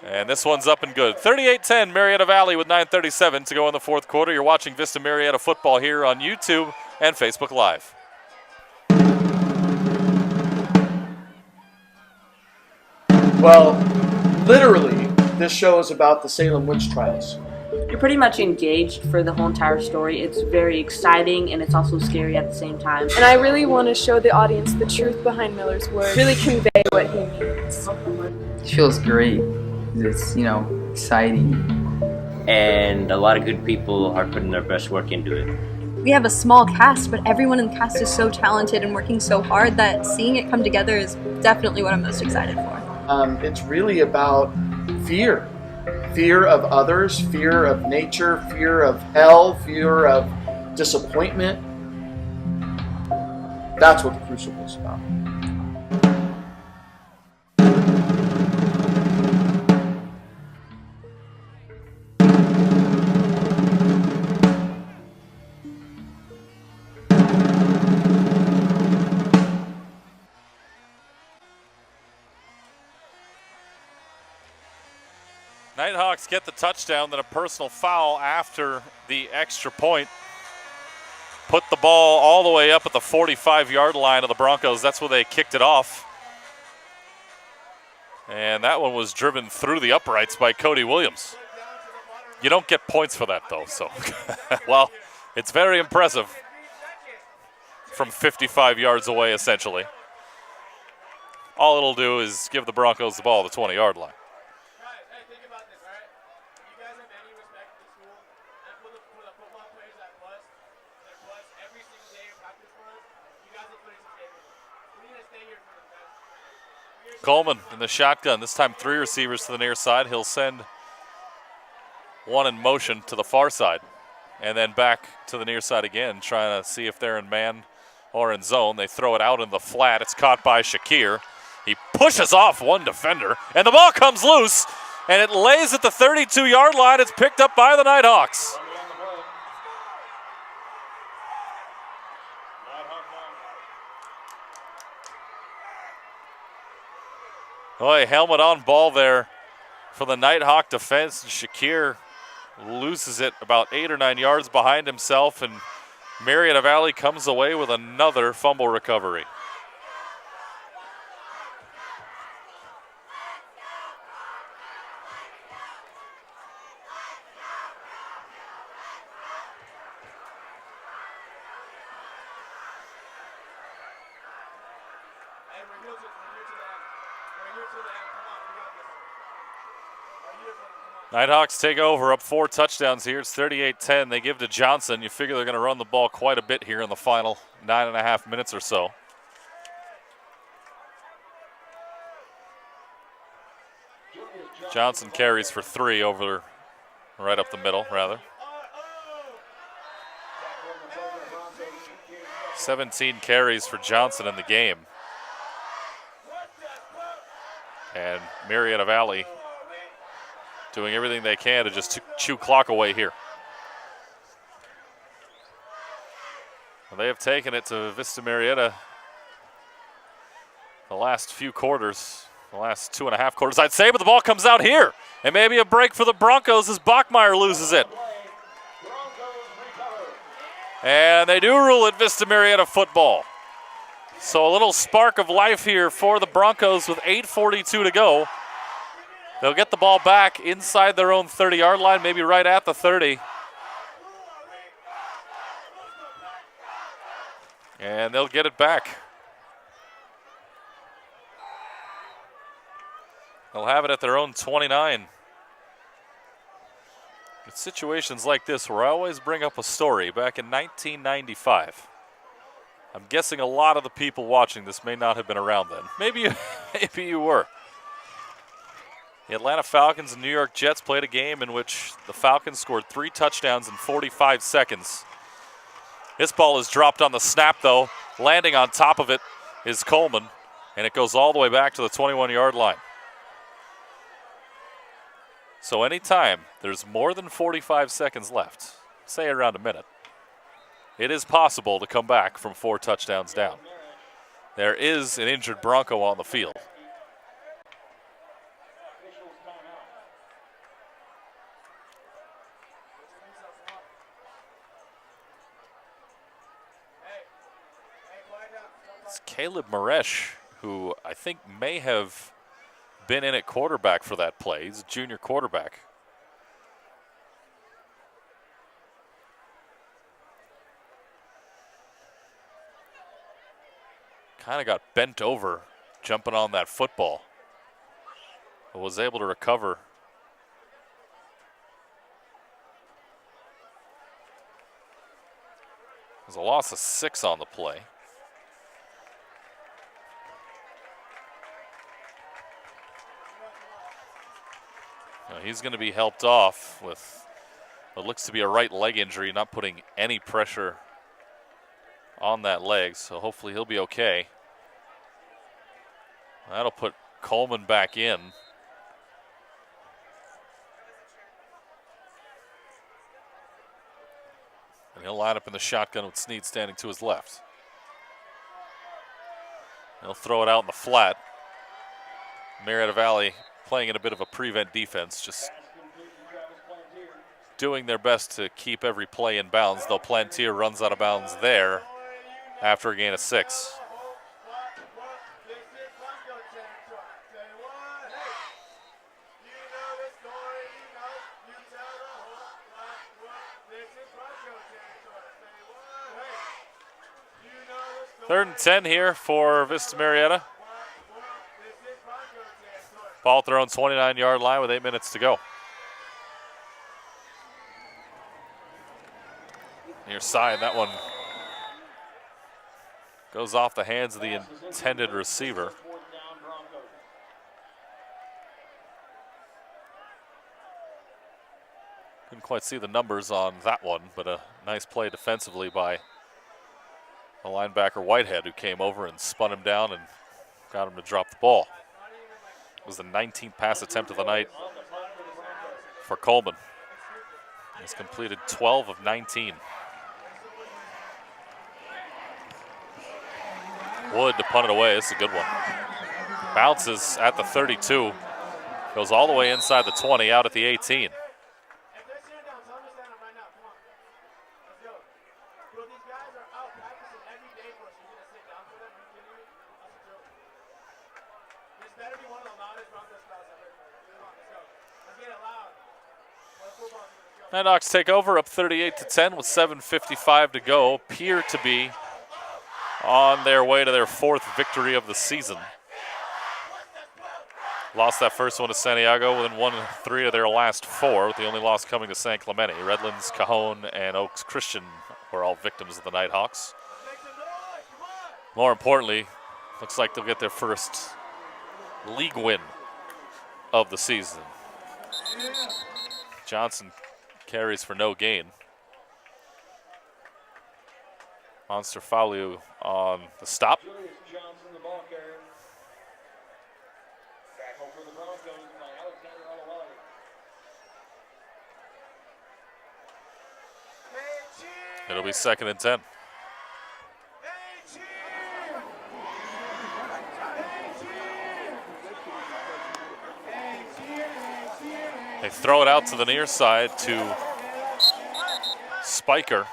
Speaker 2: And this one's up and good. 38-10, Murrieta Valley with 9:37 to go in the 4th quarter. You're watching Vista Murrieta football here on YouTube and Facebook Live.
Speaker 11: Well, literally, this show is about the Salem witch trials.
Speaker 6: You're pretty much engaged for the whole entire story. It's very exciting and it's also scary at the same time.
Speaker 12: And I really want to show the audience the truth behind Miller's words, really convey what he means.
Speaker 13: It feels great. It's, exciting.
Speaker 14: And a lot of good people are putting their best work into it.
Speaker 15: We have a small cast, but everyone in the cast is so talented and working so hard that seeing it come together is definitely what I'm most excited for.
Speaker 11: It's really about fear. Fear of others, fear of nature, fear of hell, fear of disappointment. That's what the Crucible is about.
Speaker 2: Nighthawks get the touchdown, then a personal foul after the extra point. Put the ball all the way up at the 45-yard line of the Broncos. That's where they kicked it off. And that one was driven through the uprights by Cody Williams. You don't get points for that, though, so. Well, it's very impressive from 55 yards away, essentially. All it'll do is give the Broncos the ball at the 20-yard line. Coleman in the shotgun, this time 3 receivers to the near side. He'll send one in motion to the far side and then back to the near side again, trying to see if they're in man or in zone. They throw it out in the flat. It's caught by Shakir. He pushes off one defender, and the ball comes loose, and it lays at the 32-yard line. It's picked up by the Nighthawks. Boy, helmet on ball there for the Nighthawk defense. Shakir loses it about 8 or 9 yards behind himself, and Murrieta Valley comes away with another fumble recovery. Nighthawks take over, up 4 touchdowns here. It's 38-10. They give to Johnson. You figure they're going to run the ball quite a bit here in the final 9.5 minutes or so. Johnson carries for 3 over, right up the middle, rather. 17 carries for Johnson in the game. And Murrieta Valley doing everything they can to just chew clock away here. Well, they have taken it to Vista Murrieta the last few quarters, the last 2.5 quarters, I'd say, but the ball comes out here. And maybe a break for the Broncos as Bachmeyer loses it. And they do rule it Vista Murrieta football. So a little spark of life here for the Broncos with 8:42 to go. They'll get the ball back inside their own 30-yard line, maybe right at the 30. And they'll get it back. They'll have it at their own 29. It's situations like this where I always bring up a story back in 1995. I'm guessing a lot of the people watching this may not have been around then. Maybe you were. The Atlanta Falcons and New York Jets played a game in which the Falcons scored 3 touchdowns in 45 seconds. This ball is dropped on the snap, though. Landing on top of it is Coleman, and it goes all the way back to the 21-yard line. So anytime there's more than 45 seconds left, say around a minute, it is possible to come back from 4 touchdowns down. There is an injured Bronco on the field. It's Caleb Maresh, who I think may have been in at quarterback for that play. He's a junior quarterback. Kind of got bent over jumping on that football, but was able to recover. There's a loss of 6 on the play. Now he's going to be helped off with what looks to be a right leg injury, not putting any pressure on that leg, so hopefully he'll be okay. That'll put Coleman back in. And he'll line up in the shotgun with Snead standing to his left. He'll throw it out in the flat. Murrieta Valley playing in a bit of a prevent defense, just doing their best to keep every play in bounds, though Plantier runs out of bounds there after a gain of 6. Third and 10 here for Vista Murrieta. Ball thrown 29-yard line with 8 minutes to go. Near side, that one goes off the hands of the intended receiver. Couldn't quite see the numbers on that one, but a nice play defensively by the linebacker Whitehead, who came over and spun him down and got him to drop the ball. It was the 19th pass attempt of the night for Coleman. He's completed 12 of 19. Wood to punt it away. This is a good one. Bounces at the 32. Goes all the way inside the 20, out at the 18. Nighthawks take over, up 38-10 with 7:55 to go. Appear to be on their way to their 4th victory of the season. Lost that first one to Santiago, then won 3 of their last 4, with the only loss coming to San Clemente. Redlands, Cajon, and Oaks Christian were all victims of the Nighthawks. More importantly, looks like they'll get their first league win of the season. Johnson carries for no gain. Monster Fauliu on the stop. It'll be 2nd and 10. They throw it out to the near side to Spiker.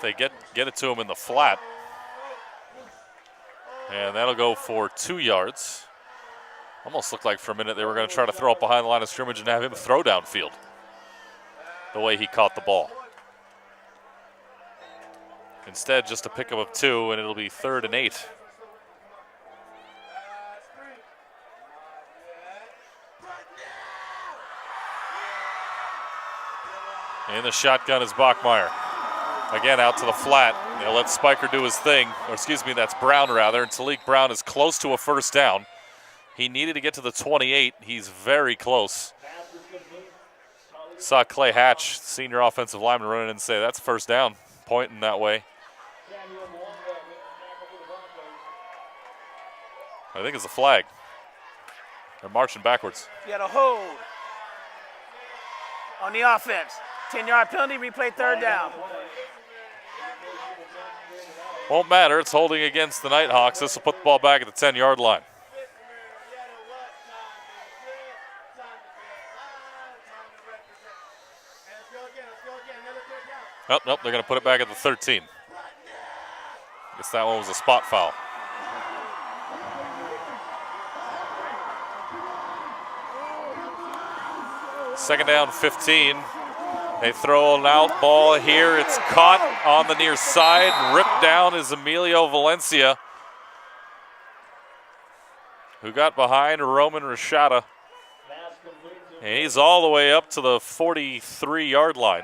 Speaker 2: They get it to him in the flat. And that'll go for 2 yards. Almost looked like for a minute they were going to try to throw it behind the line of scrimmage and have him throw downfield, the way he caught the ball. Instead, just a pickup of 2, and it'll be 3rd and 8. In the shotgun is Bachmeyer. Again, out to the flat. They'll let Spiker do his thing. Or excuse me, that's Brown rather. And Talik Brown is close to a first down. He needed to get to the 28. He's very close. Saw Clay Hatch, senior offensive lineman, run in and say, that's first down, pointing that way. I think it's a flag. They're marching backwards.
Speaker 10: You got a hold on the offense. 10-yard penalty, replay 3rd down.
Speaker 2: Won't matter. It's holding against the Nighthawks. This will put the ball back at the 10-yard line. Oh, nope, they're going to put it back at the 13. Guess that one was a spot foul. Second down, 15. They throw an out ball here. It's caught on the near side. Ripped down is Emilio Valencia, who got behind Roman Rashada. And he's all the way up to the 43-yard line.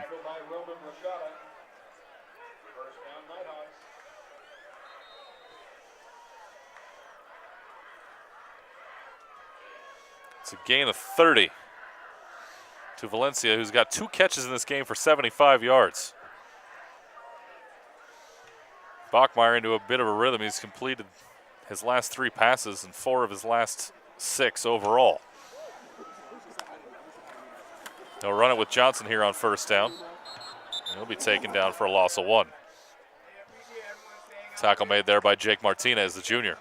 Speaker 2: It's a gain of 30 to Valencia, who's got 2 catches in this game for 75 yards. Bachmeyer into a bit of a rhythm. He's completed his last 3 passes and 4 of his last 6 overall. They'll run it with Johnson here on first down. He'll be taken down for a loss of 1. Tackle made there by Jake Martinez, the junior.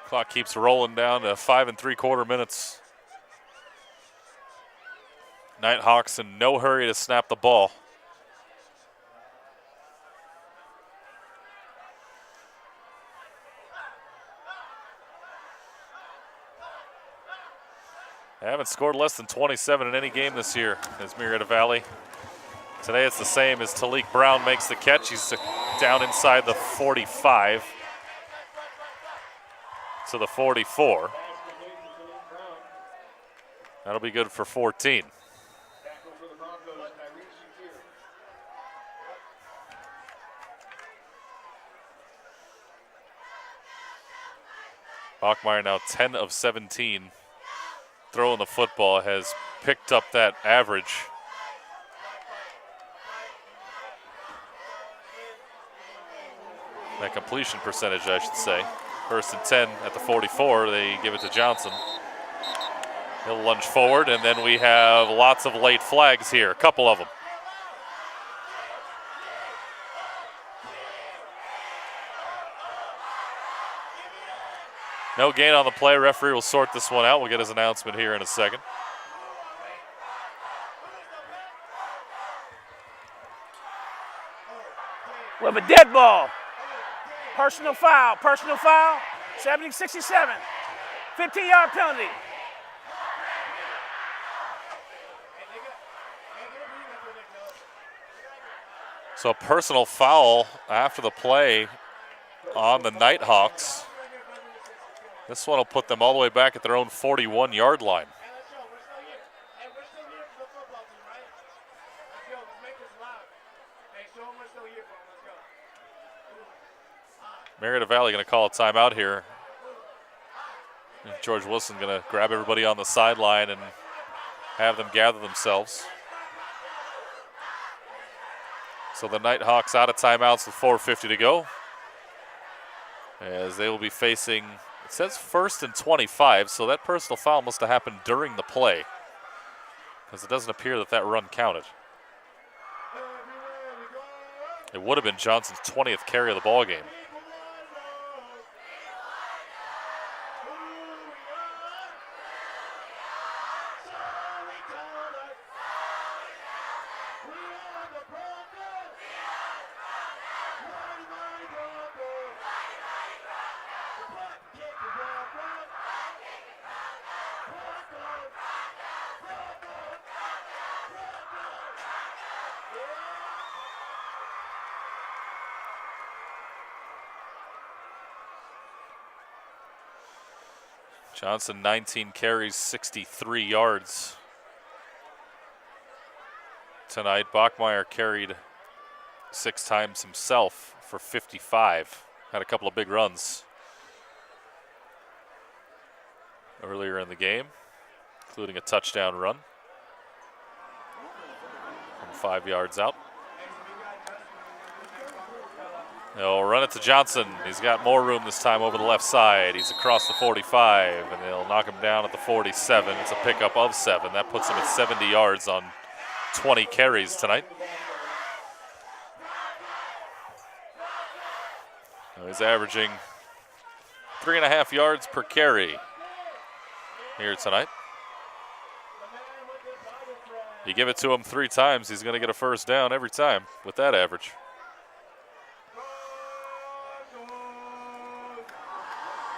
Speaker 2: Clock keeps rolling down to 5 3/4 minutes. Nighthawks in no hurry to snap the ball. They haven't scored less than 27 in any game this year as Murrieta Valley. Today it's the same as Talik Brown makes the catch. He's down inside the 45 to the 44. That'll be good for 14. Bachmeyer now 10 of 17 throwing the football, has picked up that average. That completion percentage, I should say. 1st and 10 at the 44. They give it to Johnson. He'll lunge forward, and then we have lots of late flags here, a couple of them. No gain on the play. Referee will sort this one out. We'll get his announcement here in a second.
Speaker 10: We have a dead ball. Personal foul, 70-67. 15-yard penalty.
Speaker 2: So a personal foul after the play on the Nighthawks. This one will put them all the way back at their own 41-yard line. Murrieta Valley going to call a timeout here. And George Wilson going to grab everybody on the sideline and have them gather themselves. So the Nighthawks out of timeouts with 4:50 to go, as they will be facing, it says 1st and 25, so that personal foul must have happened during the play, because it doesn't appear that that run counted. It would have been Johnson's 20th carry of the ball game. Johnson, 19 carries, 63 yards tonight. Bachmeyer carried 6 times himself for 55. Had a couple of big runs earlier in the game, including a touchdown run from 5 yards out. They'll run it to Johnson. He's got more room this time over the left side. He's across the 45, and they'll knock him down at the 47. It's a pickup of 7. That puts him at 70 yards on 20 carries tonight. Now he's averaging 3.5 yards per carry here tonight. You give it to him 3 times, he's going to get a first down every time with that average.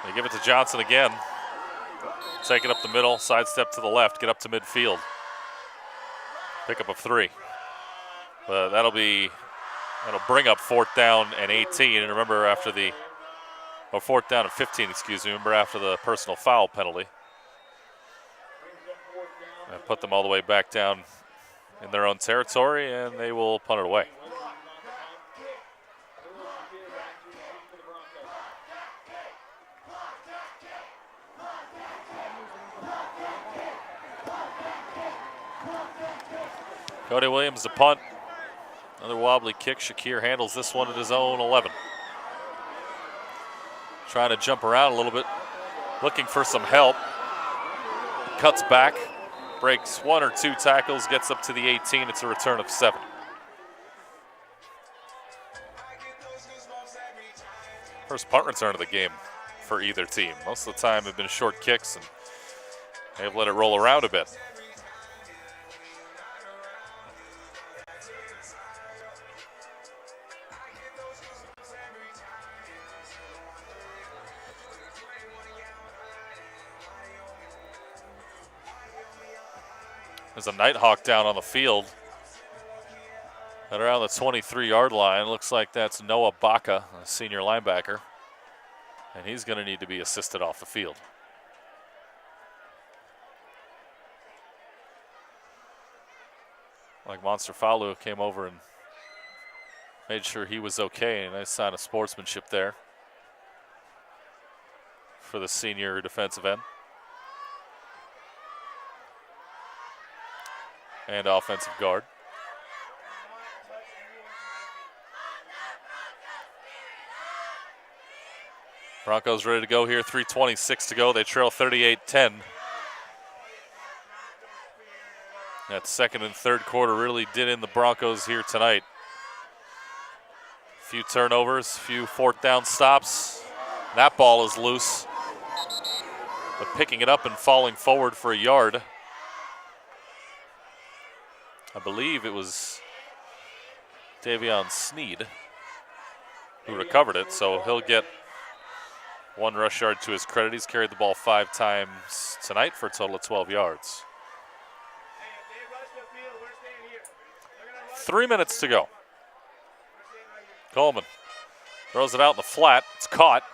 Speaker 2: They give it to Johnson again. Take it up the middle, sidestep to the left, get up to midfield. Pickup of 3. But that'll bring up 4th down and 18. And remember after the, or 4th down and 15, excuse me. Remember after the personal foul penalty. And put them all the way back down in their own territory, and they will punt it away. Cody Williams to punt. Another wobbly kick. Shakir handles this one at his own 11. Trying to jump around a little bit, looking for some help. Cuts back, breaks 1 or 2 tackles, gets up to the 18. It's a return of 7. First punt return of the game for either team. Most of the time have been short kicks, and they've let it roll around a bit. There's a Nighthawk down on the field at around the 23-yard line. Looks like that's Noah Baca, a senior linebacker, and he's going to need to be assisted off the field. Like Monster Falu came over and made sure he was okay. Nice sign of sportsmanship there for the senior defensive end. And offensive guard. Broncos ready to go here, 3:26 to go. They trail 38-10. That second and third quarter really did in the Broncos here tonight. A few turnovers, a few 4th down stops. That ball is loose, but picking it up and falling forward for a yard. I believe it was Davion Sneed who recovered it, so he'll get 1 rush yard to his credit. He's carried the ball 5 times tonight for a total of 12 yards. 3 minutes to go. Coleman throws it out in the flat. It's caught.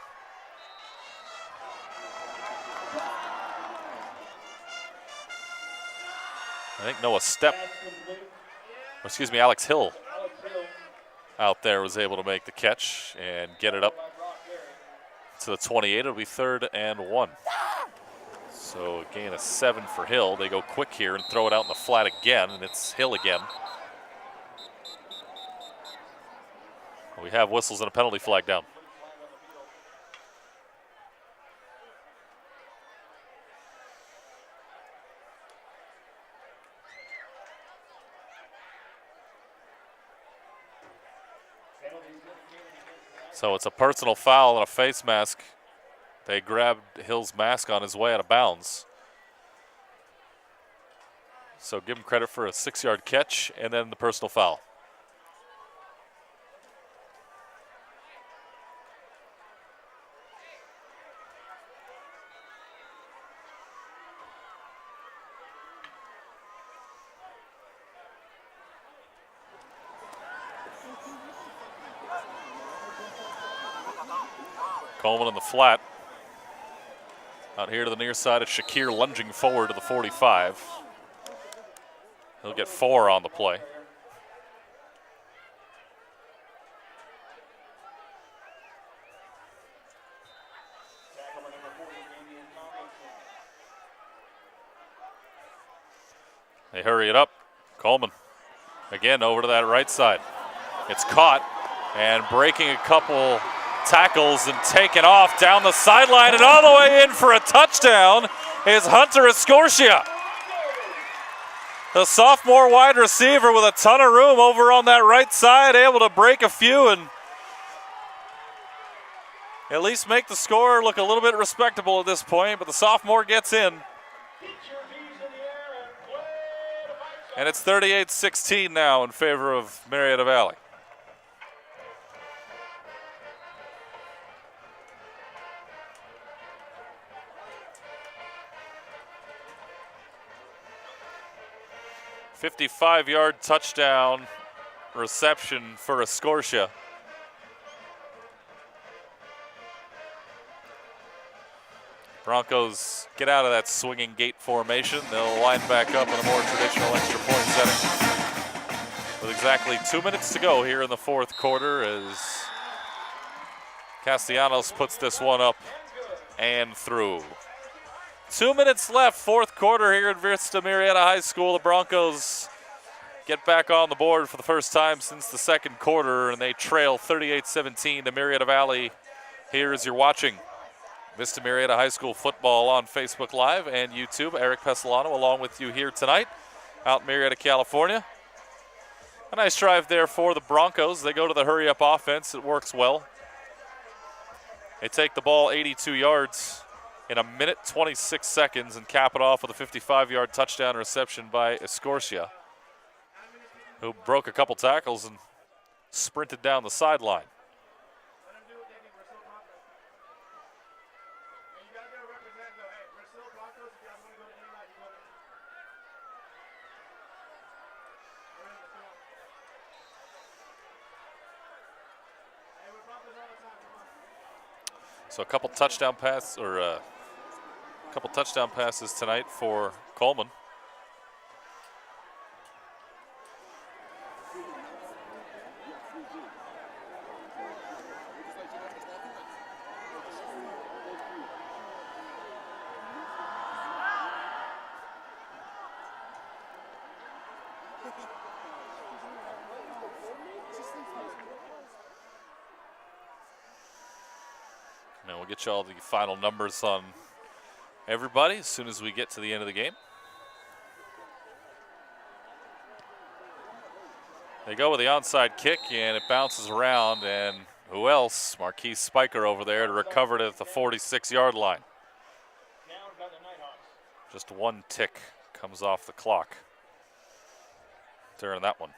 Speaker 2: I think Noah Alex Hill out there was able to make the catch and get it up to the 28. It'll be 3rd and 1. So a gain of 7 for Hill. They go quick here and throw it out in the flat again, and it's Hill again. We have whistles and a penalty flag down. So it's a personal foul and a face mask. They grabbed Hill's mask on his way out of bounds. So give him credit for a 6-yard catch and then the personal foul. Coleman in the flat. Out here to the near side of Shakir, lunging forward to the 45. He'll get 4 on the play. They hurry it up. Coleman again over to that right side. It's caught and breaking a couple tackles and taken off down the sideline and all the way in for a touchdown is Hunter Escortia. The sophomore wide receiver with a ton of room over on that right side, able to break a few and at least make the score look a little bit respectable at this point, but the sophomore gets in. And it's 38-16 now in favor of Murrieta Valley. "55-yard touchdown reception for Escortia. Broncos get out of that swinging gate formation. They'll line back up in a more traditional extra point setting. With exactly 2 minutes to go here in the fourth quarter as Castellanos puts this one up and through. 2 minutes left, fourth quarter here at Vista Murrieta High School. The Broncos get back on the board for the first time since the second quarter, and they trail 38-17 to Murrieta Valley. Here as you're watching Vista Murrieta High School football on Facebook Live and YouTube. Eric Pesolano along with you here tonight out in Murrieta, California. A nice drive there for the Broncos. They go to the hurry-up offense. It works well. They take the ball 82 yards in 1:26 seconds and cap it off with a 55-yard touchdown reception by Escortia, who broke a couple tackles and sprinted down the sideline. So a couple touchdown passes tonight for Coleman. And we'll get you all the final numbers on everybody as soon as we get to the end of the game. They go with the onside kick, and it bounces around, and who else? Marquise Spiker over there to recover it at the 46-yard line. Just one tick comes off the clock during that one.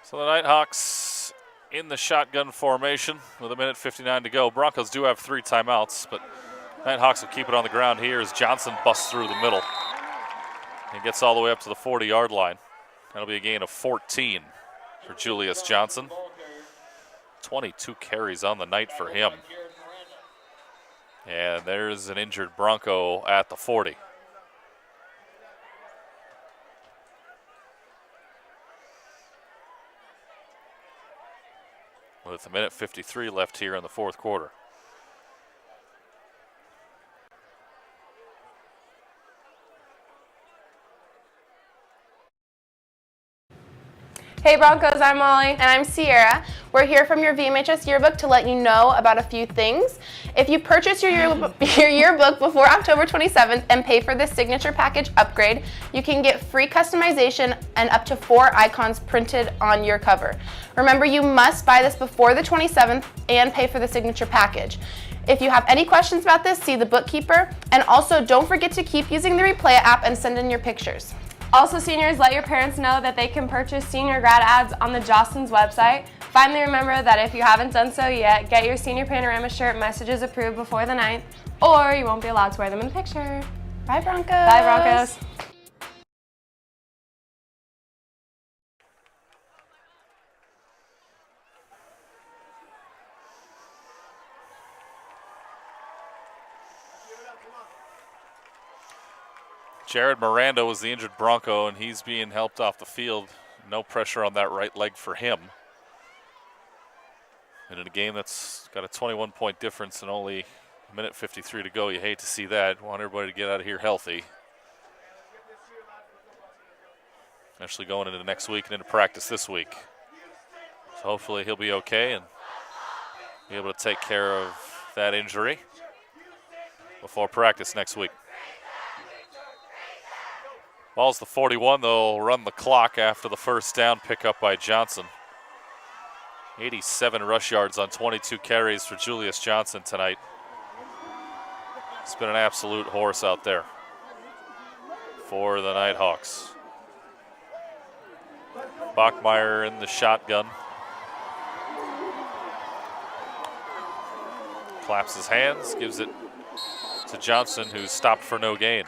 Speaker 2: So the Nighthawks in the shotgun formation with 1:59 to go. Broncos do have 3 timeouts, but Nighthawks will keep it on the ground here as Johnson busts through the middle. He gets all the way up to the 40-yard line. That'll be a gain of 14 for Julius Johnson. 22 carries on the night for him. And there's an injured Bronco at the 40. With a minute 53 left here in the fourth quarter.
Speaker 16: Hey Broncos, I'm Molly. And I'm Sierra. We're here from your VMHS yearbook to let you know about a few things. If you purchase your yearbook before October 27th and pay for the signature package upgrade, you can get free customization and up to 4 icons printed on your cover. Remember, you must buy this before the 27th and pay for the signature package. If you have any questions about this, see the bookkeeper. And also, don't forget to keep using the Replay app and send in your pictures.
Speaker 9: Also, seniors, let your parents know that they can purchase senior grad ads on the Jostens website. Finally, remember that if you haven't done so yet, get your senior panorama shirt messages approved before the 9th, or you won't be allowed to wear them in the picture.
Speaker 16: Bye, Broncos.
Speaker 9: Bye, Broncos.
Speaker 2: Jared Miranda was the injured Bronco, and he's being helped off the field. No pressure on that right leg for him. And in a game that's got a 21-point difference and only a minute 53 to go, you hate to see that. Want everybody to get out of here healthy. Actually going into next week and into practice this week. So hopefully he'll be okay and be able to take care of that injury before practice next week. Ball's the 41. They'll run the clock after the first down pickup by Johnson. 87 rush yards on 22 carries for Julius Johnson tonight. It's been an absolute horse out there for the Nighthawks. Bachmeier in the shotgun. Claps his hands, gives it to Johnson, who's stopped for no gain.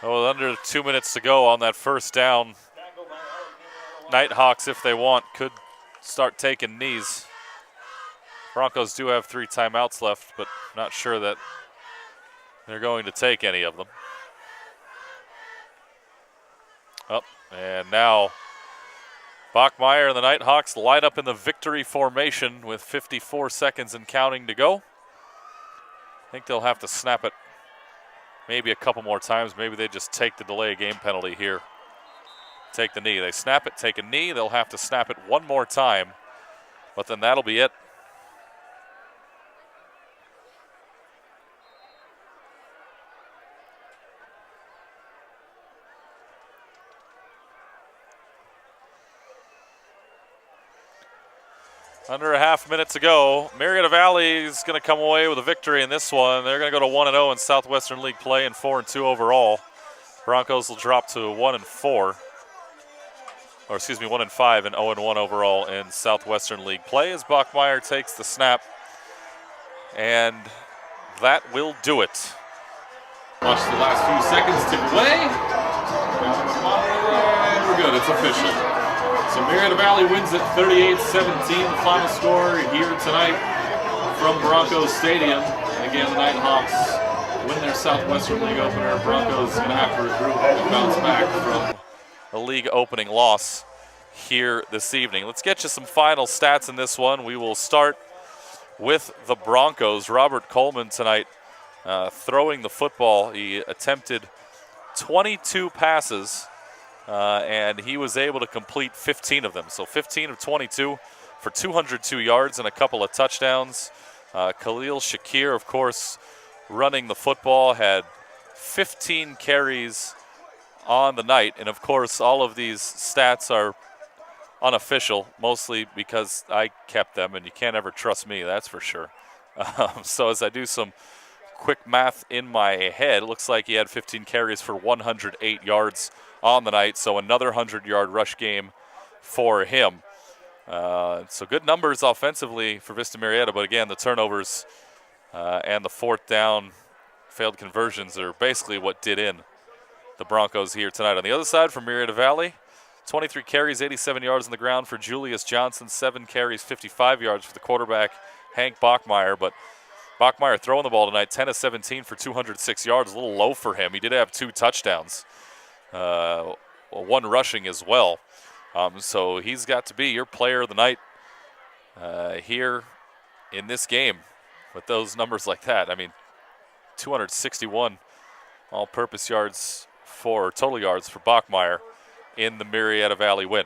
Speaker 2: Well, under 2 minutes to go on that first down, Nighthawks, if they want, could start taking knees. Broncos do have 3 timeouts left, but not sure that they're going to take any of them. And now Bachmeier and the Nighthawks light up in the victory formation with 54 seconds and counting to go. I think they'll have to snap it maybe a couple more times. Maybe they just take the delay game penalty here. Take the knee. They snap it, take a knee. They'll have to snap it one more time, but then that'll be it. Under a half minute to go. Murrieta Valley is going to come away with a victory in this one. They're going to go to 1-0 in Southwestern League play and 4-2 overall. Broncos will drop to 1-4. Or excuse me, 1-5 and 0-1 overall in Southwestern League play as Bachmeier takes the snap. And that will do it.
Speaker 1: Watch the last few seconds tick away. And we're good, it's official. So Murrieta Valley wins it 38-17, the final score here tonight from Broncos Stadium. And again, the Nighthawks win their Southwestern League opener. Broncos going to have to regroup and bounce back from
Speaker 2: a league opening loss here this evening. Let's get you some final stats in this one. We will start with the Broncos. Robert Coleman tonight throwing the football. He attempted 22 passes. And he was able to complete 15 of them. So 15 of 22 for 202 yards and a couple of touchdowns. Khalil Shakir, of course, running the football, had 15 carries on the night. And, of course, all of these stats are unofficial, mostly because I kept them, and you can't ever trust me, that's for sure. So as I do some quick math in my head, it looks like he had 15 carries for 108 yards on the night, so another 100-yard rush game for him. So good numbers offensively for Vista Murrieta, but again, the turnovers and the fourth down failed conversions are basically what did in the Broncos here tonight. On the other side from Murrieta Valley, 23 carries, 87 yards on the ground for Julius Johnson, 7 carries, 55 yards for the quarterback, Hank Bachmeyer. But Bachmeyer throwing the ball tonight, 10 of 17 for 206 yards, a little low for him. He did have 2 touchdowns, 1 rushing as well. So he's got to be your player of the night here in this game with those numbers like that. I mean, 261 all-purpose yards total yards for Bachmeyer in the Murrieta Valley win.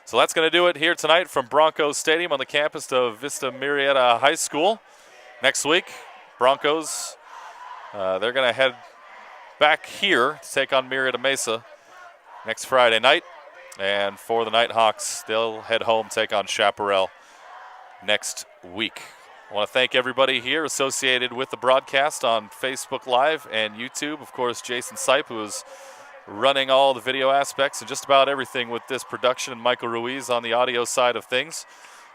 Speaker 2: So that's going to do it here tonight from Broncos Stadium on the campus of Vista Murrieta High School. Next week, Broncos, they're going to head back here to take on Murrieta Mesa next Friday night. And for the Nighthawks, they'll head home, take on Chaparral next week. I want to thank everybody here associated with the broadcast on Facebook Live and YouTube. Of course, Jason Sipe, who is running all the video aspects and just about everything with this production, and Michael Ruiz on the audio side of things.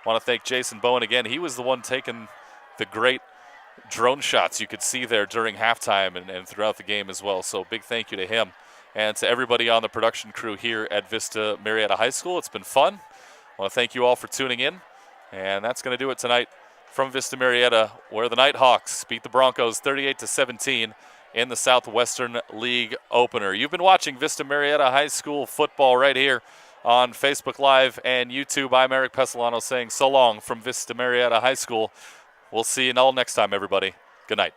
Speaker 2: I want to thank Jason Bowen again. He was the one taking the great drone shots you could see there during halftime and throughout the game as well. So big thank you to him and to everybody on the production crew here at Vista Murrieta High School. It's been fun. I want to thank you all for tuning in. And that's going to do it tonight from Vista Murrieta, where the Nighthawks beat the Broncos 38-17 in the Southwestern League opener. You've been watching Vista Murrieta High School football right here on Facebook Live and YouTube. I'm Eric Pesolano saying so long from Vista Murrieta High School. We'll see you all next time, everybody. Good night.